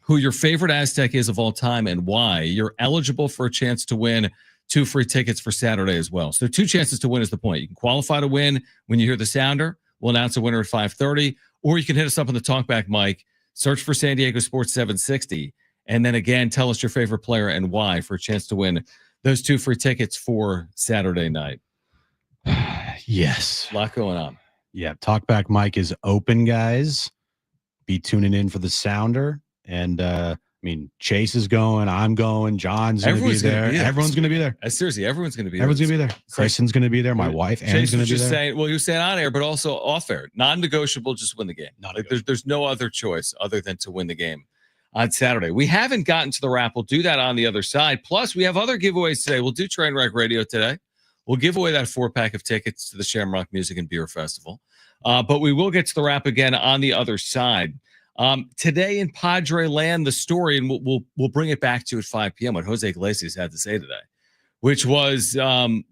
who your favorite Aztec is of all time and why, you're eligible for a chance to win 2 free tickets for Saturday as well. So 2 chances to win is the point. You can qualify to win when you hear the sounder. We'll announce a winner at 5:30, or you can hit us up on the talkback mic, Search for San Diego Sports 760. And then again, tell us your favorite player and why for a chance to win those 2 free tickets for Saturday night. Yes. A lot going on. Yeah. Talkback Mike is open, guys. Be tuning in for the sounder. And Chase is going. I'm going. John's going to be there. Everyone's going to be there. Seriously, everyone's going to be there. Everyone's going to be there. Kristen's going to be there. My wife, Anne's going to be there. Saying, well, he was saying on air, but also off air. Non-negotiable, just win the game. There's no other choice other than to win the game on Saturday. We haven't gotten to the wrap. We'll do that on the other side. Plus, we have other giveaways today. We'll do Trainwreck Radio today. We'll give away that 4-pack of tickets to the Shamrock Music and Beer Festival. But we will get to the wrap again on the other side. Today in Padre land, the story, and we'll bring it back to at 5 p.m. what Jose Iglesias had to say today, which was,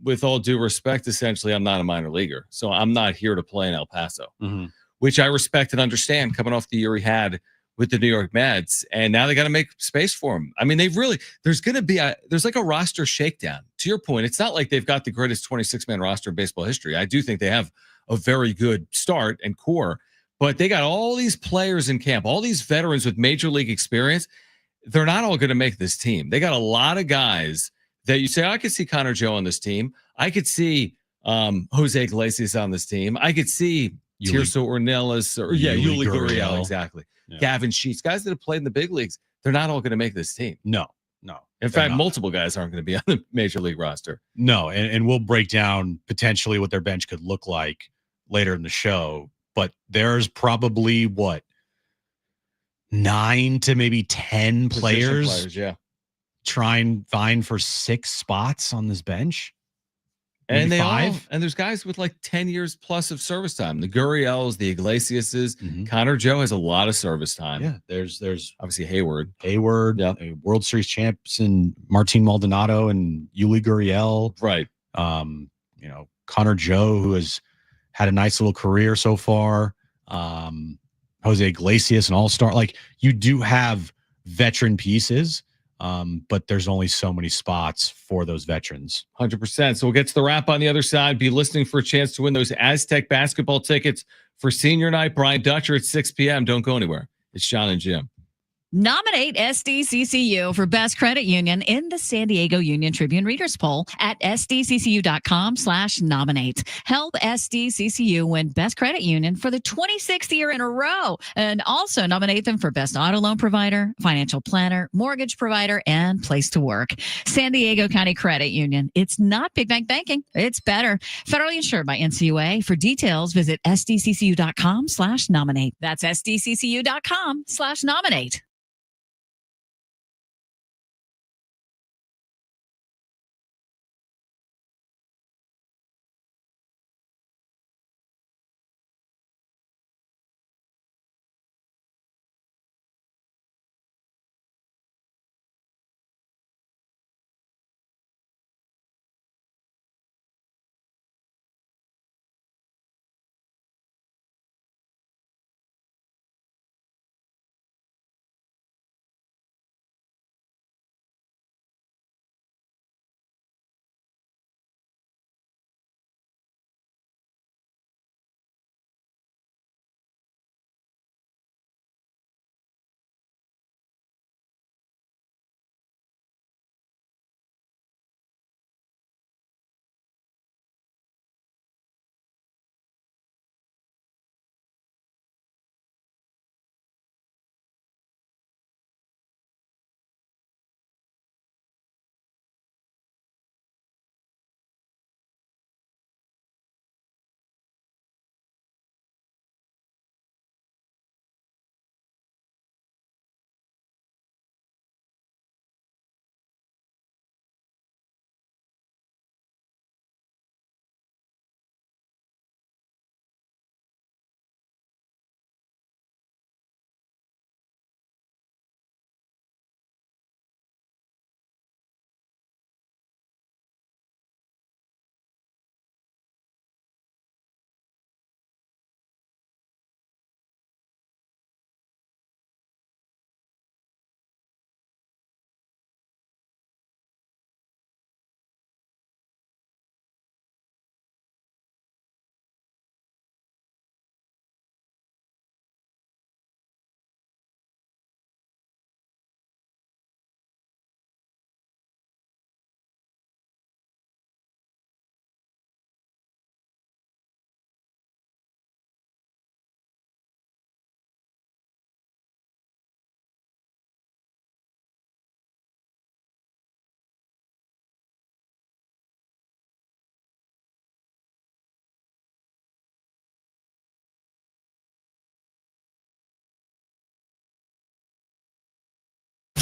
with all due respect, essentially, I'm not a minor leaguer, so I'm not here to play in El Paso, which I respect and understand coming off the year he had with the New York Mets, and now they got to make space for him. I mean, there's like a roster shakedown. To your point, it's not like they've got the greatest 26-man roster in baseball history. I do think they have a very good start and core, but they got all these players in camp, all these veterans with major league experience. They're not all going to make this team. They got a lot of guys that you say, I could see Connor Joe on this team. I could see Jose Iglesias on this team. I could see Tirso Ornelas or Yuli Gurriel, exactly. Yeah. Gavin Sheets, guys that have played in the big leagues. They're not all going to make this team. No. In fact, multiple guys aren't going to be on the major league roster. No, and we'll break down potentially what their bench could look like later in the show. But there's probably 9 to maybe 10 players try and vying for 6 spots on this bench. And maybe 5. And there's guys with like 10 years plus of service time. The Gurriels, the Iglesiases, Connor Joe has a lot of service time. Yeah, there's obviously Hayward, World Series champs, and Martin Maldonado and Yuli Gurriel. Right. Connor Joe, who has had a nice little career so far. Jose Iglesias, an all-star. Like, you do have veteran pieces, but there's only so many spots for those veterans. 100%. So we'll get to the wrap on the other side. Be listening for a chance to win those Aztec basketball tickets for senior night. Brian Dutcher at 6 p.m. Don't go anywhere. It's Jon and Jim. Nominate SDCCU for Best Credit Union in the San Diego Union Tribune Readers Poll at sdccu.com/nominate. Help SDCCU win Best Credit Union for the 26th year in a row, and also nominate them for Best Auto Loan Provider, Financial Planner, Mortgage Provider, and Place to Work. San Diego County Credit Union. It's not big bank banking. It's better. Federally insured by NCUA. For details, visit sdccu.com/nominate. That's sdccu.com/nominate.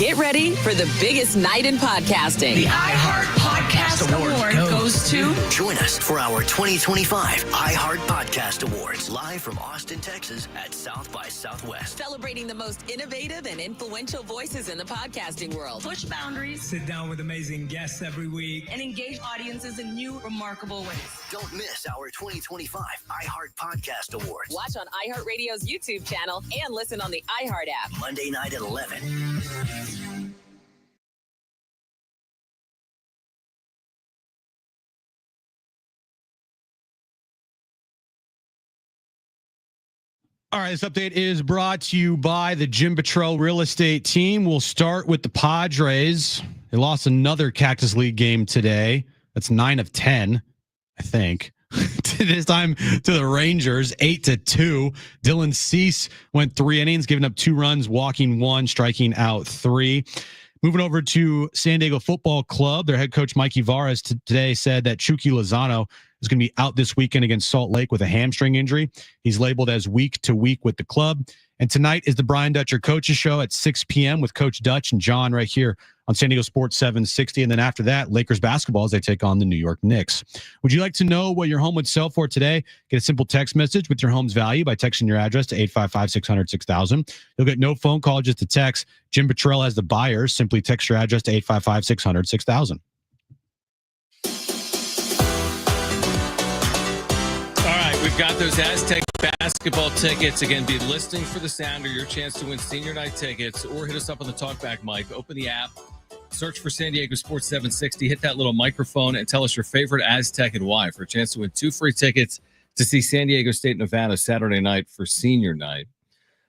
Get ready for the biggest night in podcasting. The iHeart Podcast Award goes to... Join us for our 2025 iHeart Podcast Awards, live from Austin, Texas at South by Southwest. Celebrating the most innovative and influential voices in the podcasting world. Push boundaries. Sit down with amazing guests every week. And engage audiences in new, remarkable ways. Don't miss our 2025 iHeart Podcast Awards. Watch on iHeartRadio's YouTube channel and listen on the iHeart app. Monday night at 11. All right, this update is brought to you by the Jim Petrell Real Estate Team. We'll start with the Padres. They lost another Cactus League game today. That's 9 of 10, I think. This time to the Rangers, 8-2. Dylan Cease went 3 innings, giving up 2 runs, walking 1, striking out 3. Moving over to San Diego Football Club, their head coach Mike Ibarra today said that Chucky Lozano is going to be out this weekend against Salt Lake with a hamstring injury. He's labeled as week to week with the club. And tonight is the Brian Dutcher Coaches Show at 6 p.m. with Coach Dutch and John right here on San Diego Sports 760. And then after that, Lakers basketball as they take on the New York Knicks. Would you like to know what your home would sell for today? Get a simple text message with your home's value by texting your address to 855-600-6000. You'll get no phone call, just a text. Jim Petrell has the buyers. Simply text your address to 855-600-6000. We've got those Aztec basketball tickets. Again, be listening for the sound or your chance to win senior night tickets, or hit us up on the talkback mic. Open the app, search for San Diego Sports 760, hit that little microphone, and tell us your favorite Aztec and why for a chance to win 2 free tickets to see San Diego State, Nevada Saturday night for senior night.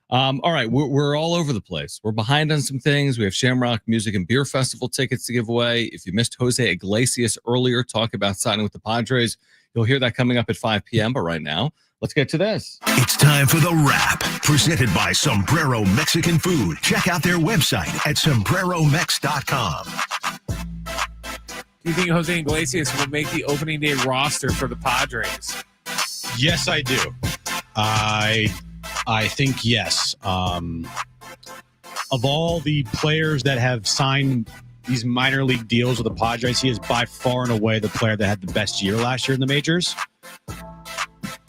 All right, we're all over the place. We're behind on some things. We have Shamrock Music and Beer Festival tickets to give away. If you missed Jose Iglesias earlier talk about signing with the Padres, you'll hear that coming up at 5 p.m. But right now, let's get to this. It's time for The Wrap, presented by Sombrero Mexican Food. Check out their website at sombreromex.com. Do you think Jose Iglesias will make the opening day roster for the Padres? Yes, I do. I think yes. Of all the players that have signed these minor league deals with the Padres, he is by far and away the player that had the best year last year in the majors.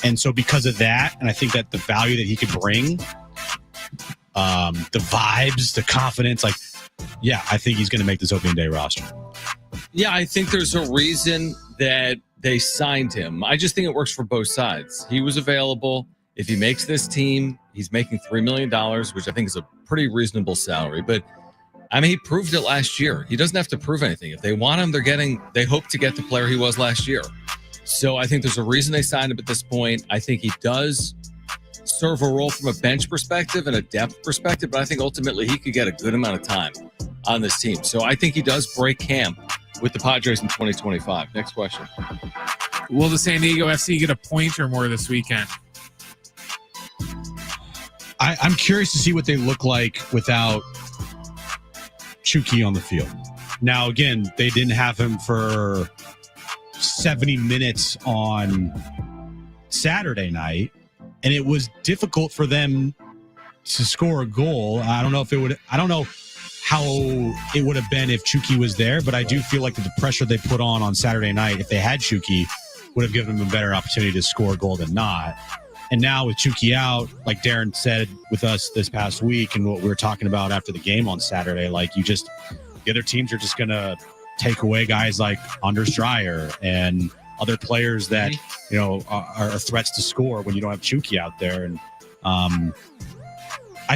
And so because of that, and I think that the value that he could bring, the vibes, the confidence, like, yeah, I think he's going to make this opening day roster. Yeah, I think there's a reason that they signed him. I just think it works for both sides. He was available. If he makes this team, he's making $3 million, which I think is a pretty reasonable salary. But I mean, he proved it last year. He doesn't have to prove anything. If they want him, they hope to get the player he was last year. So I think there's a reason they signed him at this point. I think he does serve a role from a bench perspective and a depth perspective, but I think ultimately he could get a good amount of time on this team. So I think he does break camp with the Padres in 2025. Next question. Will the San Diego FC get a point or more this weekend? I'm curious to see what they look like without Chucky on the field. Now, again, they didn't have him for 70 minutes on Saturday night, and it was difficult for them to score a goal. I don't know how it would have been if Chucky was there, but I do feel like the pressure they put on Saturday night, if they had Chucky, would have given them a better opportunity to score a goal than not. And now with Chucky out, like Darren said with us this past week and what we were talking about after the game on Saturday, like the other teams are just going to take away guys like Anders Dreyer and other players that, are threats to score when you don't have Chucky out there. And I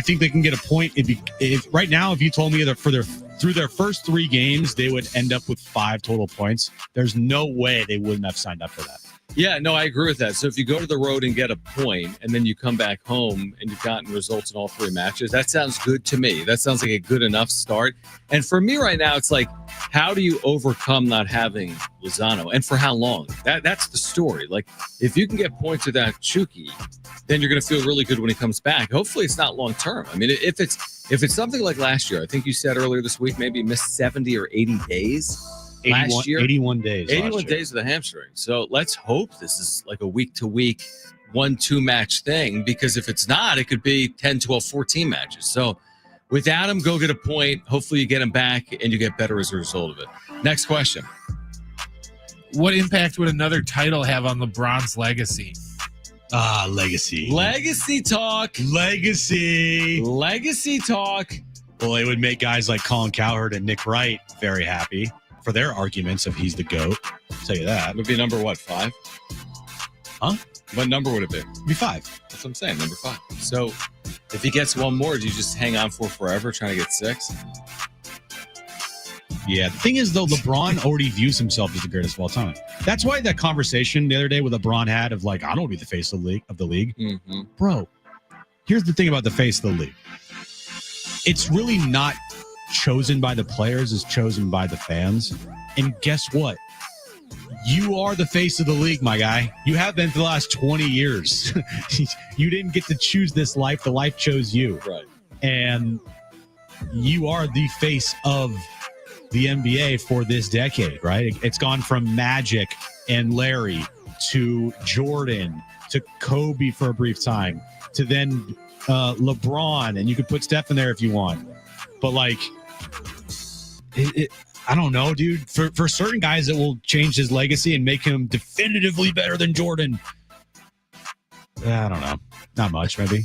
think they can get a point. If right now, if you told me that through their first 3 games, they would end up with 5 total points, there's no way they wouldn't have signed up for that. Yeah, no, I agree with that. So if you go to the road and get a point and then you come back home and you've gotten results in all 3 matches, that sounds good to me. That sounds like a good enough start. And for me right now, it's like, how do you overcome not having Lozano and for how long? That's the story. Like, if you can get points without Chucky, then you're going to feel really good when he comes back. Hopefully it's not long term. I mean, if it's something like last year, I think you said earlier this week, maybe he missed 70 or 80 days. Last year, 81 days. 81 days with a hamstring. So let's hope this is like a week-to-week 1-2 match thing, because if it's not, it could be 10, 12, 14 matches. So Without him, go get a point. Hopefully you get him back and you get better as a result of it. Next question. What impact would another title have on LeBron's legacy? Legacy. Legacy talk. Legacy. Legacy talk. Well, it would make guys like Colin Cowherd and Nick Wright very happy for their arguments of he's the GOAT. I'll tell you that. It would be number what, 5? Huh? What number would it be? It'd be 5. That's what I'm saying, number 5. So if he gets one more, do you just hang on for forever trying to get 6? Yeah, the thing is, though, LeBron already views himself as the greatest of all time. That's why that conversation the other day with LeBron had of like, I don't want to be the face of the league. Mm-hmm. Bro, here's the thing about the face of the league. It's really not chosen by the players, it's chosen by the fans. And guess what? You are the face of the league, my guy. You have been for the last 20 years. You didn't get to choose this life. The life chose you. Right. And you are the face of the NBA for this decade, right? It's gone from Magic and Larry to Jordan to Kobe for a brief time to then LeBron, and you could put Steph in there if you want. But like, I don't know, dude. For certain guys, it will change his legacy and make him definitively better than Jordan. I don't know. Not much, maybe.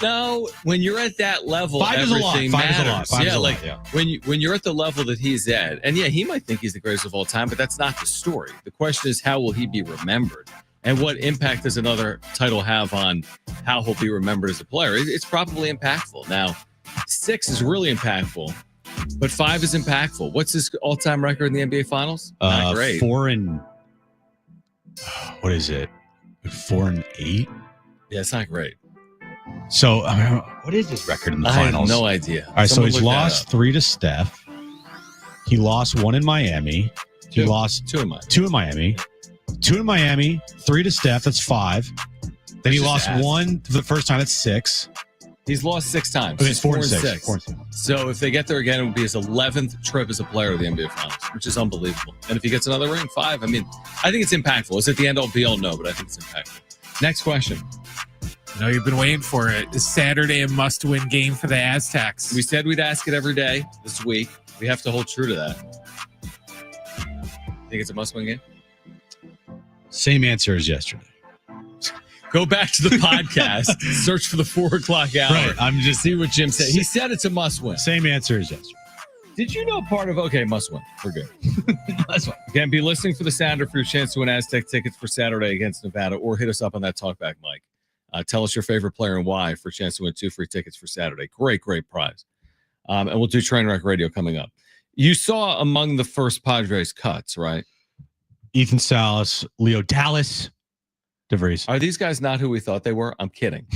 No, when you're at that level, 5 is a lot. 5 is a lot. 5 is a lot, yeah. When you're at the level that he's at, and yeah, he might think he's the greatest of all time, but that's not the story. The question is, how will he be remembered? And what impact does another title have on how he'll be remembered as a player? It's probably impactful. Now, 6 is really impactful, but 5 is impactful. What's his all-time record in the NBA Finals? Not great. 4 and what is it? 4-8. Yeah, it's not great. So, I mean, what is his record in the finals? I have no idea. All right, so he's lost 3 to Steph. He lost 1 in Miami. He lost 2 in Miami. 2 in Miami. 2 in Miami. 3 to Steph. That's 5. Then he lost 1 for the first time. That's 6. He's lost 6 times. Okay, it's 4 and 6. 4 and 6. So if they get there again, it would be his 11th trip as a player of the NBA Finals, which is unbelievable. And if he gets another ring, 5. I mean, I think it's impactful. Is it the end-all be-all? No, but I think it's impactful. Next question. I know you've been waiting for it. It's Saturday, a must-win game for the Aztecs. We said we'd ask it every day this week. We have to hold true to that. Think it's a must-win game? Same answer as yesterday. Go back to the podcast. Search for the 4 o'clock hour. Right. I'm just see what Jim said. He said it's a must-win. Same answer as yesterday. Did you know part of must-win? We're good. Must-win. Again, be listening for the sounder for your chance to win Aztec tickets for Saturday against Nevada, or hit us up on that talkback mic. Tell us your favorite player and why for a chance to win 2 free tickets for Saturday. Great prize. And we'll do Trainwreck Radio coming up. You saw among the first Padres cuts, right? Ethan Salas, Leo Dallas, DeVries. Are these guys not who we thought they were? I'm kidding.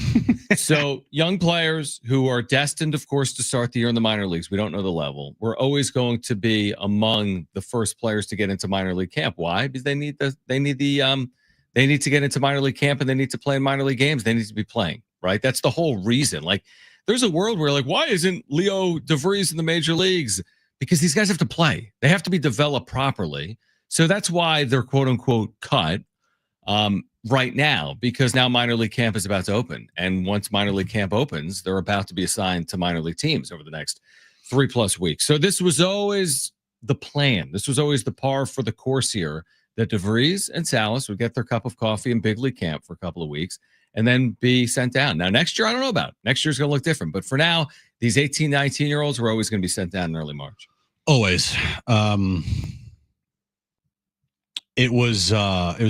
So young players who are destined, of course, to start the year in the minor leagues. We don't know the level. We're always going to be among the first players to get into minor league camp. Why? Because they need to get into minor league camp and they need to play in minor league games. They need to be playing, right? That's the whole reason. Like, there's a world where, like, why isn't Leo DeVries in the major leagues? Because these guys have to play. They have to be developed properly. So that's why they're quote unquote cut right now, because now minor league camp is about to open. And once minor league camp opens, they're about to be assigned to minor league teams over the next 3+ weeks. So this was always the plan. This was always the par for the course here, that DeVries and Salas would get their cup of coffee in big league camp for a couple of weeks and then be sent down. Now, next year, I don't know about. Next year's going to look different. But for now, these 18, 19-year-olds are always going to be sent down in early March. Always. It was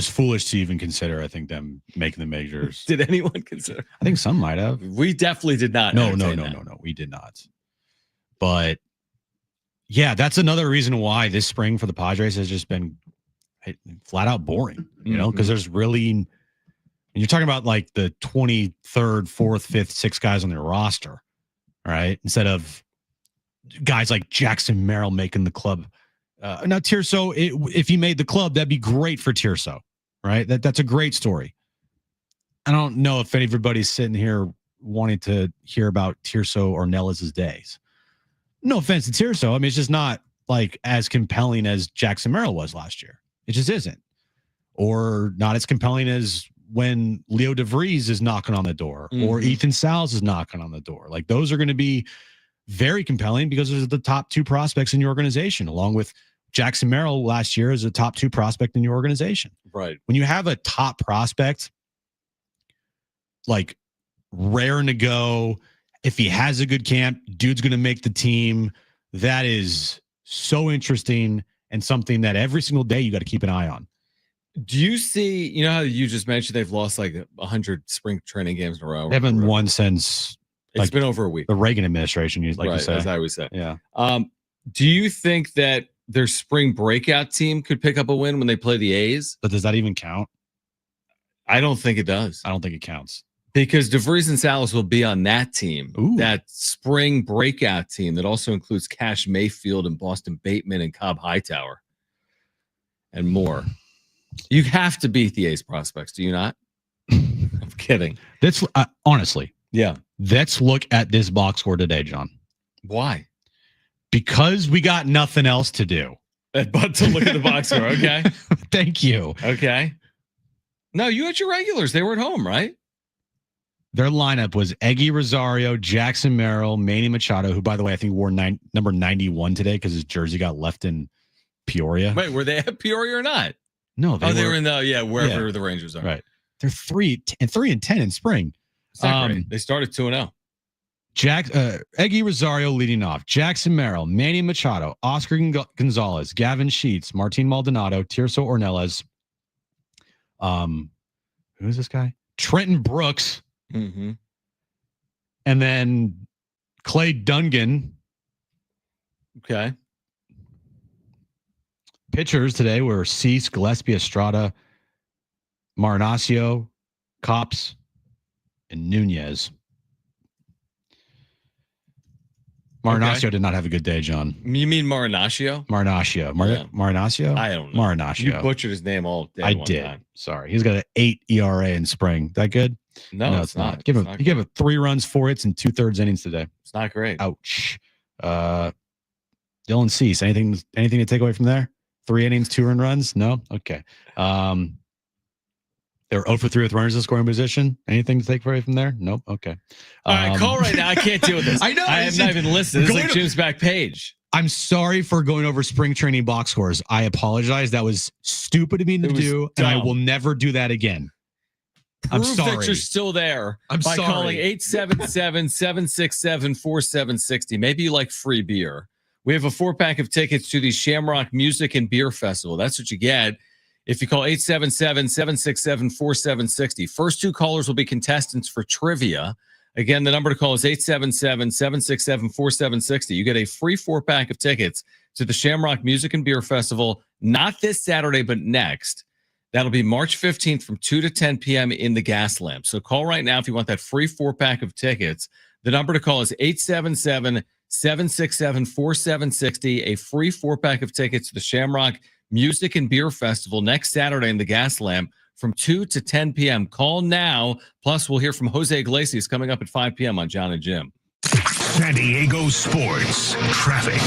foolish to even consider, I think, them making the majors. Did anyone consider? I think some might have. We definitely did not. No. We did not. But yeah, that's another reason why this spring for the Padres has just been flat out boring, you know, because there's really, you're talking about like the 23rd, 4th, 5th, 6th guys on their roster, right? Instead of guys like Jackson Merrill making the club. Now, Tirso, if he made the club, that'd be great for Tirso, right? That's a great story. I don't know if everybody's sitting here wanting to hear about Tirso or Nellis's days. No offense to Tirso. I mean, it's just not like as compelling as Jackson Merrill was last year. It just isn't. Or not as compelling as when Leo DeVries is knocking on the door or Ethan Salas is knocking on the door. Like, those are going to be very compelling because those are the top two prospects in your organization, along with Jackson Merrill last year as a top two prospect in your organization. Right. When you have a top prospect, like raring to go, if he has a good camp, dude's going to make the team. That is so interesting and something that every single day you got to keep an eye on. Do you see, you know how you just mentioned they've lost like 100 spring training games in a row? They haven't won since it's been over a week. The Reagan administration, you say. As I always say. Yeah. Do you think that their spring breakout team could pick up a win when they play the A's? But does that even count? I don't think it does. I don't think it counts. Because DeVries and Salas will be on that team, that spring breakout team that also includes Cash Mayfield and Boston Bateman and Cobb Hightower and more. You have to beat the A's prospects, do you not? I'm kidding. That's honestly. Yeah. Let's look at this box score today, John. Why? Because we got nothing else to do. But to look at the box score, okay? Thank you. Okay. No, you had your regulars. They were at home, right? Their lineup was Eggy Rosario, Jackson Merrill, Manny Machado, who, by the way, I think wore number 91 today because his jersey got left in Peoria. Wait, were they at Peoria or not? No, they were in wherever the Rangers are. Right. They're 3-10 in spring. They started 2-0. Eggy Rosario leading off. Jackson Merrill, Manny Machado, Oscar Gonzalez, Gavin Sheets, Martin Maldonado, Tirso Ornelas. Who is this guy? Trenton Brooks. Mm-hmm. And then Clay Dungan. Okay. Pitchers today were Cease, Gillespie, Estrada, Marinaccio, Cops, and Nunez. Marinaccio did not have a good day, John. You mean Marinaccio? Marinaccio. I don't know. Marinaccio. You butchered his name all day. I did. Time. Sorry. He's got an 8 ERA in spring. That good? No, it's not. He gave it 3 runs, 4 hits, and 2/3 innings today. It's not great. Ouch. Dylan Cease. Anything to take away from there? 3 innings, 2 earned runs? No? Okay. They were 0 for 3 with runners in scoring position. Anything to take away from there? Nope. Okay. All right, call right now. I can't deal with this. I know. I have not even listened. It's like Jim's back page. I'm sorry for going over spring training box scores. I apologize. That was stupid of me to do, and I will never do that again. I'm sorry. That you're still there by calling 877-767-4760. Maybe you like free beer. We have a 4-pack of tickets to the Shamrock Music and Beer Festival. That's what you get if you call 877-767-4760. First 2 callers will be contestants for trivia. Again, the number to call is 877-767-4760. You get a free 4-pack of tickets to the Shamrock Music and Beer Festival, not this Saturday, but next. That'll be March 15th from 2 to 10 p.m. in the Gas Lamp. So call right now if you want that free 4-pack of tickets. The number to call is 877-767-4760. A free 4-pack of tickets to the Shamrock Music and Beer Festival next Saturday in the Gas Lamp from 2 to 10 p.m. Call now. Plus, we'll hear from Jose Iglesias coming up at 5 p.m. on Jon and Jim. San Diego sports traffic.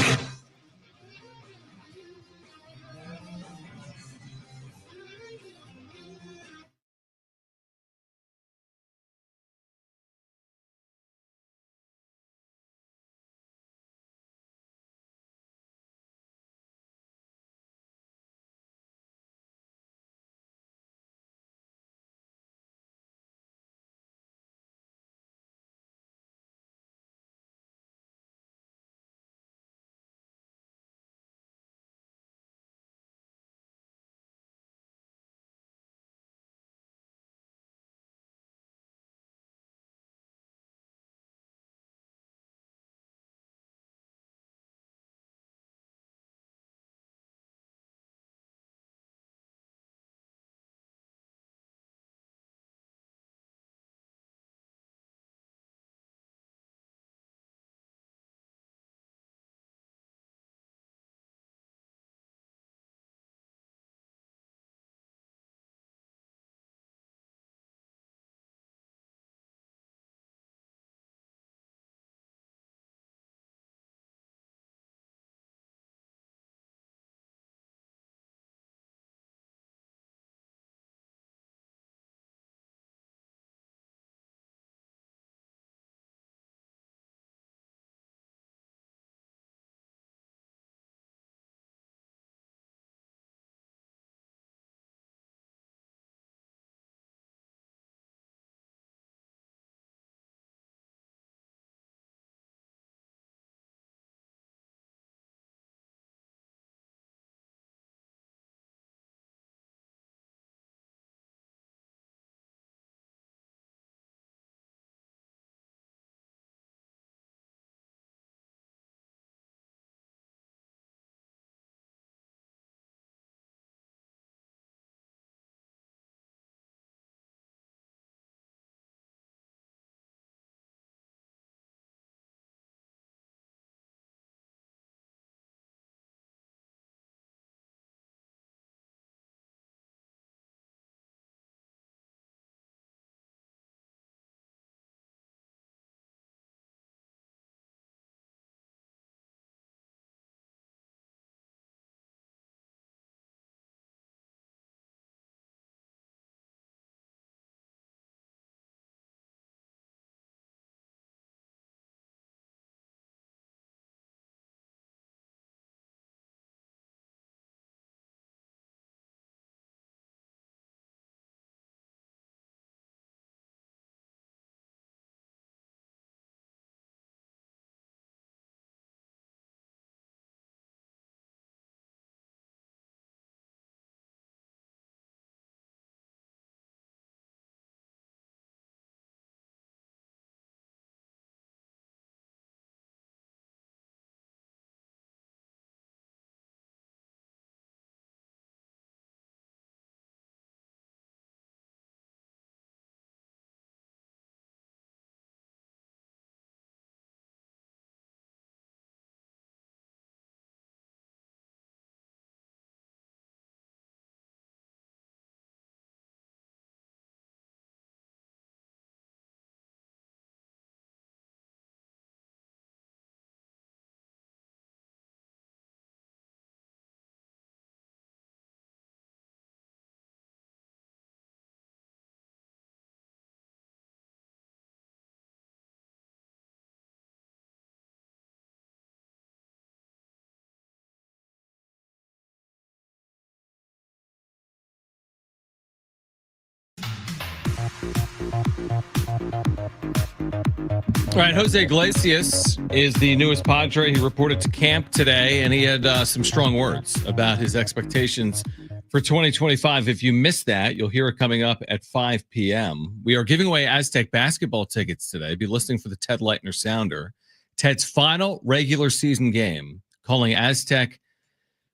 All right, Jose Iglesias is the newest Padre. He reported to camp today, and he had some strong words about his expectations for 2025. If you missed that, you'll hear it coming up at 5 p.m. We are giving away Aztec basketball tickets today. Be listening for the Ted Leitner Sounder. Ted's final regular season game, calling Aztec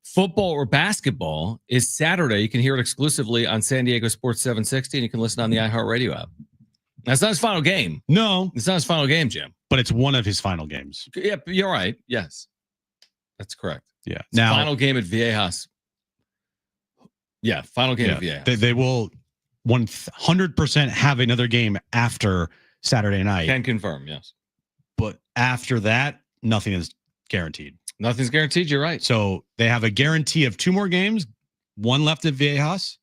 football or basketball, is Saturday. You can hear it exclusively on San Diego Sports 760, and you can listen on the iHeartRadio app. That's not his final game. No. It's not his final game, Jim. But it's one of his final games. Yeah, you're right. Yes. That's correct. Yeah. It's now, final game at Viejas. Yeah, final game at Viejas. They will 100% have another game after Saturday night. Can confirm, yes. But after that, nothing is guaranteed. Nothing's guaranteed. You're right. So they have a guarantee of 2 more games, one left at Viejas.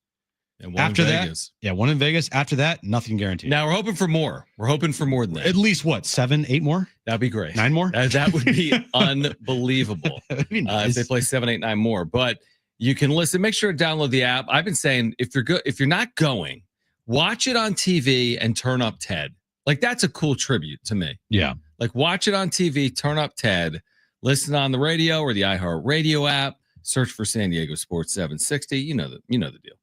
And one after in that, Vegas. one in Vegas. After that, nothing guaranteed. Now we're hoping for more. We're hoping for more than that. At least what, 7, 8 more? That'd be great. 9 more? That would be unbelievable. If they play 7, 8, 9 more. But you can listen. Make sure to download the app. I've been saying if you're not going, watch it on TV and turn up Ted. Like that's a cool tribute to me. Yeah. Like watch it on TV, turn up Ted, listen on the radio or the iHeartRadio app. Search for San Diego Sports 760. You know the deal.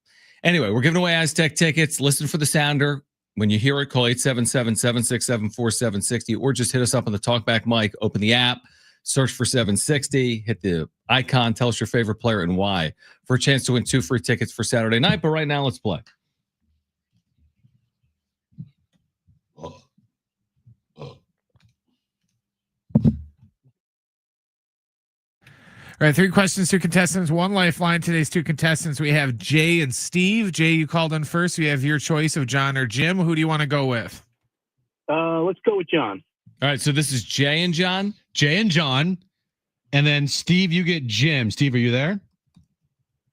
Anyway, we're giving away Aztec tickets. Listen for the sounder. When you hear it, call 877-767-4760 or just hit us up on the talkback mic. Open the app, search for 760, hit the icon, tell us your favorite player and why for a chance to win 2 free tickets for Saturday night. But right now, let's play. All right, 3 questions, 2 contestants, 1 lifeline. Today's 2 contestants, we have Jay and Steve. Jay, you called in first. We have your choice of John or Jim. Who do you want to go with? Let's go with John. All right, so this is Jay and John. Jay and John. And then Steve, you get Jim. Steve, are you there?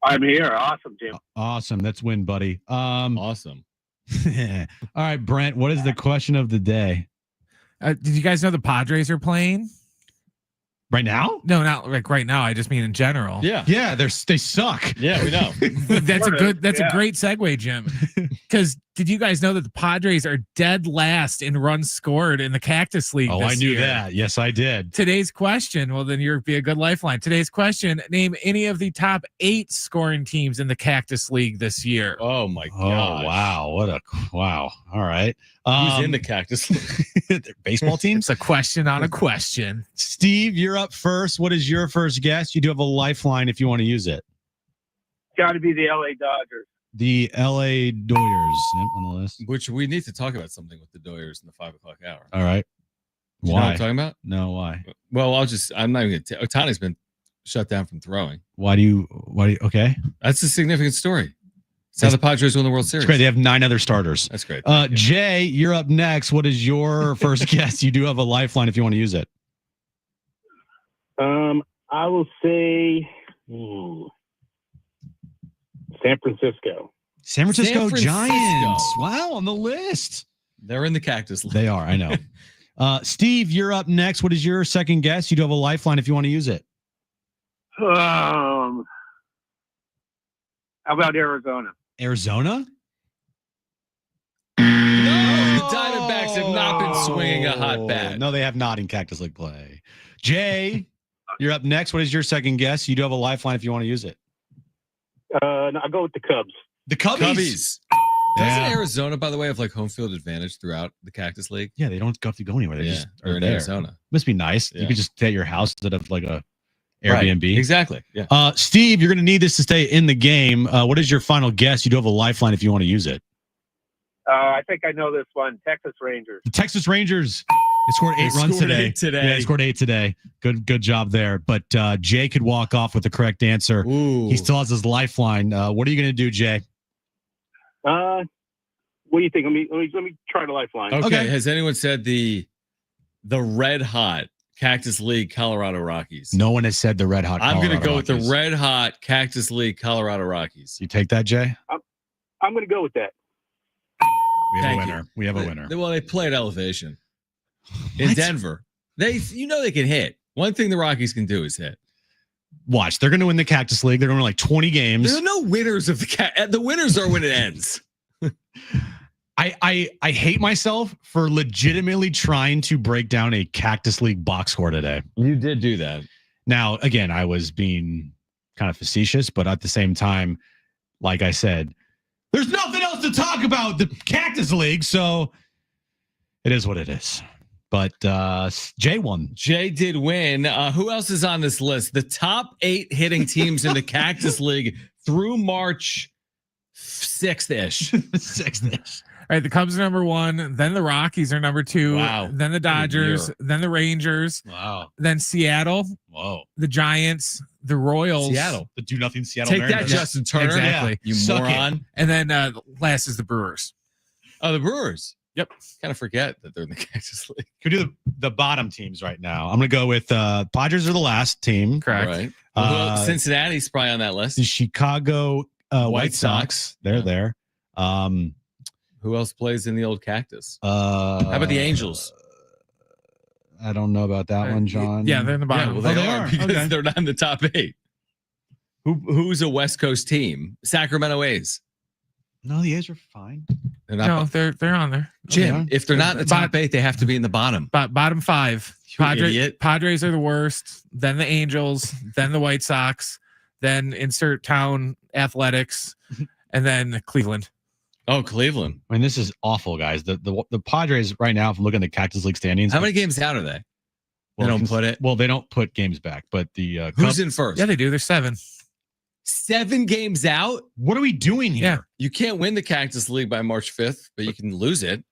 I'm here. Awesome, Jim. Awesome. That's win, buddy. Awesome. All right, Brent, what is the question of the day? Did you guys know the Padres are playing? Right now? No, not like right now. I just mean in general. Yeah, they suck. Yeah, we know. That's a great segue, Jim. Because did you guys know that the Padres are dead last in runs scored in the Cactus League? Oh, I knew that. Yes, I did. Today's question. Well, then you'll be a good lifeline. Today's question: name any of the top 8 scoring teams in the Cactus League this year. Oh my god! Oh wow! Wow! All right. Who's in the Cactus League? Baseball teams? It's a question on a question. Steve, you're up first. What is your first guess? You do have a lifeline if you want to use it. Got to be the LA Dodgers. The LA Doyers on the list. Which we need to talk about something with the Doyers in the 5 o'clock hour. All right. Why? You know what I'm talking about? No, why? Well, I'm not even going to. Otani's been shut down from throwing. Why do you, okay. That's a significant story. It's how the Padres won the World Series. It's great. They have 9 other starters. That's great. Jay, you're up next. What is your first guess? You do have a lifeline if you want to use it. I will say San Francisco. San Francisco Giants. Wow, on the list. They're in the Cactus League. They are, I know. Steve, you're up next. What is your second guess? You do have a lifeline if you want to use it. How about Arizona? Arizona? No, the Diamondbacks have not been swinging a hot bat. No, they have not in Cactus League play. Jay, you're up next. What is your second guess? You do have a lifeline if you want to use it. No, I'll go with the Cubs. The Cubbies. Doesn't Arizona, by the way, have like home field advantage throughout the Cactus League? Yeah, they don't have to go anywhere. They just are in in Arizona. Must be nice. Yeah. You could just stay at your house instead of like a Airbnb. Right. Exactly. Yeah. Steve, you're going to need this to stay in the game. What is your final guess? You do have a lifeline if you want to use it. I think I know this one. Texas Rangers. The Texas Rangers. They scored 8 runs today. Yeah, they scored 8 today. Good job there. But Jay could walk off with the correct answer. Ooh. He still has his lifeline. What are you going to do, Jay? What do you think? Let me try the lifeline. Okay. Has anyone said the red hot Cactus League Colorado Rockies? No one has said the red hot. I'm going to go Rockies. with the red hot Cactus League Colorado Rockies. You take that, Jay? I'm going to go with that. We have a winner. We have a winner. Well, they play at elevation in Denver. They can hit. One thing the Rockies can do is hit. Watch, they're going to win the Cactus League. They're going to win like 20 games. There are no winners of the winners are when it ends. I hate myself for legitimately trying to break down a Cactus League box score today. You did do that. Now, again, I was being kind of facetious, but at the same time, like I said, there's nothing else to talk about the Cactus League, so it is what it is. But Jay won. Jay did win. Who else is on this list? The top 8 hitting teams in the Cactus League through March 6th-ish. 6th-ish. All right, the Cubs are number 1, then the Rockies are number 2, Wow. then the Dodgers, then the Rangers, Wow. then Seattle, Whoa. the Giants, the Royals. Seattle. The do nothing Seattle Take Mariners. that, Justin Turner. Exactly. You Suck moron. And then last is the Brewers. Oh, the Brewers. Yep. Kind of forget that they're in the Cactus League. Could do the bottom teams right now. I'm going to go with Padres are the last team. Correct. Right. Well, Cincinnati's probably on that list. The Chicago White Sox. They're there. Who else plays in the old Cactus? How about the Angels? I don't know about that one, John. Yeah, they're in the bottom. Yeah, well, they they are are. because Okay. they're not in the top 8. Who's a West Coast team? Sacramento A's. No, the A's are fine. They're No, not. they're on there. Jim, if they're not in the top 8, they have to be in the bottom. Bottom 5. You idiot. Padres are the worst. Then the Angels. Then the White Sox. Then insert town Athletics, and then Cleveland. Oh, Cleveland. I mean, this is awful, guys. The Padres right now, if I'm looking at the Cactus League standings, How many games out are they? well, they don't put it. Well, they don't put games back, but the Who's Cubs, in first? Yeah, they do. There's 7. 7 games out. what are we doing here? Yeah. You can't win the Cactus League by March 5th, but you can lose it.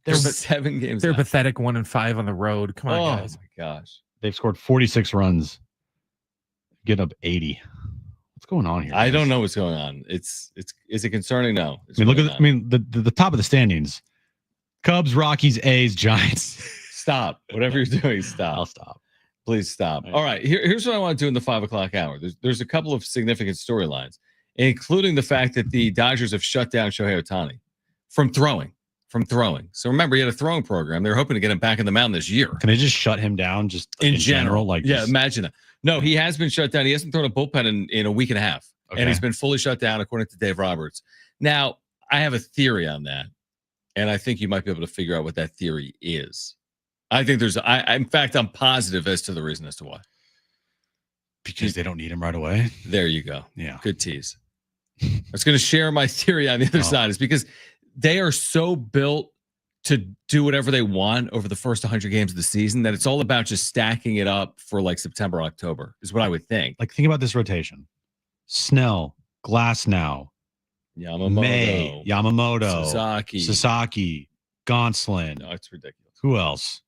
There's 7 games. They're out. pathetic 1-5 on the road. Come on, Oh guys. my gosh. They've scored 46 runs, get up 80. What's going on here? I guys? don't know what's going on. Is it concerning? No. It's I mean, look really at the top of the standings: Cubs, Rockies, A's, Giants. Stop. Whatever you're doing, stop. I'll stop. Please stop. All right. Here's what I want to do in the 5 o'clock hour. There's a couple of significant storylines, including the fact that the Dodgers have shut down Shohei Ohtani from throwing. So remember, he had a throwing program. They were hoping to get him back in the mound this year. Can they just shut him down? Just In general. like Yeah, just- imagine that. No, he has been shut down. He hasn't thrown a bullpen in a week and a half. Okay. And he's been fully shut down, according to Dave Roberts. Now, I have a theory on that. And I think you might be able to figure out what that theory is. I think in fact, I'm positive as to the reason as to why. because they don't need him right away. There you go. Yeah. Good tease. I was going to share my theory on the other side is because they are so built to do whatever they want over the first 100 games of the season that it's all about just stacking it up for like September, October is what I would think. Like, think about this rotation: Snell, Glasnow, May, Yamamoto, Sasaki, Gonsolin. No, it's ridiculous. Who else?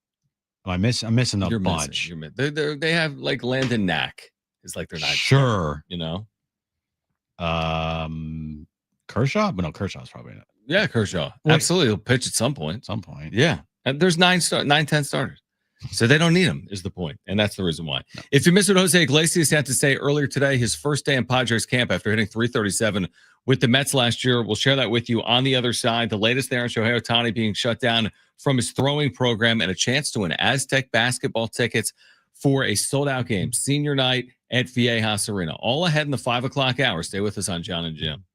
I'm missing a You're bunch. Missing. They have like Landon Knack is like they're not Sure. you know. Kershaw, but no, Kershaw's probably not. Yeah, Kershaw. Wait. Absolutely, he'll pitch at some point. Yeah. Yeah, and there's 10 starters, so they don't need him. Is the point, and that's the reason why. No. If you missed what Jose Iglesias had to say earlier today, his first day in Padres camp after hitting .337 with the Mets last year, we'll share that with you on the other side. The latest there on Shohei Ohtani being shut down from his throwing program and a chance to win Aztec basketball tickets for a sold-out game, senior night at Viejas Arena. All ahead in the 5 o'clock hour. Stay with us on Jon and Jim.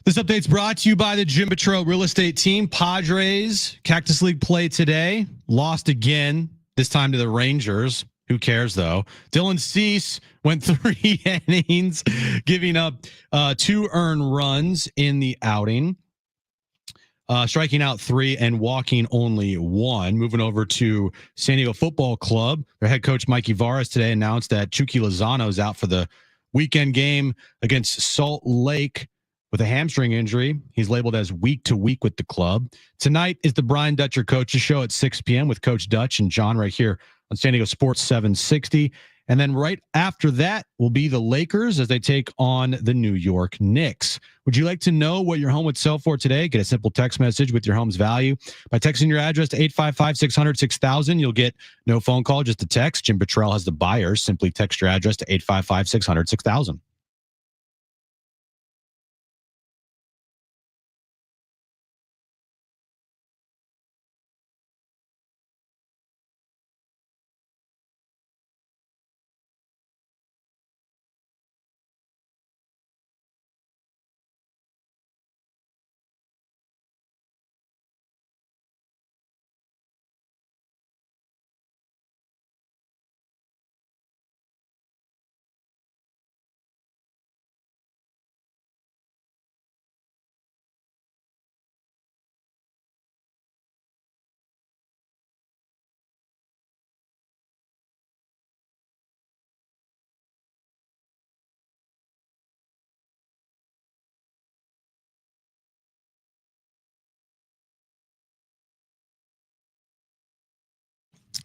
This update's brought to you by the Jim Petro Real Estate Team. Padres, Cactus League play today. Lost again, this time to the Rangers. Who cares, though? Dylan Cease went 3 innings, giving up 2 earned runs in the outing. Striking out 3 and walking only 1. Moving over to San Diego Football Club. Their head coach, Mikey Varas, today announced that Chucky Lozano is out for the weekend game against Salt Lake with a hamstring injury. He's labeled as week to week with the club. Tonight is the Brian Dutcher Coaches Show at 6 p.m. with Coach Dutch and John right here on San Diego Sports 760. And then right after that will be the Lakers as they take on the New York Knicks. Would you like to know what your home would sell for today? Get a simple text message with your home's value by texting your address to 855-600-6000. You'll get no phone call, just a text. Jim Petro has the buyers. Simply text your address to 855-600-6000.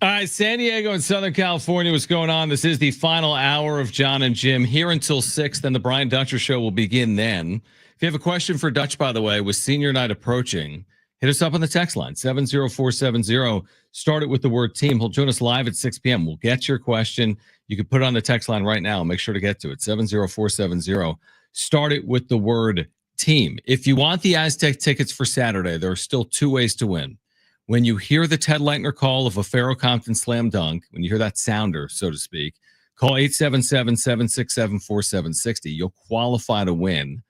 All right, San Diego and Southern California, what's going on? This is the final hour of Jon and Jim here until 6. Then the Brian Dutcher Show will begin then. If you have a question for Dutch, by the way, with senior night approaching, hit us up on the text line, 70470. Start it with the word team. He'll join us live at 6 p.m. We'll get your question. You can put it on the text line right now. Make sure to get to it, 70470. Start it with the word team. If you want the Aztec tickets for Saturday, there are still 2 ways to win. When you hear the Ted Leitner call of a Faro Compton slam dunk, when you hear that sounder, so to speak, call 877-767-4760. You'll qualify to win,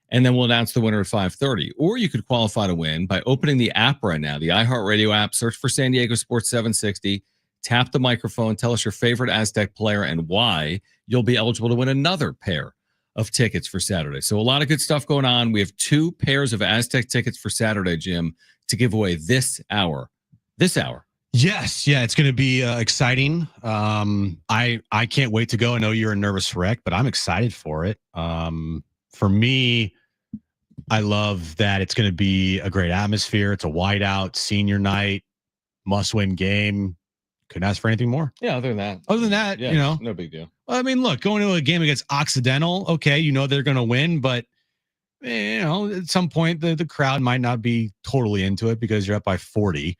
and then we'll announce the winner at 5:30. Or you could qualify to win by opening the app right now, the iHeartRadio app, search for San Diego Sports 760, tap the microphone, tell us your favorite Aztec player and why. You'll be eligible to win another pair of tickets for Saturday. So a lot of good stuff going on. We have 2 pairs of Aztec tickets for Saturday, Jim, to give away this hour. Yes. Yeah. It's going to be exciting. I can't wait to go. I know you're a nervous wreck, but I'm excited for it. For me, I love that it's going to be a great atmosphere. It's a whiteout senior night, must win game. Couldn't ask for anything more. Yeah. Other than that, yeah, no big deal. Well, I mean, look, going to a game against Occidental, okay, they're going to win, but at some point the crowd might not be totally into it because you're up by 40.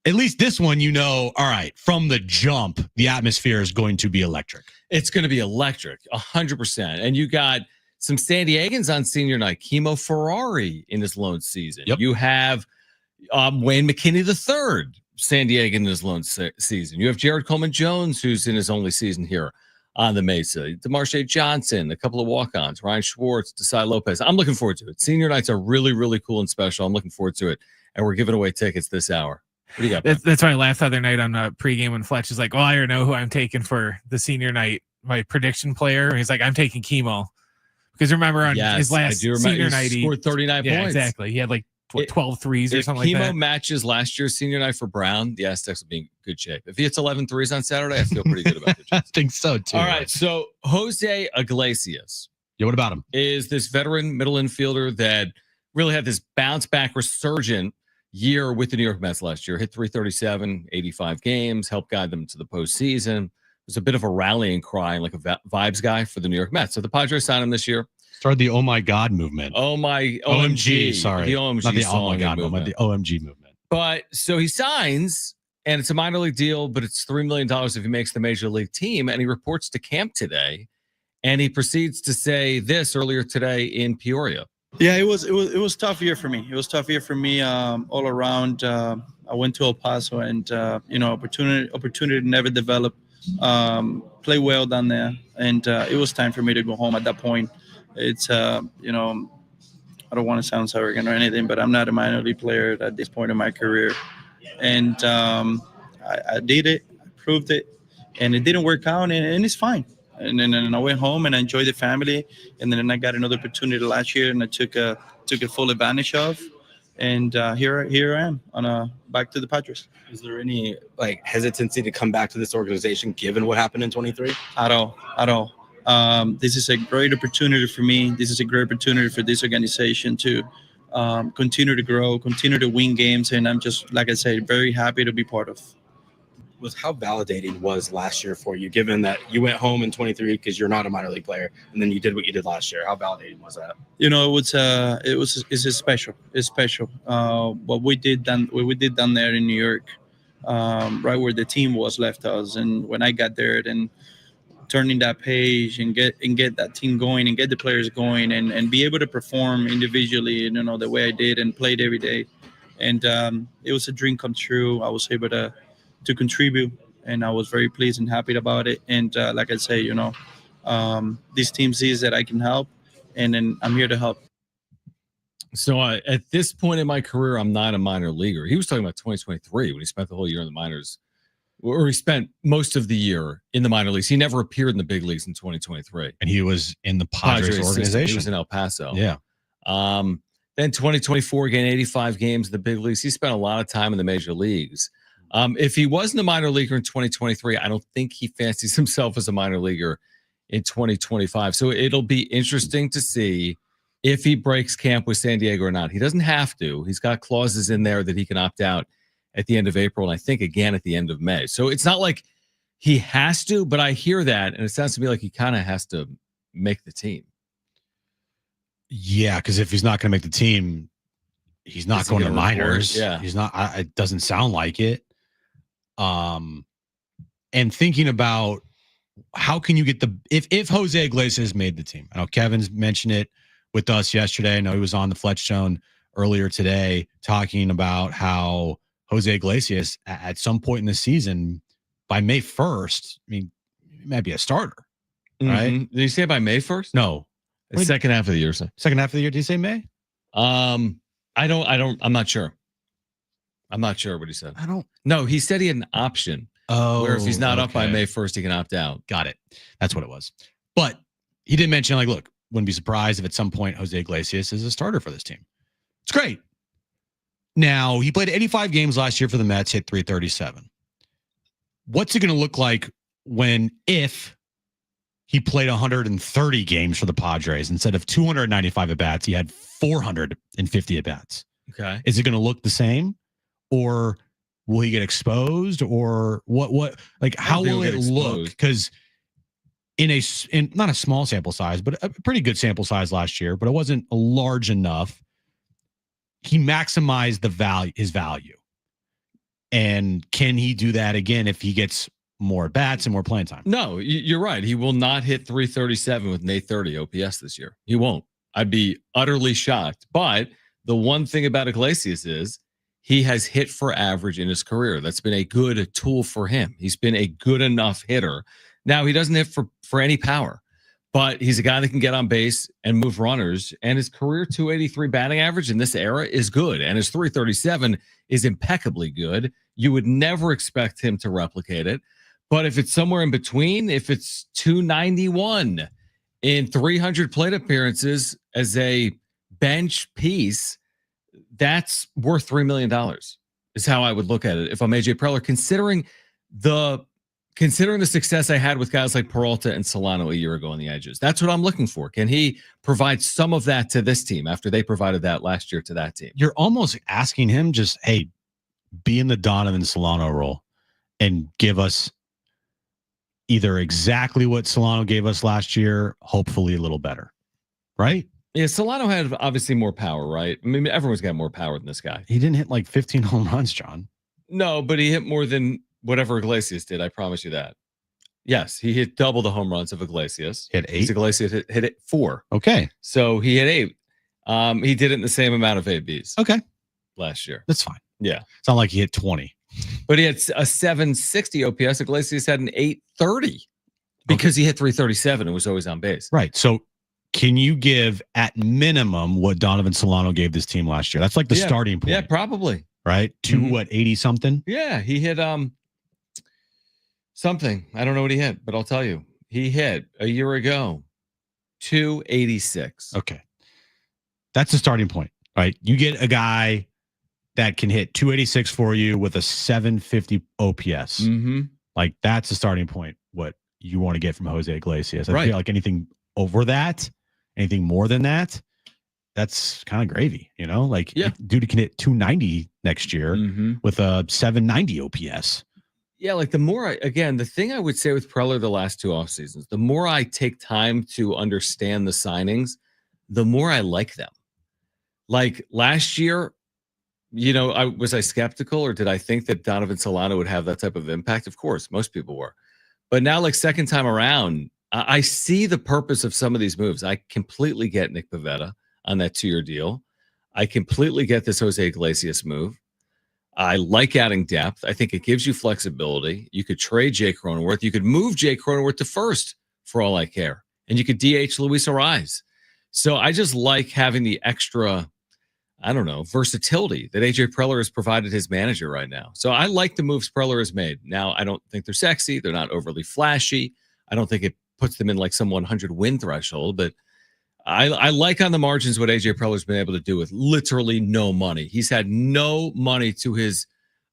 At least this one, all right, from the jump, the atmosphere is going to be electric. It's going to be electric, 100%. And you got some San Diegans on senior night, Chemo Ferrari in his lone season. Yep. You have Wayne McKinney III, San Diego in his lone season. You have Jared Coleman Jones, who's in his only season here on the Mesa. DeMarshe Johnson, a couple of walk-ons, Ryan Schwartz, Desai Lopez. I'm looking forward to it. Senior nights are really, really cool and special. I'm looking forward to it. And we're giving away tickets this hour. What do you got? That's why I laughed the other night on pregame when Fletch is like, well, I already know who I'm taking for the senior night, my prediction player. And he's like, I'm taking Chemo. Because remember on his last senior night, he scored 39 points. Exactly. He had 12 threes or something like that. If Chemo matches last year's senior night for Brown, the Aztecs will be in good shape. If he hits 11 threes on Saturday, I feel pretty good about it. I think so, too. All right, so Jose Iglesias. Yeah, what about him? Is this veteran middle infielder that really had this bounce-back resurgent year with the New York Mets last year. Hit 337, 85 games, helped guide them to the postseason. It was a bit of a rallying cry, like a vibes guy for the New York Mets. So the Padres signed him this year. Started the Oh My God movement. Oh my OMG. Sorry. The OMG Not the song Oh My God movement, the OMG movement. But so he signs, and it's a minor league deal, but it's $3 million if he makes the major league team. And he reports to camp today, and he proceeds to say this earlier today in Peoria. Yeah, it was tough year for me. It was tough year for me all around. I went to El Paso, and opportunity never developed. Play well down there, and it was time for me to go home at that point. It's I don't want to sound arrogant or anything, but I'm not a minor league player at this point in my career. And I did it, I proved it, and it didn't work out, and it's fine. And then I went home and I enjoyed the family. And then I got another opportunity last year, and I took it full advantage of. And here I am back to the Padres. Is there any hesitancy to come back to this organization given what happened in 23? At all. This is a great opportunity for me. This is a great opportunity for this organization to continue to grow, continue to win games. And I'm just, like I said, very happy to be part of. How validating was last year for you, given that you went home in 23 because you're not a minor league player, and then you did what you did last year? How validating was that? It's special. It's special. What we did down there in New York, right where the team was left us, and when I got there, then turning that page and get that team going and get the players going and be able to perform individually, the way I did and played every day, and it was a dream come true. I was able to contribute, and I was very pleased and happy about it. And like I say, this team sees that I can help, and then I'm here to help. So at this point in my career, I'm not a minor leaguer. He was talking about 2023 when he spent the whole year in the minors, or he spent most of the year in the minor leagues. He never appeared in the big leagues in 2023. And he was in the Padres organization. He was in El Paso. Yeah. Then 2024, again, 85 games in the big leagues. He spent a lot of time in the major leagues. If he wasn't a minor leaguer in 2023, I don't think he fancies himself as a minor leaguer in 2025. So it'll be interesting to see if he breaks camp with San Diego or not. He doesn't have to. He's got clauses in there that he can opt out at the end of April, and I think again at the end of May. So it's not like he has to, but I hear that, and it sounds to me like he kind of has to make the team. Yeah, because if he's not going to make the team, he's not going to the minors. Yeah, he's not. It doesn't sound like it. And thinking about how can you get if Jose Iglesias made the team. I know Kevin's mentioned it with us yesterday. I know he was on the Fletch Zone earlier today talking about how Jose Iglesias at some point in the season by May 1st, I mean, he might be a starter, right? Did you say by May 1st? No. The second half of the year. So. Second half of the year. Did you say May? I'm not sure. I'm not sure what he said. No, he said he had an option. Oh, where if he's not up by May 1st, he can opt out. Got it. That's what it was. But he did mention, look, wouldn't be surprised if at some point Jose Iglesias is a starter for this team. It's great. Now, he played 85 games last year for the Mets, hit .337. What's it going to look like if he played 130 games for the Padres instead of 295 at-bats? He had 450 at-bats. Okay. Is it going to look the same? Or will he get exposed? Or how will it look? Because in not a small sample size, but a pretty good sample size last year, but it wasn't large enough. He maximized his value. And can he do that again if he gets more bats and more playing time? No, you're right. He will not hit 337 with an 830 OPS this year. He won't. I'd be utterly shocked. But the one thing about Iglesias is he has hit for average in his career. That's been a good tool for him. He's been a good enough hitter. Now, he doesn't hit for any power, but he's a guy that can get on base and move runners, and his career 283 batting average in this era is good, and his 337 is impeccably good. You would never expect him to replicate it, but if it's somewhere in between, if it's 291 in 300 plate appearances as a bench piece, that's worth $3 million is how I would look at it. If I'm AJ Preller, considering the success I had with guys like Peralta and Solano a year ago on the edges, that's what I'm looking for. Can he provide some of that to this team after they provided that last year to that team? You're almost asking him just, hey, be in the Donovan Solano role and give us either exactly what Solano gave us last year, hopefully a little better, right? Yeah, Solano had obviously more power, right? I mean, everyone's got more power than this guy. He didn't hit like 15 home runs, John. No, but he hit more than whatever Iglesias did. I promise you that. Yes, he hit double the home runs of Iglesias. Hit 8? Iglesias hit it 4. Okay. So he hit 8. He did it in the same amount of ABs. Okay. Last year. That's fine. Yeah. It's not like he hit 20. But he had a 760 OPS. Iglesias had an 830 because he hit 337 and was always on base. Right. So can you give at minimum what Donovan Solano gave this team last year? That's like the starting point. Yeah, probably. Right? To 80 something? Yeah, he hit something. I don't know what he hit, but I'll tell you. He hit a year ago 286. Okay. That's the starting point, right? You get a guy that can hit 286 for you with a 750 OPS. Like that's the starting point. What you want to get from Jose Iglesias. I feel like anything over that, anything more than that, that's kind of gravy, you know? Like dude can hit 290 next year with a 790 OPS. Yeah, like the more the thing I would say with Preller the last 2 off seasons, the more I take time to understand the signings, the more I like them. Like last year, you know, was I skeptical, or did I think that Donovan Solano would have that type of impact? Of course, most people were. But now, like second time around, I see the purpose of some of these moves. I completely get Nick Pivetta on that 2-year deal. I completely get this Jose Iglesias move. I like adding depth. I think it gives you flexibility. You could trade Jay Cronenworth. You could move Jay Cronenworth to first for all I care. And you could DH Luis Ariz. So I just like having the extra, I don't know, versatility that AJ Preller has provided his manager right now. So I like the moves Preller has made. Now, I don't think they're sexy. They're not overly flashy. I don't think it puts them in like some 100 win threshold, but I like on the margins what AJ Preller's been able to do with literally no money. He's had no money to his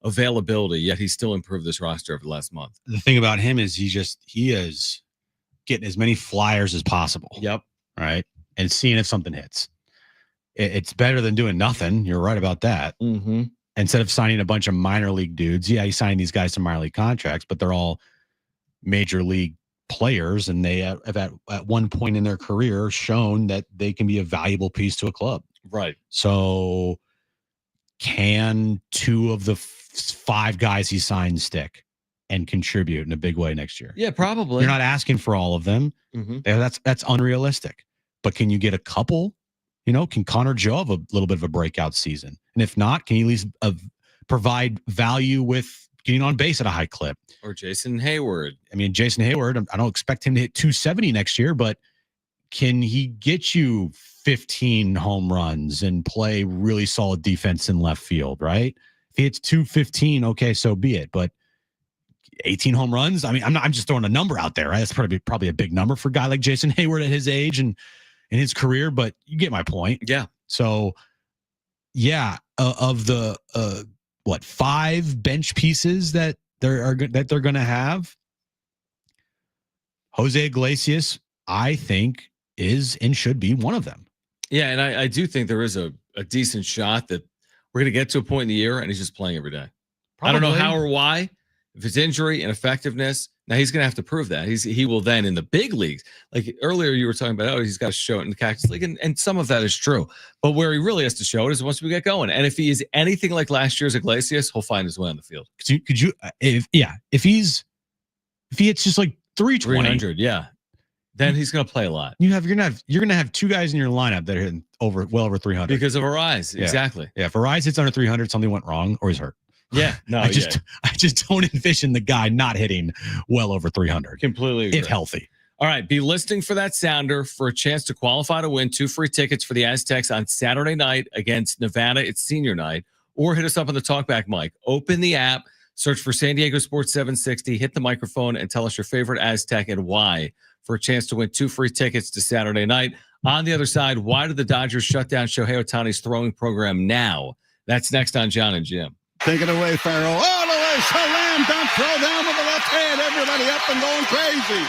availability, yet he's still improved this roster over the last month. The thing about him is he is getting as many flyers as possible. Yep. Right. And seeing if something hits. It's better than doing nothing. You're right about that. Instead of signing a bunch of minor league dudes, you sign these guys to minor league contracts, but they're all major league players, and they have at one point in their career shown that they can be a valuable piece to a club. Right. So can 2 of the 5 guys he signed stick and contribute in a big way next year? Yeah, probably. You're not asking for all of them. That's unrealistic. But can you get a couple? You know, can Connor Joe have a little bit of a breakout season? And if not, can you at least provide value with getting on base at a high clip? Or Jason Hayward. I mean, Jason Hayward, I don't expect him to hit 270 next year, but can he get you 15 home runs and play really solid defense in left field, right? If he hits 215, okay, so be it. But 18 home runs, I mean, I'm just throwing a number out there, right? That's probably a big number for a guy like Jason Hayward at his age and in his career, but you get my point. Yeah. So, yeah, of the 5 bench pieces that they're going to have, Jose Iglesias, I think, is and should be one of them. Yeah, and I do think there is a decent shot that we're going to get to a point in the year and he's just playing every day. I don't know how or why. If it's injury and effectiveness, now he's going to have to prove that. He will then in the big leagues. Like earlier you were talking about, he's got to show it in the Cactus League, and some of that is true. But where he really has to show it is once we get going. And if he is anything like last year's Iglesias, he'll find his way on the field. Could you if he hits just like 300, yeah, then he's going to play a lot. You're gonna have 2 guys in your lineup that are hitting well over 300 because of Ariz. Yeah. Exactly. Yeah, if Ariz hits under 300, something went wrong or he's hurt. Yeah, no, I just don't envision the guy not hitting well over 300. Completely agree. If healthy. All right, be listening for that sounder for a chance to qualify to win 2 free tickets for the Aztecs on Saturday night against Nevada. It's senior night. Or hit us up on the talkback mic. Open the app, search for San Diego Sports 760, hit the microphone, and tell us your favorite Aztec and why for a chance to win 2 free tickets to Saturday night. On the other side, why did the Dodgers shut down Shohei Ohtani's throwing program now? That's next on Jon and Jim. Take it away, Farrell. All the way, slam dunk, throw down with the left hand. Everybody up and going crazy.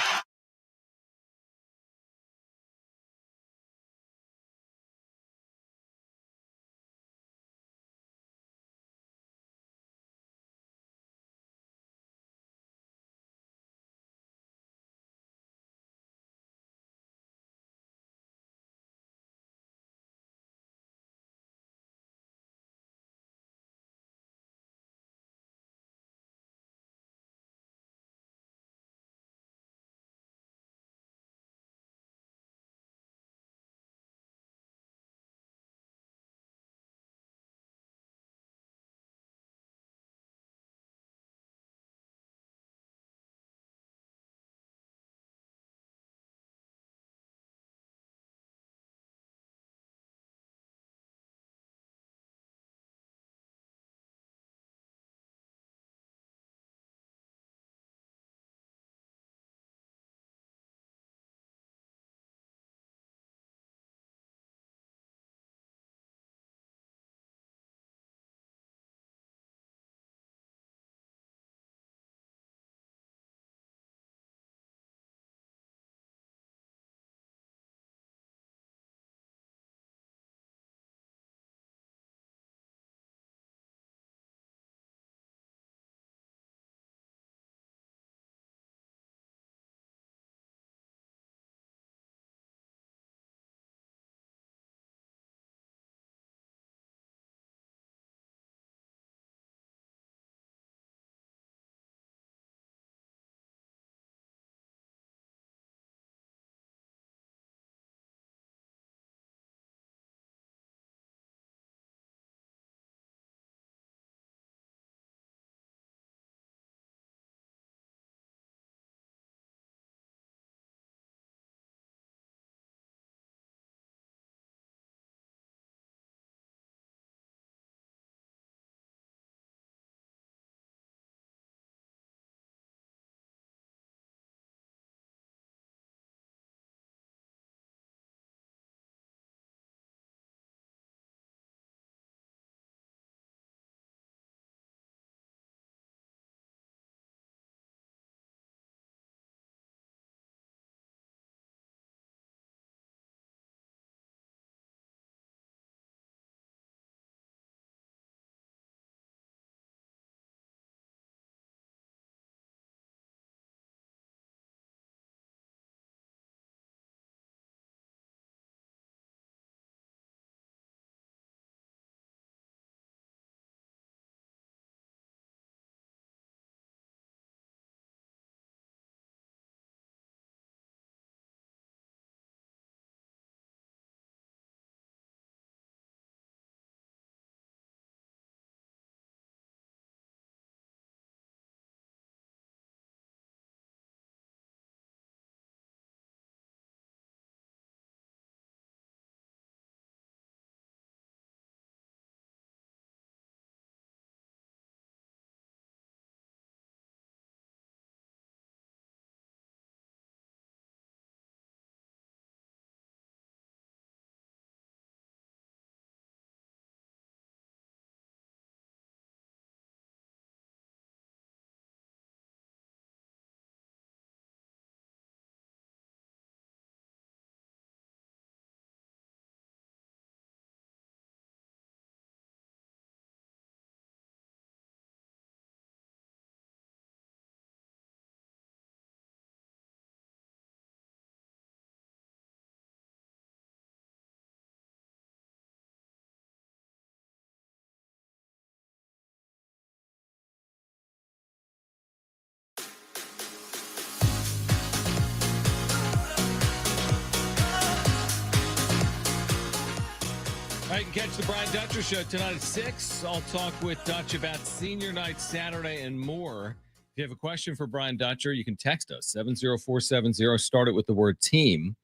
All right, catch the Brian Dutcher Show tonight at 6. I'll talk with Dutch about senior night Saturday and more. If you have a question for Brian Dutcher, you can text us 70470. Start it with the word team.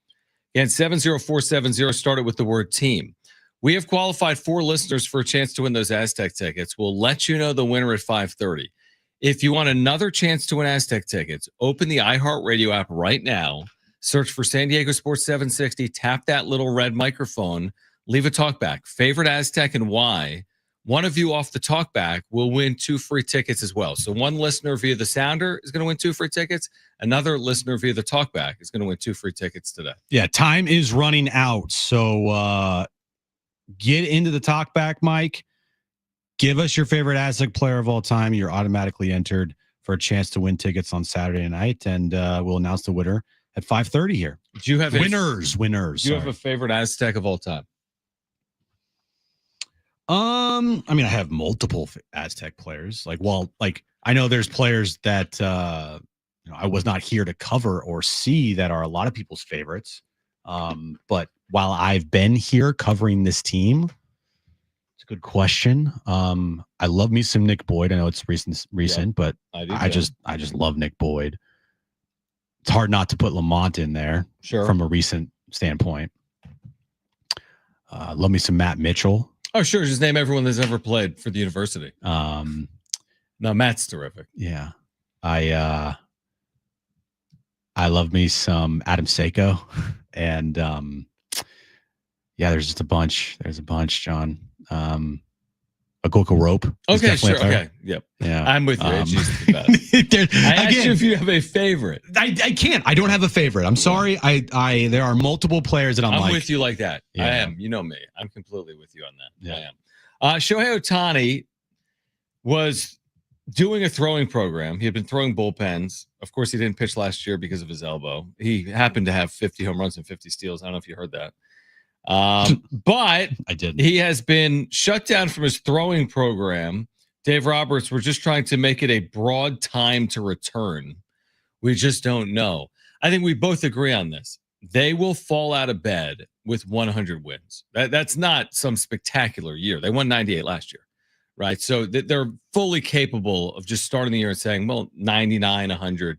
Again, 70470. Start it with the word team. We have qualified 4 listeners for a chance to win those Aztec tickets. We'll let you know the winner at 5:30. If you want another chance to win Aztec tickets, open the iHeartRadio app right now. Search for San Diego Sports 760. Tap that little red microphone. Leave a talkback. Favorite Aztec and why. One of you off the talkback will win 2 free tickets as well. So one listener via the sounder is going to win 2 free tickets. Another listener via the talkback is going to win 2 free tickets today. Yeah, time is running out. So get into the talkback, Mike. Give us your favorite Aztec player of all time. You're automatically entered for a chance to win tickets on Saturday night, and we'll announce the winner at 5:30 here. Do you have winners? Do you have a favorite Aztec of all time? I mean, I have multiple Aztec players. Like I know there's players that I was not here to cover or see that are a lot of people's favorites. But while I've been here covering this team, it's a good question. I love me some Nick Boyd. I know it's recent, but I just love Nick Boyd. It's hard not to put Lamont in there from a recent standpoint. Love me some Matt Mitchell. Oh, sure. Just name everyone that's ever played for the university. No, Matt's terrific. Yeah. I love me some Adam Seiko. And there's just a bunch. There's a bunch, John. A Coca Rope. Okay, sure. Okay. Yep. Yeah. I'm with you. I asked you if you have a favorite. I can't. I don't have a favorite. I'm sorry. I there are multiple players that I'm like, with you like that. Yeah. I am. You know me. I'm completely with you on that. Yeah. I am. Shohei Ohtani was doing a throwing program. He had been throwing bullpens. Of course, he didn't pitch last year because of his elbow. He happened to have 50 home runs and 50 steals. I don't know if you heard that. But I did. He has been shut down from his throwing program. Dave Roberts, we're just trying to make it a broad time to return. We just don't know. I think we both agree on this. They will fall out of bed with 100 wins. That's not some spectacular year. They won 98 last year, right? So they're fully capable of just starting the year and saying, well, 99, 100.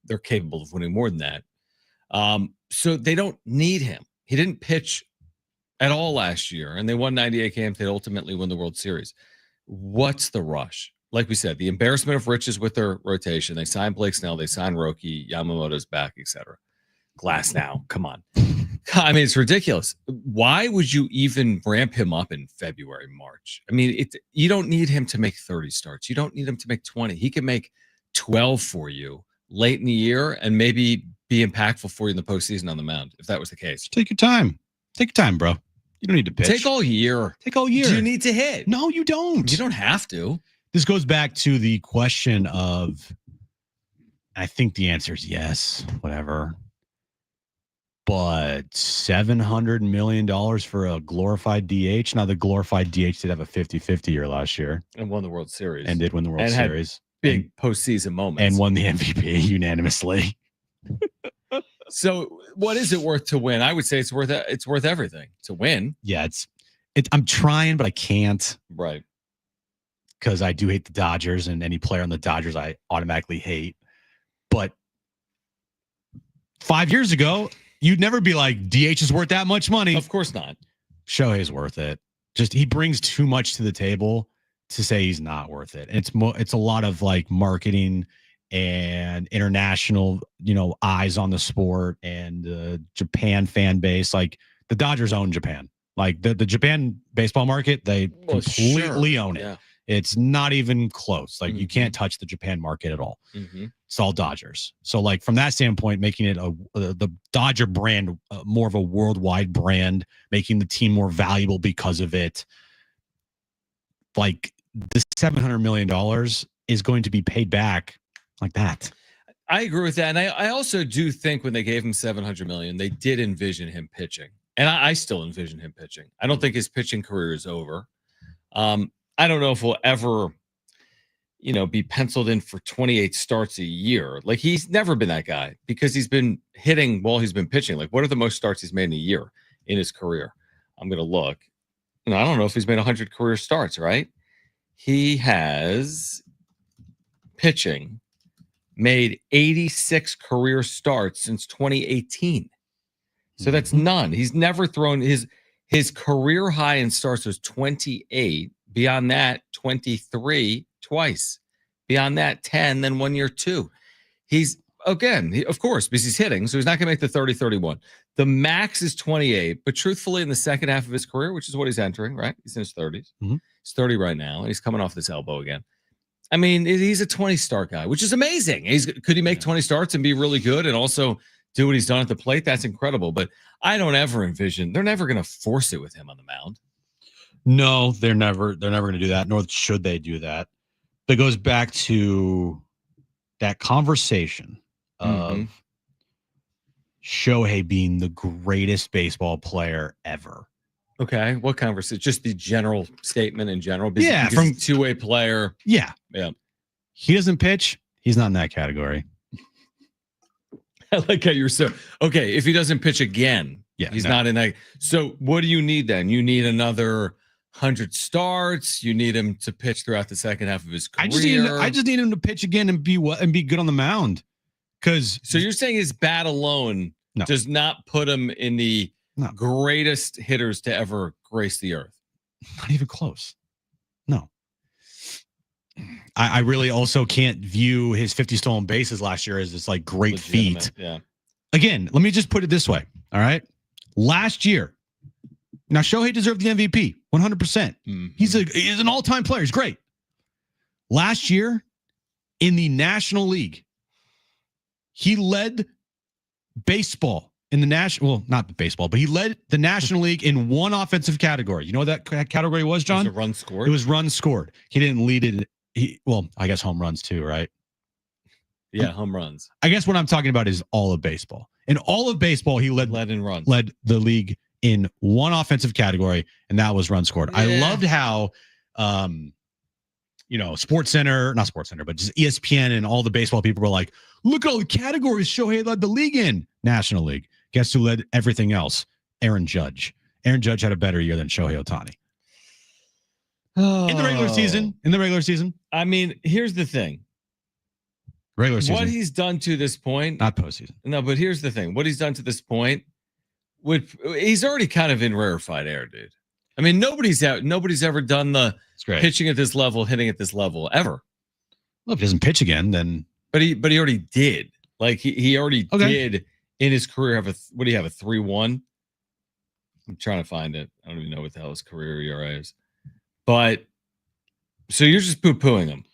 They're capable of winning more than that. So they don't need him. He didn't pitch at all last year, and they won 98 games. They ultimately win the World Series. What's the rush? Like we said, the embarrassment of riches with their rotation. They signed Blake Snell. They signed Roki. Yamamoto's back, etc. Glass now. Come on. I mean, it's ridiculous. Why would you even ramp him up in February, March? I mean, you don't need him to make 30 starts. You don't need him to make 20. He can make 12 for you late in the year and maybe be impactful for you in the postseason on the mound, if that was the case. Take your time. Take your time, bro. You don't need to pitch. Take all year. Take all year. Do you need to hit? No, you don't. You don't have to. This goes back to the question of, I think the answer is yes, whatever. But $700 million for a glorified DH. Now, the glorified DH did have a 50-50 year last year. And won the World Series. And did win the World Series. Big postseason moments. And won the MVP unanimously. So what is it worth to win? I would say it's worth everything to win. Yeah, it's I'm trying, but I can't. Right. Because I do hate the Dodgers, and any player on the Dodgers I automatically hate. But 5 years ago, you'd never be like, DH is worth that much money. Of course not. Shohei's worth it. Just he brings too much to the table to say he's not worth it. And it's a lot of like marketing and international, eyes on the sport and the Japan fan base. Like the Dodgers own Japan. Like the Japan baseball market, they completely own it. Yeah. It's not even close. Like you can't touch the Japan market at all. Mm-hmm. It's all Dodgers. So like from that standpoint, making it the Dodger brand more of a worldwide brand, making the team more valuable because of it. Like the $700 million is going to be paid back like that. I agree with that. And I also do think when they gave him $700 million, they did envision him pitching. And I still envision him pitching. I don't think his pitching career is over. I don't know if we'll ever, be penciled in for 28 starts a year. Like he's never been that guy because he's been hitting while he's been pitching. Like what are the most starts he's made in a year in his career? I'm going to look. and I don't know if he's made 100 career starts, right? He has pitching made 86 career starts since 2018. So that's none. He's never thrown his career high in starts was 28. Beyond that, 23 twice. Beyond that, 10, then 1 year, 2. He's again, of course, because he's hitting, so he's not going to make the 30-31. The max is 28, but truthfully, in the second half of his career, which is what he's entering, right? He's in his 30s. He's 30 right now, and he's coming off this elbow again. I mean, he's a 20-start guy, which is amazing. Could he make 20 starts and be really good and also do what he's done at the plate? That's incredible. But I don't ever envision they're never going to force it with him on the mound. No, they're never going to do that, nor should they do that. But it goes back to that conversation of Shohei being the greatest baseball player ever. Okay, what conversation? Just the general statement in general. Yeah, from two-way player. Yeah. Yeah. He doesn't pitch. He's not in that category. I like how you're so okay. If he doesn't pitch again, he's no. not in that. So what do you need then? You need another 100 starts. You need him to pitch throughout the second half of his career. I just need him to pitch again and be good on the mound. So you're saying his bat alone does not put him in the greatest hitters to ever grace the earth? Not even close. No. I really also can't view his 50 stolen bases last year as this like great feat. Yeah. Again, let me just put it this way. All right. Last year, now Shohei deserved the MVP 100%. He's an all-time player. He's great. Last year in the National League, he led baseball in the national. Well, not baseball, but he led the National League in one offensive category. You know what that category was, John? Was it runs scored? It was runs scored. He didn't lead it. Well, I guess home runs too, right? Yeah, home runs. I guess what I'm talking about is all of baseball. In all of baseball, he led in runs. Led the league in one offensive category, and that was runs scored. Yeah. I loved how, Sports Center, not Sports Center, but just ESPN and all the baseball people were like, look at all the categories Shohei led the league in. National League. Guess who led everything else? Aaron Judge. Aaron Judge had a better year than Shohei Ohtani. In the regular season. I mean, here's the thing. Regular season. What he's done to this point. Not postseason. No, but here's the thing. What he's done to this point, he's already kind of in rarefied air, dude. I mean, nobody's ever done the pitching at this level, hitting at this level, ever. Well, if he doesn't pitch again, then. But he already did. Like, he already did in his career have what do you have, a 3.1? I'm trying to find it. I don't even know what the hell his career ERA is. But so you're just poo-pooing him.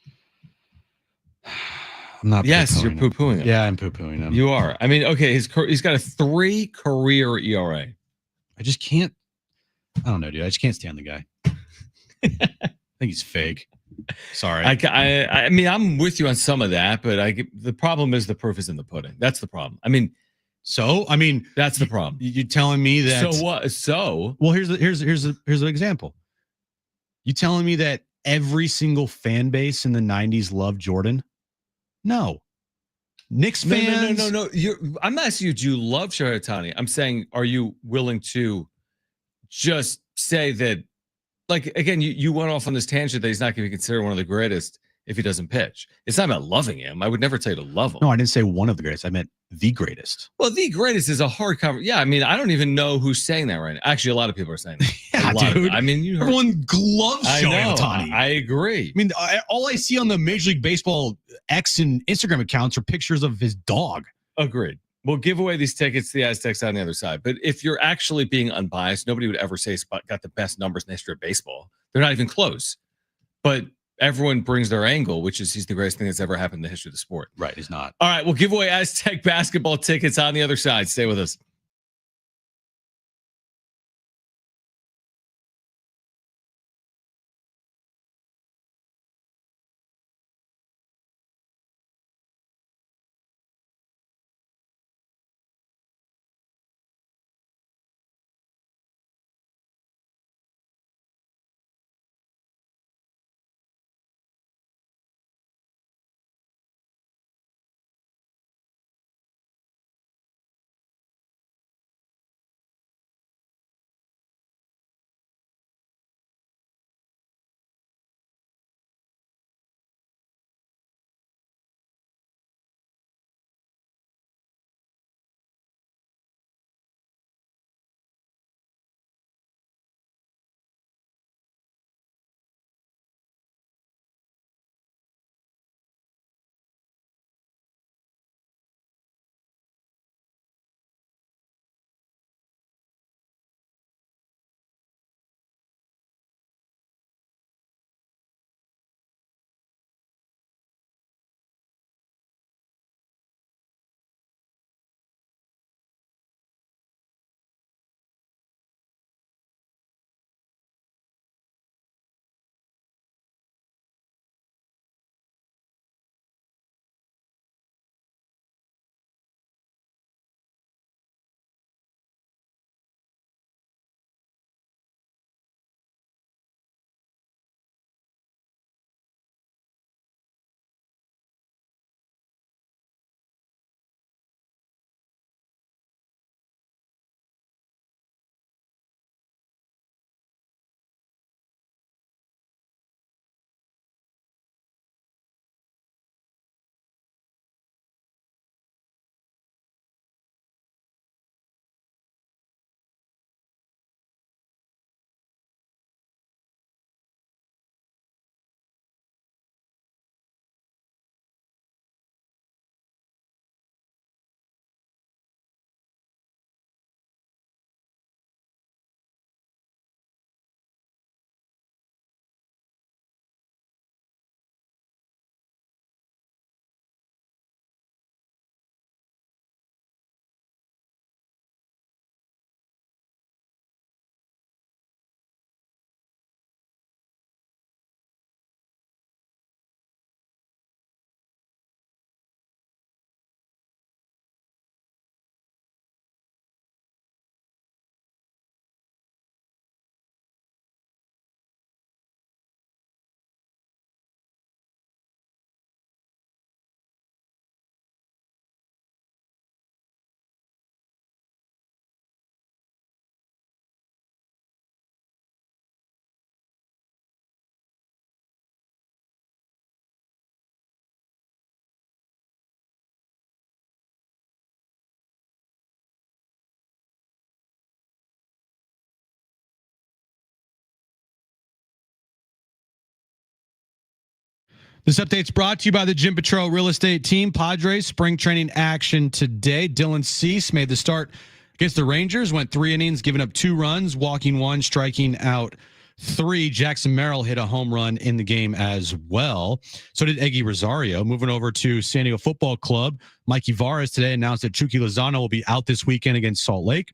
I'm not. Yes, you're poo-pooing him. Yeah, I'm poo-pooing him. You are. I mean, okay, he's got a 3 career ERA. I just can't. I don't know, dude. I just can't stand the guy. I think he's fake. Sorry. I mean, I'm with you on some of that, but the problem is the proof is in the pudding. That's the problem. I mean, that's the problem. You're telling me that. So what? So well, here's an example. You telling me that every single fan base in the 90s loved Jordan? No. Knicks fans. No. I'm not asking you, do you love Shohei Ohtani? I'm saying, are you willing to just say that, like, again, you went off on this tangent that he's not going to be considered one of the greatest if he doesn't pitch. It's not about loving him. I would never tell you to love him. No, I didn't say one of the greatest. I meant the greatest. Well, the greatest is a hard conversation. Yeah, I mean, I don't even know who's saying that right now. Actually, a lot of people are saying that. Yeah, dude. I mean, everyone loves I Shohei know. Ohtani. I agree. I mean, all I see on the Major League Baseball X and Instagram accounts are pictures of his dog. Agreed. We'll give away these tickets to the Aztecs on the other side. But if you're actually being unbiased, nobody would ever say he's got the best numbers in the history of baseball. They're not even close. But everyone brings their angle, which is he's the greatest thing that's ever happened in the history of the sport. Right, he's not. All right, we'll give away Aztec basketball tickets on the other side. Stay with us. This update's brought to you by the Jim Petro Real Estate Team. Padres spring training action today. Dylan Cease made the start against the Rangers, went 3 innings, giving up 2 runs, walking 1, striking out 3. Jackson Merrill hit a home run in the game as well. So did Eggy Rosario. Moving over to San Diego Football Club, Mikey Varas today announced that Chucky Lozano will be out this weekend against Salt Lake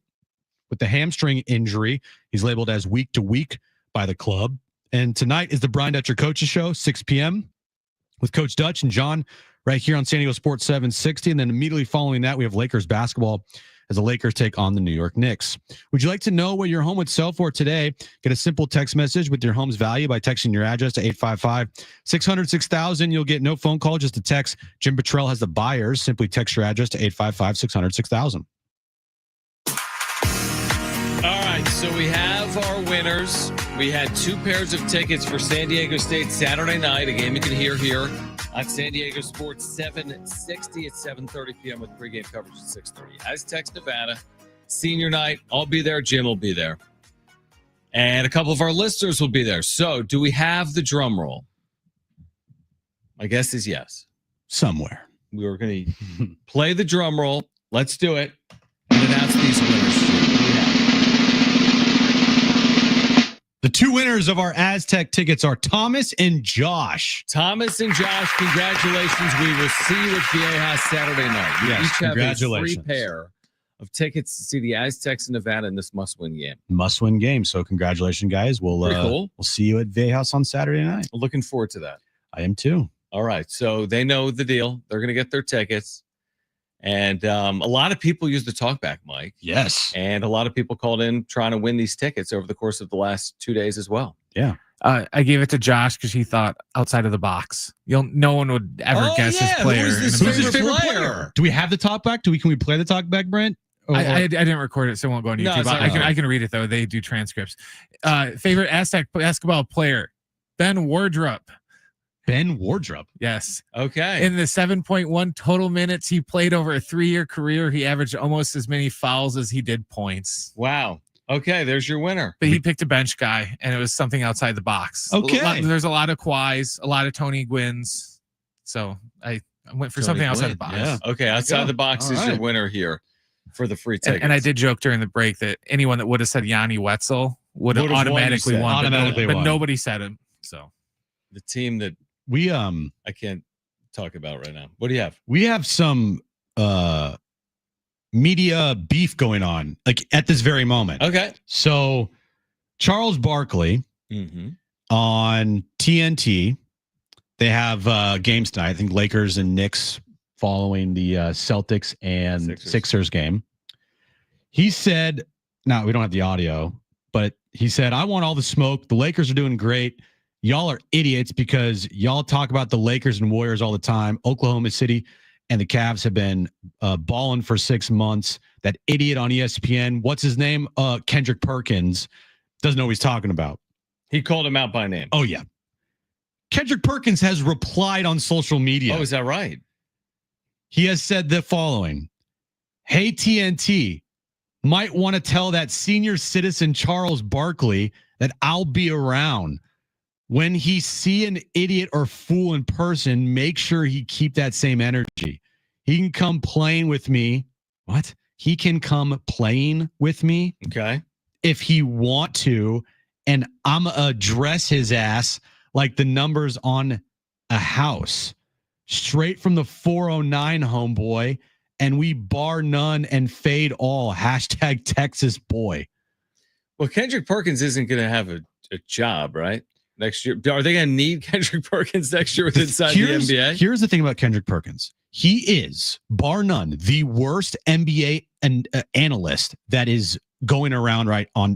with the hamstring injury. He's labeled as week to week by the club. And tonight is the Brian Dutcher Coaches Show, 6 p.m. with Coach Dutch and John right here on San Diego Sports 760. And then immediately following that, we have Lakers basketball as the Lakers take on the New York Knicks. Would you like to know what your home would sell for today? Get a simple text message with your home's value by texting your address to 855-600-6000. You'll get no phone call, just a text. Jim Petro has the buyers. Simply text your address to 855-600-6000. All right, so we have our winners. We had 2 pairs of tickets for San Diego State Saturday night, a game you can hear here on San Diego Sports 760 at 7:30 p.m. with pregame coverage at 6:30. Aztecs, Nevada, senior night. I'll be there. Jim will be there. And a couple of our listeners will be there. So do we have the drum roll? My guess is yes. Somewhere. We were going to play the drum roll. Let's do it and announce these winners. The 2 winners of our Aztec tickets are Thomas and Josh. Thomas and Josh, congratulations. We will see you at Viejas Saturday night. You each have a free pair of tickets to see the Aztecs in Nevada in this must-win game. Must-win game. So congratulations, guys. We'll cool. We'll see you at Viejas on Saturday night. Looking forward to that. I am too. All right. So they know the deal. They're going to get their tickets. And a lot of people use the talkback mic. Yes. And a lot of people called in trying to win these tickets over the course of the last 2 days as well. Yeah. I gave it to Josh because he thought outside of the box. No one would ever guess his player. Who's his favorite player? Do we have the talkback? Can we play the talkback, Brent? I didn't record it, so it won't go on YouTube. I can read it though. They do transcripts. Favorite Aztec basketball player, Ben Wardrop. Ben Wardrop. Yes. Okay. In the 7.1 total minutes he played over a 3-year career, he averaged almost as many fouls as he did points. Wow. Okay, there's your winner. But he picked a bench guy, and it was something outside the box. Okay. There's a lot of Kawhis, a lot of Tony Gwynns. So I went for something outside the box. Yeah. Okay, outside the box is your winner here for the free tickets. And I did joke during the break that anyone that would have said Yanni Wetzel would have automatically won. But nobody said him. So the team that I can't talk about right now. What do you have? We have some media beef going on, like at this very moment. Okay. So Charles Barkley on TNT, they have games tonight. I think Lakers and Knicks following the Celtics and Sixers game. He said, now we don't have the audio, but he said, I want all the smoke. The Lakers are doing great. Y'all are idiots because y'all talk about the Lakers and Warriors all the time. Oklahoma City and the Cavs have been balling for 6 months. That idiot on ESPN, what's his name? Kendrick Perkins, doesn't know what he's talking about. He called him out by name. Oh, yeah. Kendrick Perkins has replied on social media. Oh, is that right? He has said the following. Hey, TNT, might want to tell that senior citizen Charles Barkley that I'll be around. When he see an idiot or fool in person, make sure he keep that same energy. He can come playing with me. What? He can come playing with me. Okay. If he want to, and I'm address his ass like the numbers on a house. Straight from the 409, homeboy. And we bar none and fade all. Hashtag Texas boy. Well, Kendrick Perkins isn't going to have a job, right? Next year. Are they going to need Kendrick Perkins next year inside the NBA? Here's the thing about Kendrick Perkins. He is, bar none, the worst NBA analyst that is going around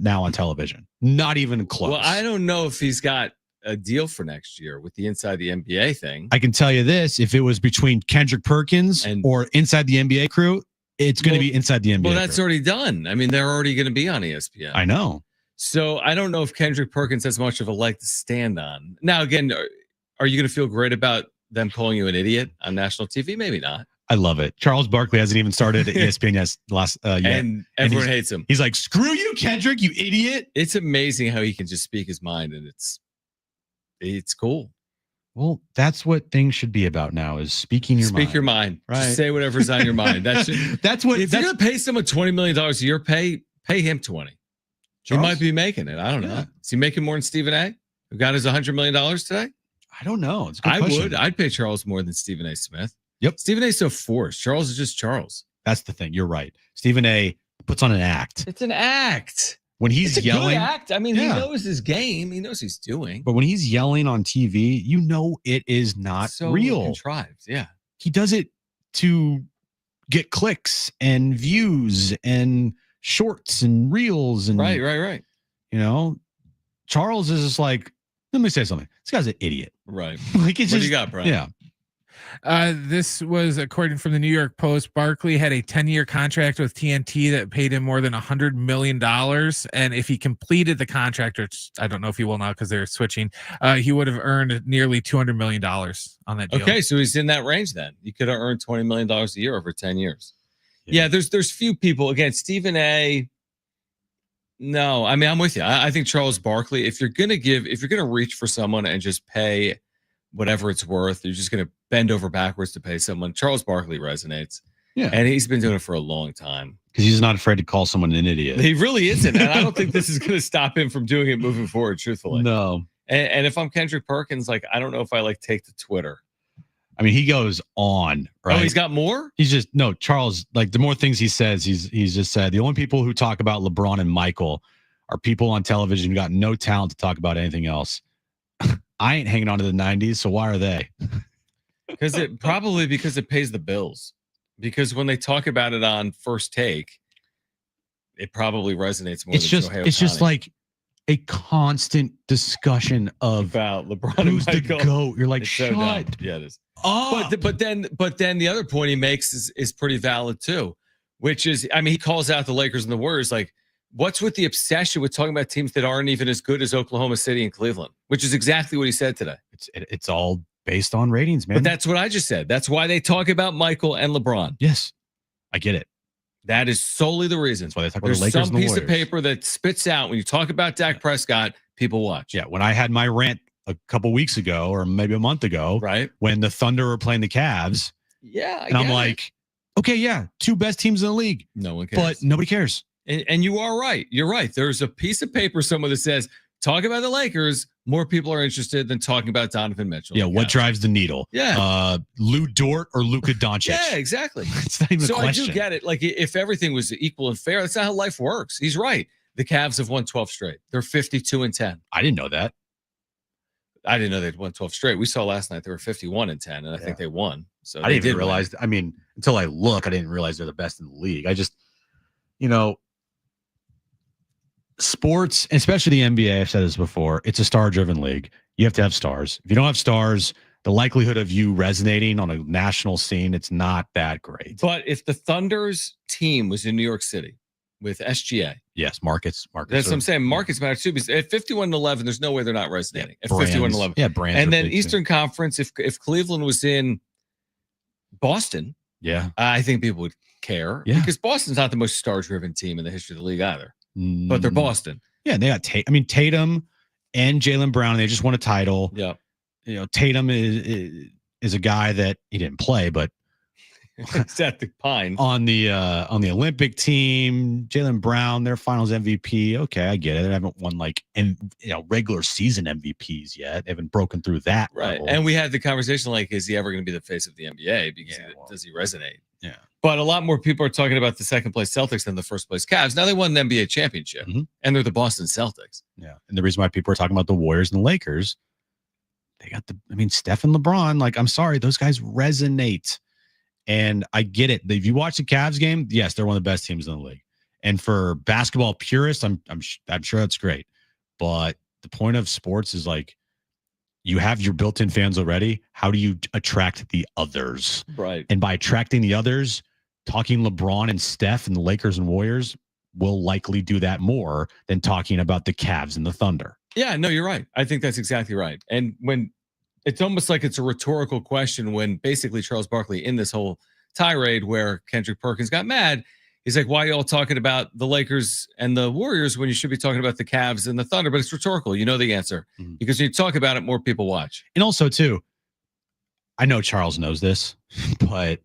now on television. Not even close. Well, I don't know if he's got a deal for next year with the Inside the NBA thing. I can tell you this. If it was between Kendrick Perkins or Inside the NBA crew, it's going to be Inside the NBA Well, that's already done. I mean, they're already going to be on ESPN. I know. So I don't know if Kendrick Perkins has much of a leg to stand on. Now, again, are you going to feel great about them calling you an idiot on national TV? Maybe not. I love it. Charles Barkley hasn't even started at ESPN yet. And everyone hates him. He's like, screw you, Kendrick, you idiot. It's amazing how he can just speak his mind, and it's cool. Well, that's what things should be about now is speaking your mind. Speak your mind. Right. Just say whatever's on your mind. That's what if you're gonna pay someone $20 million a year, pay him 20. He Charles? might be making it. I don't know. Is he making more than Stephen A, who got his $100 million today? I don't know. It's a good I question. would. I'd pay Charles more than Stephen A. Smith. Yep. Stephen A. so forced. Charles is just Charles. That's the thing. You're right. Stephen A. puts on an act. It's an act. When he's It's a yelling, good act. I mean, Yeah. he knows his game. He knows what he's doing. but when he's yelling on TV, you know it is not So real. contrived. Yeah. He does it to get clicks and views and shorts and reels and Right. You know, Charles is just like, let me say something. This guy's an idiot. Right. Like it's What just do you got, Brian? Yeah. This was according from the New York Post. Barkley had a 10-year contract with TNT that paid him more than $100 million. And if he completed the contract, which I don't know if he will now because they're switching, he would have earned nearly $200 million on that deal. Okay, so he's in that range then. You could have earned $20 million a year over 10 years. Yeah, there's few people. Again, Stephen A. No, I mean, I'm with you. I think Charles Barkley, if you're gonna reach for someone and just pay whatever it's worth, you're just gonna bend over backwards to pay someone. Charles Barkley resonates. Yeah. And he's been doing it for a long time. Because he's not afraid to call someone an idiot. He really isn't. And I don't think this is gonna stop him from doing it moving forward, truthfully. No. And if I'm Kendrick Perkins, like I don't know if I take to Twitter. I mean, he goes on, right? Oh, he's got more? He's just no, Charles, like the more things he says, he's just said the only people who talk about LeBron and Michael are people on television who got no talent to talk about anything else. I ain't hanging on to the 90s, so why are they? Because it pays the bills. Because when they talk about it on First Take, it probably resonates more. It's just like a constant discussion about LeBron who's and the Michael. GOAT. You're like, It's so dumb. shut Yeah, it is. up. But then the other point he makes is pretty valid too, which is, I mean, he calls out the Lakers and the Warriors. Like, what's with the obsession with talking about teams that aren't even as good as Oklahoma City and Cleveland? Which is exactly what he said today. It's all based on ratings, man. But that's what I just said. That's why they talk about Michael and LeBron. Yes, I get it. That is solely the reason. That's why they talk about There's the Lakers some and the piece of Warriors. paper that spits out when you talk about Dak Prescott, people watch. Yeah, when I had my rant a couple weeks ago or maybe a month ago, right? When the Thunder were playing the Cavs, Yeah, and I'm like, okay, yeah, two best teams in the league. No one cares. But nobody cares. And you are right. You're right. There's a piece of paper somewhere that says, talk about the Lakers. More people are interested than talking about Donovan Mitchell. Yeah, what drives the needle? Yeah. Lou Dort or Luka Doncic? Yeah, exactly. It's not even So a question. I do get it. Like, if everything was equal and fair, that's not how life works. He's right. The Cavs have won 12 straight. They're 52-10. I didn't know that. I didn't know they'd won 12 straight. We saw last night they were 51-10, and I think they won. So I they didn't even did win. realize. I mean, until I look, I didn't realize they're the best in the league. I just, sports, especially the NBA, I've said this before, it's a star-driven league. You have to have stars. If you don't have stars, the likelihood of you resonating on a national scene, it's not that great. But if the Thunder's team was in New York City with SGA, Yes, markets. that's what I'm saying. Markets matter too. Because at 51-11, there's no way they're not resonating. At brands. 51-11, Yeah, brands And are then big, too. Eastern Conference, if Cleveland was in Boston, Yeah. I think people would care. Yeah. Because Boston's not the most star-driven team in the history of the league either. But they're Boston. Yeah, they got Tatum and Jaylen Brown. They just won a title. Yeah. Tatum is a guy that he didn't play, but It's at the Pine. on the Olympic team. Jaylen Brown, their Finals MVP. Okay, I get it. They haven't won regular season MVPs yet. They haven't broken through that. Right. level. And we had the conversation like, is he ever going to be the face of the NBA? Because does he resonate? Yeah. But a lot more people are talking about the second place Celtics than the first place Cavs. Now they won an NBA championship, and they're the Boston Celtics. Yeah. And the reason why people are talking about the Warriors and the Lakers, they got Steph and LeBron. Like, I'm sorry, those guys resonate. And I get it. If you watch the Cavs game, yes, they're one of the best teams in the league. And for basketball purists, I'm sure that's great. But the point of sports is like, you have your built-in fans already. How do you attract the others? Right. And by attracting the others, talking LeBron and Steph and the Lakers and Warriors will likely do that more than talking about the Cavs and the Thunder. Yeah, no, you're right. I think that's exactly right. And when it's almost like it's a rhetorical question when basically Charles Barkley in this whole tirade where Kendrick Perkins got mad, he's like, why are you all talking about the Lakers and the Warriors when you should be talking about the Cavs and the Thunder? But it's rhetorical. You know the answer. Because when you talk about it, more people watch. And also, too, I know Charles knows this, but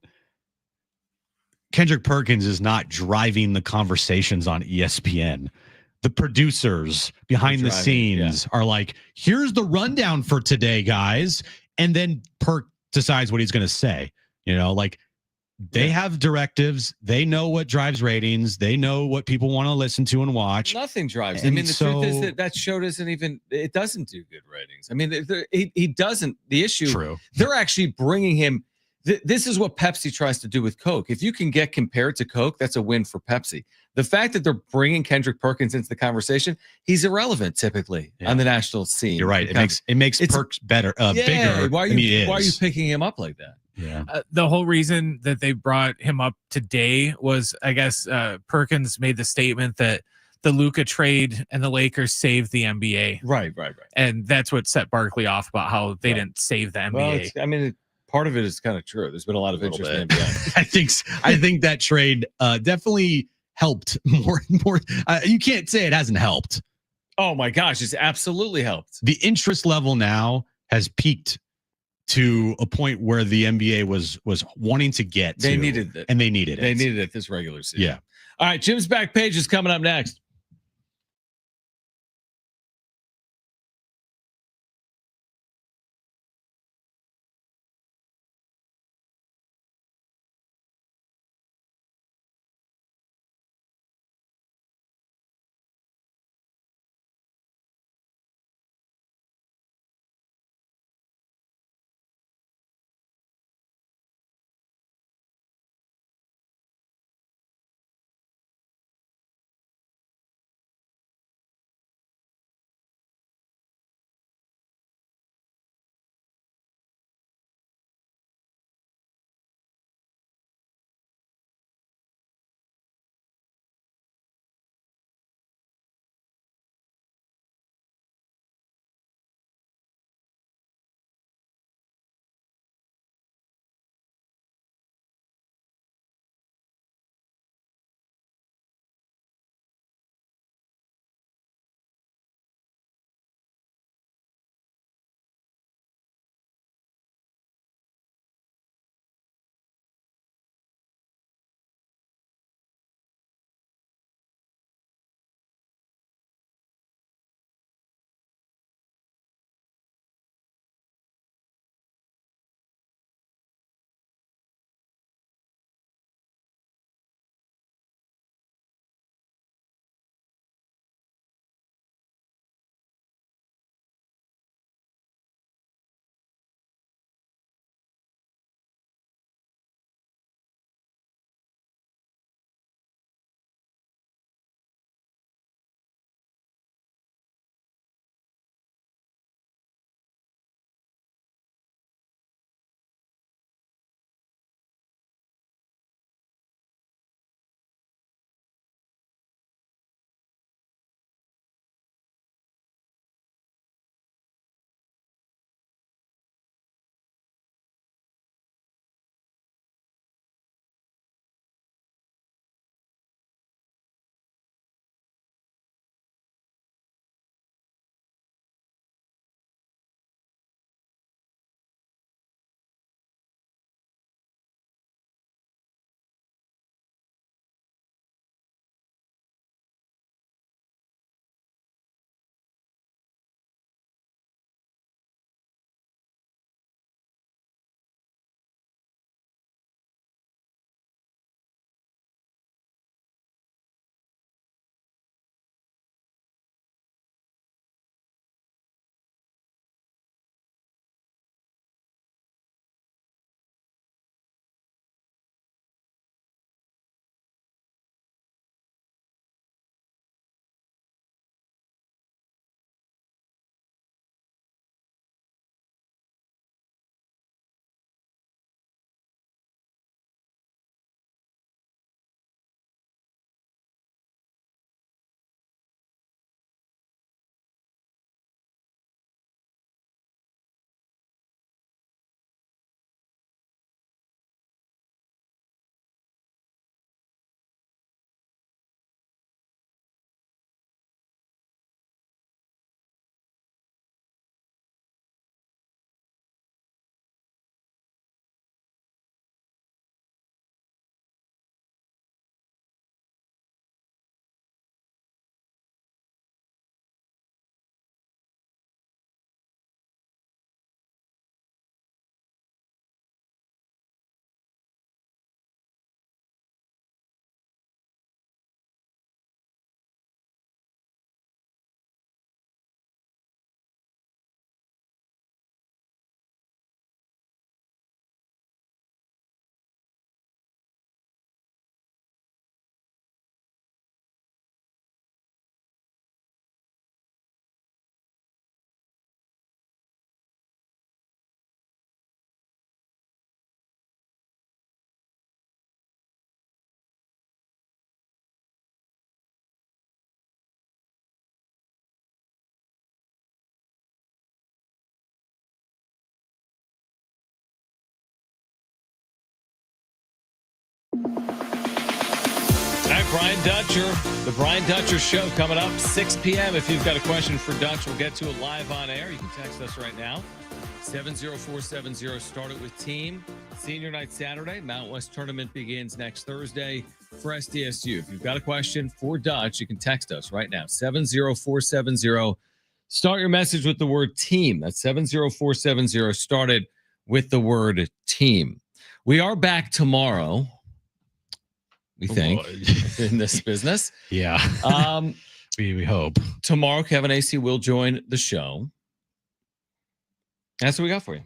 Kendrick Perkins is not driving the conversations on ESPN. The producers behind the scenes are like, here's the rundown for today, guys. And then Perk decides what he's going to say. You know, like they have directives. They know what drives ratings. They know what people want to listen to and watch. Nothing drives. And I mean, the truth is that show doesn't even, it doesn't do good ratings. I mean, he doesn't. The issue, True. They're actually bringing him. This is what Pepsi tries to do with Coke. If you can get compared to Coke, that's a win for Pepsi. The fact that they're bringing Kendrick Perkins into the conversation, he's irrelevant typically on the national scene. You're right. It makes Perks better, bigger. Why are than he you is. picking him up like that? Yeah. The whole reason that they brought him up today was, I guess, Perkins made the statement that the Luka trade and the Lakers saved the NBA. Right. And that's what set Barkley off about how they didn't save the NBA. Well, part of it is kind of true. There's been a lot of interest in the NBA. I think that trade definitely helped more. You can't say it hasn't helped. Oh my gosh, it's absolutely helped. The interest level now has peaked to a point where the NBA was wanting to get to. They needed it. And they needed it. They needed it this regular season. Yeah. All right, Jim's Back Page is coming up next. All right, Brian Dutcher, the Brian Dutcher Show coming up 6 p.m. If you've got a question for Dutch, we'll get to it live on air. You can text us right now. 70470. Start it with team. Senior night Saturday. Mountain West tournament begins next Thursday for SDSU. If you've got a question for Dutch, you can text us right now. 70470. Start your message with the word team. That's 70470. Start it with the word team. We are back tomorrow. We think in this business. Yeah. We hope. Tomorrow, Kevin AC will join the show. That's what we got for you.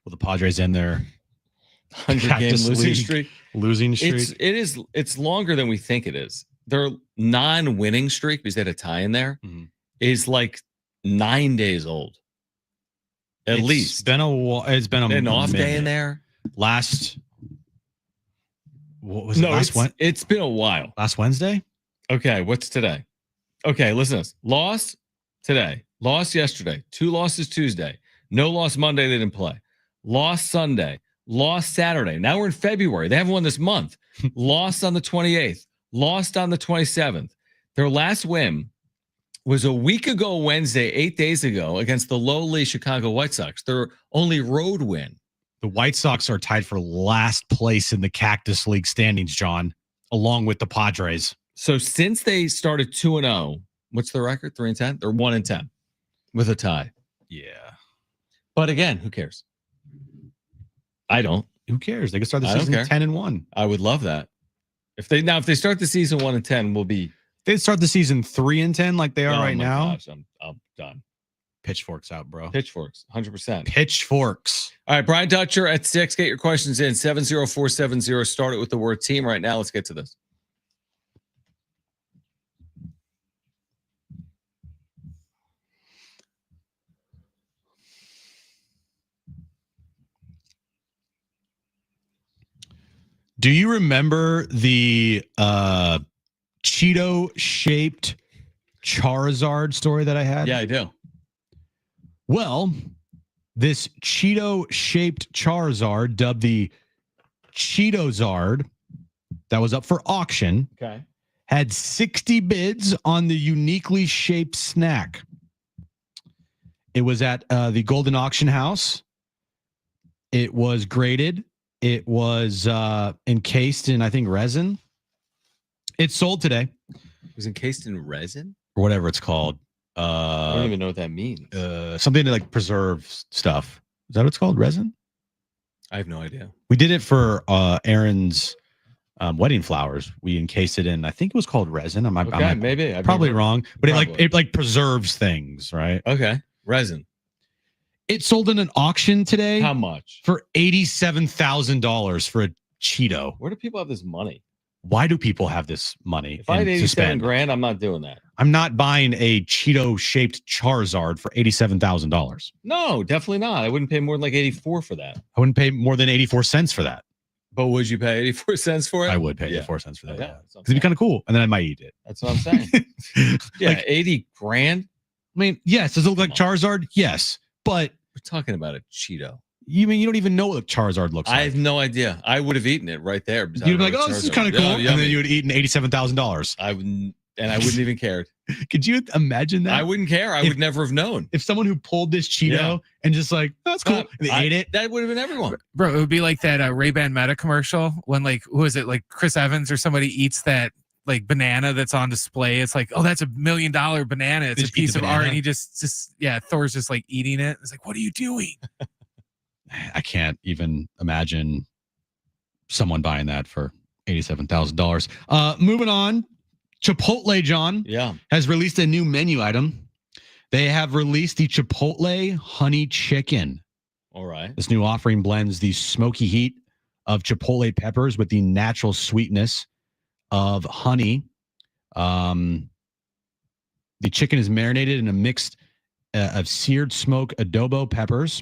Will the Padres end their 100-game losing streak? It's longer than we think it is. Their non-winning streak, because they had a tie in there, is like 9 days old. At least. It's been an off day in there. What was it? It's been a while. Last Wednesday? Okay, what's today? Okay, listen to this. Loss today. Loss yesterday. 2 losses Tuesday. No loss Monday. They didn't play. Loss Sunday. Loss Saturday. Now we're in February. They haven't won this month. Lost on the 28th. Lost on the 27th. Their last win was a week ago Wednesday, 8 days ago, against the lowly Chicago White Sox. Their only road win. The White Sox are tied for last place in the Cactus League standings, John, along with the Padres. So since they started 2-0, what's their record? 3-10? They're 1-10 with a tie. Yeah. But again, who cares? I don't. Who cares? They can start the season 10-1. I would love that. If they start the season 1-10, we'll be. They start the season 3-10 like they are right now. Gosh, I'm done. Pitchforks out, bro. Pitchforks, 100%. Pitchforks. All right, Brian Dutcher at 6. Get your questions in. 70470. Start it with the word team right now. Let's get to this. Do you remember the Cheeto-shaped Charizard story that I had? Yeah, I do. Well, this Cheeto-shaped Charizard, dubbed the Cheetozard, that was up for auction, had 60 bids on the uniquely shaped snack. It was at the Golden Auction House. It was graded. It was encased in, I think, resin. It sold today. It was encased in resin? Or whatever it's called. I don't even know what that means. Something to like preserve stuff. Is that what it's called? Resin? I have no idea. We did it for Aaron's wedding flowers. We encased it in, I think it was called resin. Maybe. I'm probably wrong. But it preserves things, right? Okay. Resin. It sold in an auction today. How much? For $87,000 for a Cheeto. Where do people have this money? Why do people have this money? If I had 87 grand, I'm not doing that. I'm not buying a Cheeto-shaped Charizard for $87,000. No, definitely not. I wouldn't pay more than like 84 for that. I wouldn't pay more than 84 cents for that. But would you pay 84 cents for it? I would pay 84 cents for that. Yeah. Because it'd be kind of cool. And then I might eat it. That's what I'm saying. Yeah, like, 80 grand? I mean, yes. Does it look like Charizard? Yes. But we're talking about a Cheeto. You mean you don't even know what Charizard looks like? I have no idea. I would have eaten it right there. You'd be like, oh, this is kind of cool. And then you would have eaten $87,000. I wouldn't, and I wouldn't even care. Could you imagine that? I wouldn't care. I would never have known. If someone who pulled this Cheeto and just like, oh, that's cool. And they ate it. That would have been everyone. Bro, it would be like that Ray-Ban Meta commercial when like, who is it? Like Chris Evans or somebody eats that like banana that's on display. It's like, oh, that's $1 million banana. It's a piece of art. And he just Thor's just like eating it. It's like, what are you doing? I can't even imagine someone buying that for $87,000. Moving on, Chipotle, John, has released a new menu item. They have released the Chipotle Honey Chicken. All right. This new offering blends the smoky heat of Chipotle peppers with the natural sweetness of honey. The chicken is marinated in a mix of seared smoke adobo peppers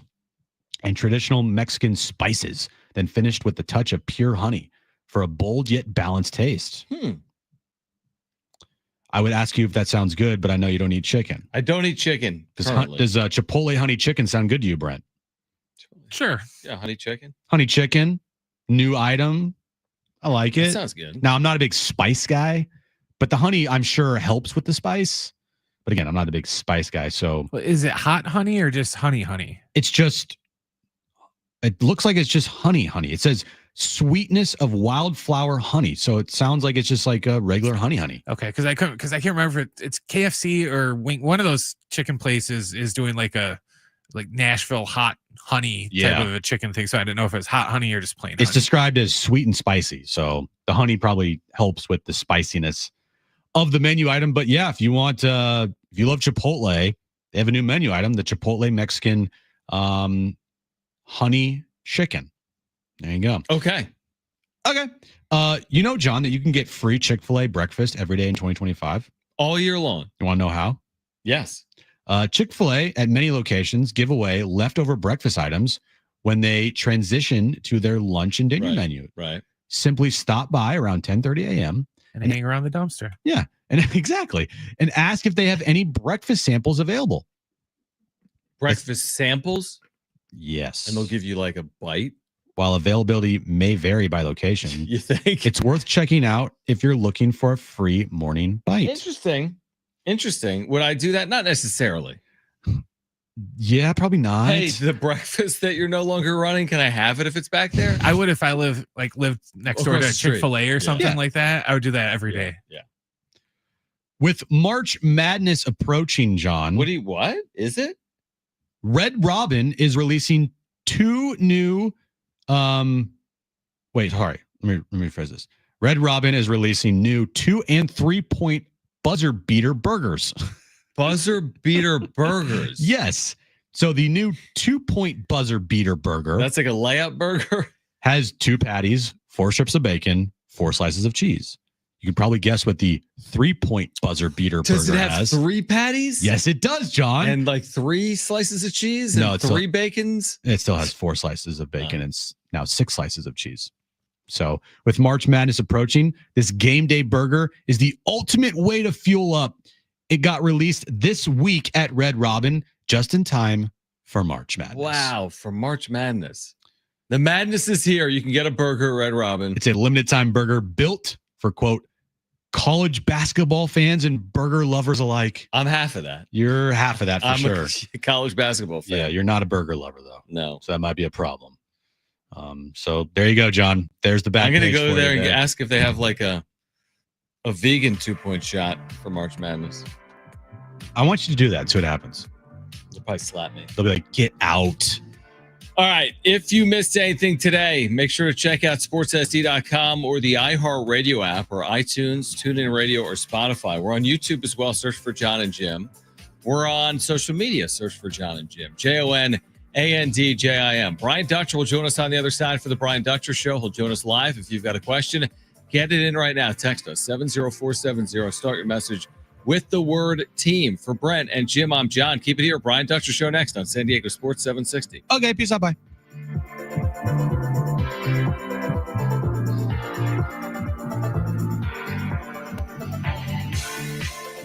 and traditional Mexican spices, then finished with the touch of pure honey for a bold yet balanced taste. I would ask you if that sounds good, but I know you don't eat chicken. I don't eat chicken. Does Chipotle honey chicken sound good to you, Brent? Sure. Yeah, honey chicken. Honey chicken, new item. I like it. That sounds good. Now, I'm not a big spice guy, but the honey, I'm sure, helps with the spice. But again, I'm not a big spice guy. So Is it hot honey or just honey? it's just, it looks like it's just honey. It says sweetness of wildflower honey. So it sounds like it's just like a regular honey. Okay, because I can't remember if it's KFC or one of those chicken places is doing like Nashville hot honey type of a chicken thing. So I didn't know if it was hot honey or just plain It's honey. described as sweet and spicy. So the honey probably helps with the spiciness of the menu item. But yeah, if you want, if you love Chipotle, they have a new menu item, the Chipotle Mexican honey chicken. There you go. Okay. You know, John, that you can get free Chick-fil-A breakfast every day in 2025. All year long. You want to know how? Yes. Chick-fil-A at many locations give away leftover breakfast items when they transition to their lunch and dinner menu. Right. Simply stop by around 10:30 a.m. and hang around the dumpster. Yeah, and exactly. And ask if they have any breakfast samples available. Breakfast samples? Yes. And they'll give you like a bite? While availability may vary by location, You think? it's worth checking out if you're looking for a free morning bite. Interesting. Would I do that? Not necessarily. Yeah, probably not. Hey, the breakfast that you're no longer running, can I have it if it's back there? I would if I lived next door Across to the street. Chick-fil-A or something Yeah. like that. I would do that every day. Yeah. With March Madness approaching, John. What is it? Red Robin is releasing 2 new wait, sorry. Let me rephrase this. Red Robin is releasing new 2 and 3 point buzzer beater burgers. Buzzer beater burgers. Yes. So the new 2-point buzzer beater burger. That's like a layup burger. Has 2 patties, 4 strips of bacon, 4 slices of cheese. You can probably guess what the 3-point buzzer beater Does burger it have has. 3 patties? Yes, it does, John. And like 3 slices of cheese No, and it's 3 bacons? It still has 4 slices of bacon and now 6 slices of cheese. So with March Madness approaching, this game day burger is the ultimate way to fuel up. It got released this week at Red Robin, just in time for March Madness. Wow, for March Madness. The madness is here. You can get a burger at Red Robin. It's a limited time burger built for, quote, college basketball fans and burger lovers alike. I'm half of that. You're half of that for I'm sure. a college basketball fan. Yeah, you're not a burger lover, though. No. So that might be a problem. So there you go, John. There's the back. I'm going to page go for there you and ask if they have like a vegan 2-point shot for March Madness. I want you to do that. See what happens. They'll probably slap me. They'll be like, get out. All right. If you missed anything today, make sure to check out sportssd.com or the iHeartRadio app or iTunes, TuneIn Radio, or Spotify. We're on YouTube as well. Search for Jon and Jim. We're on social media. Search for Jon and Jim. JONANDJIM. Brian Dutcher will join us on the other side for the Brian Dutcher Show. He'll join us live. If you've got a question, get it in right now. Text us 70470. Start your message with the word team. For Brent and Jim, I'm John. Keep it here. Brian Dutcher Show next on San Diego Sports 760. Okay, peace out. Bye.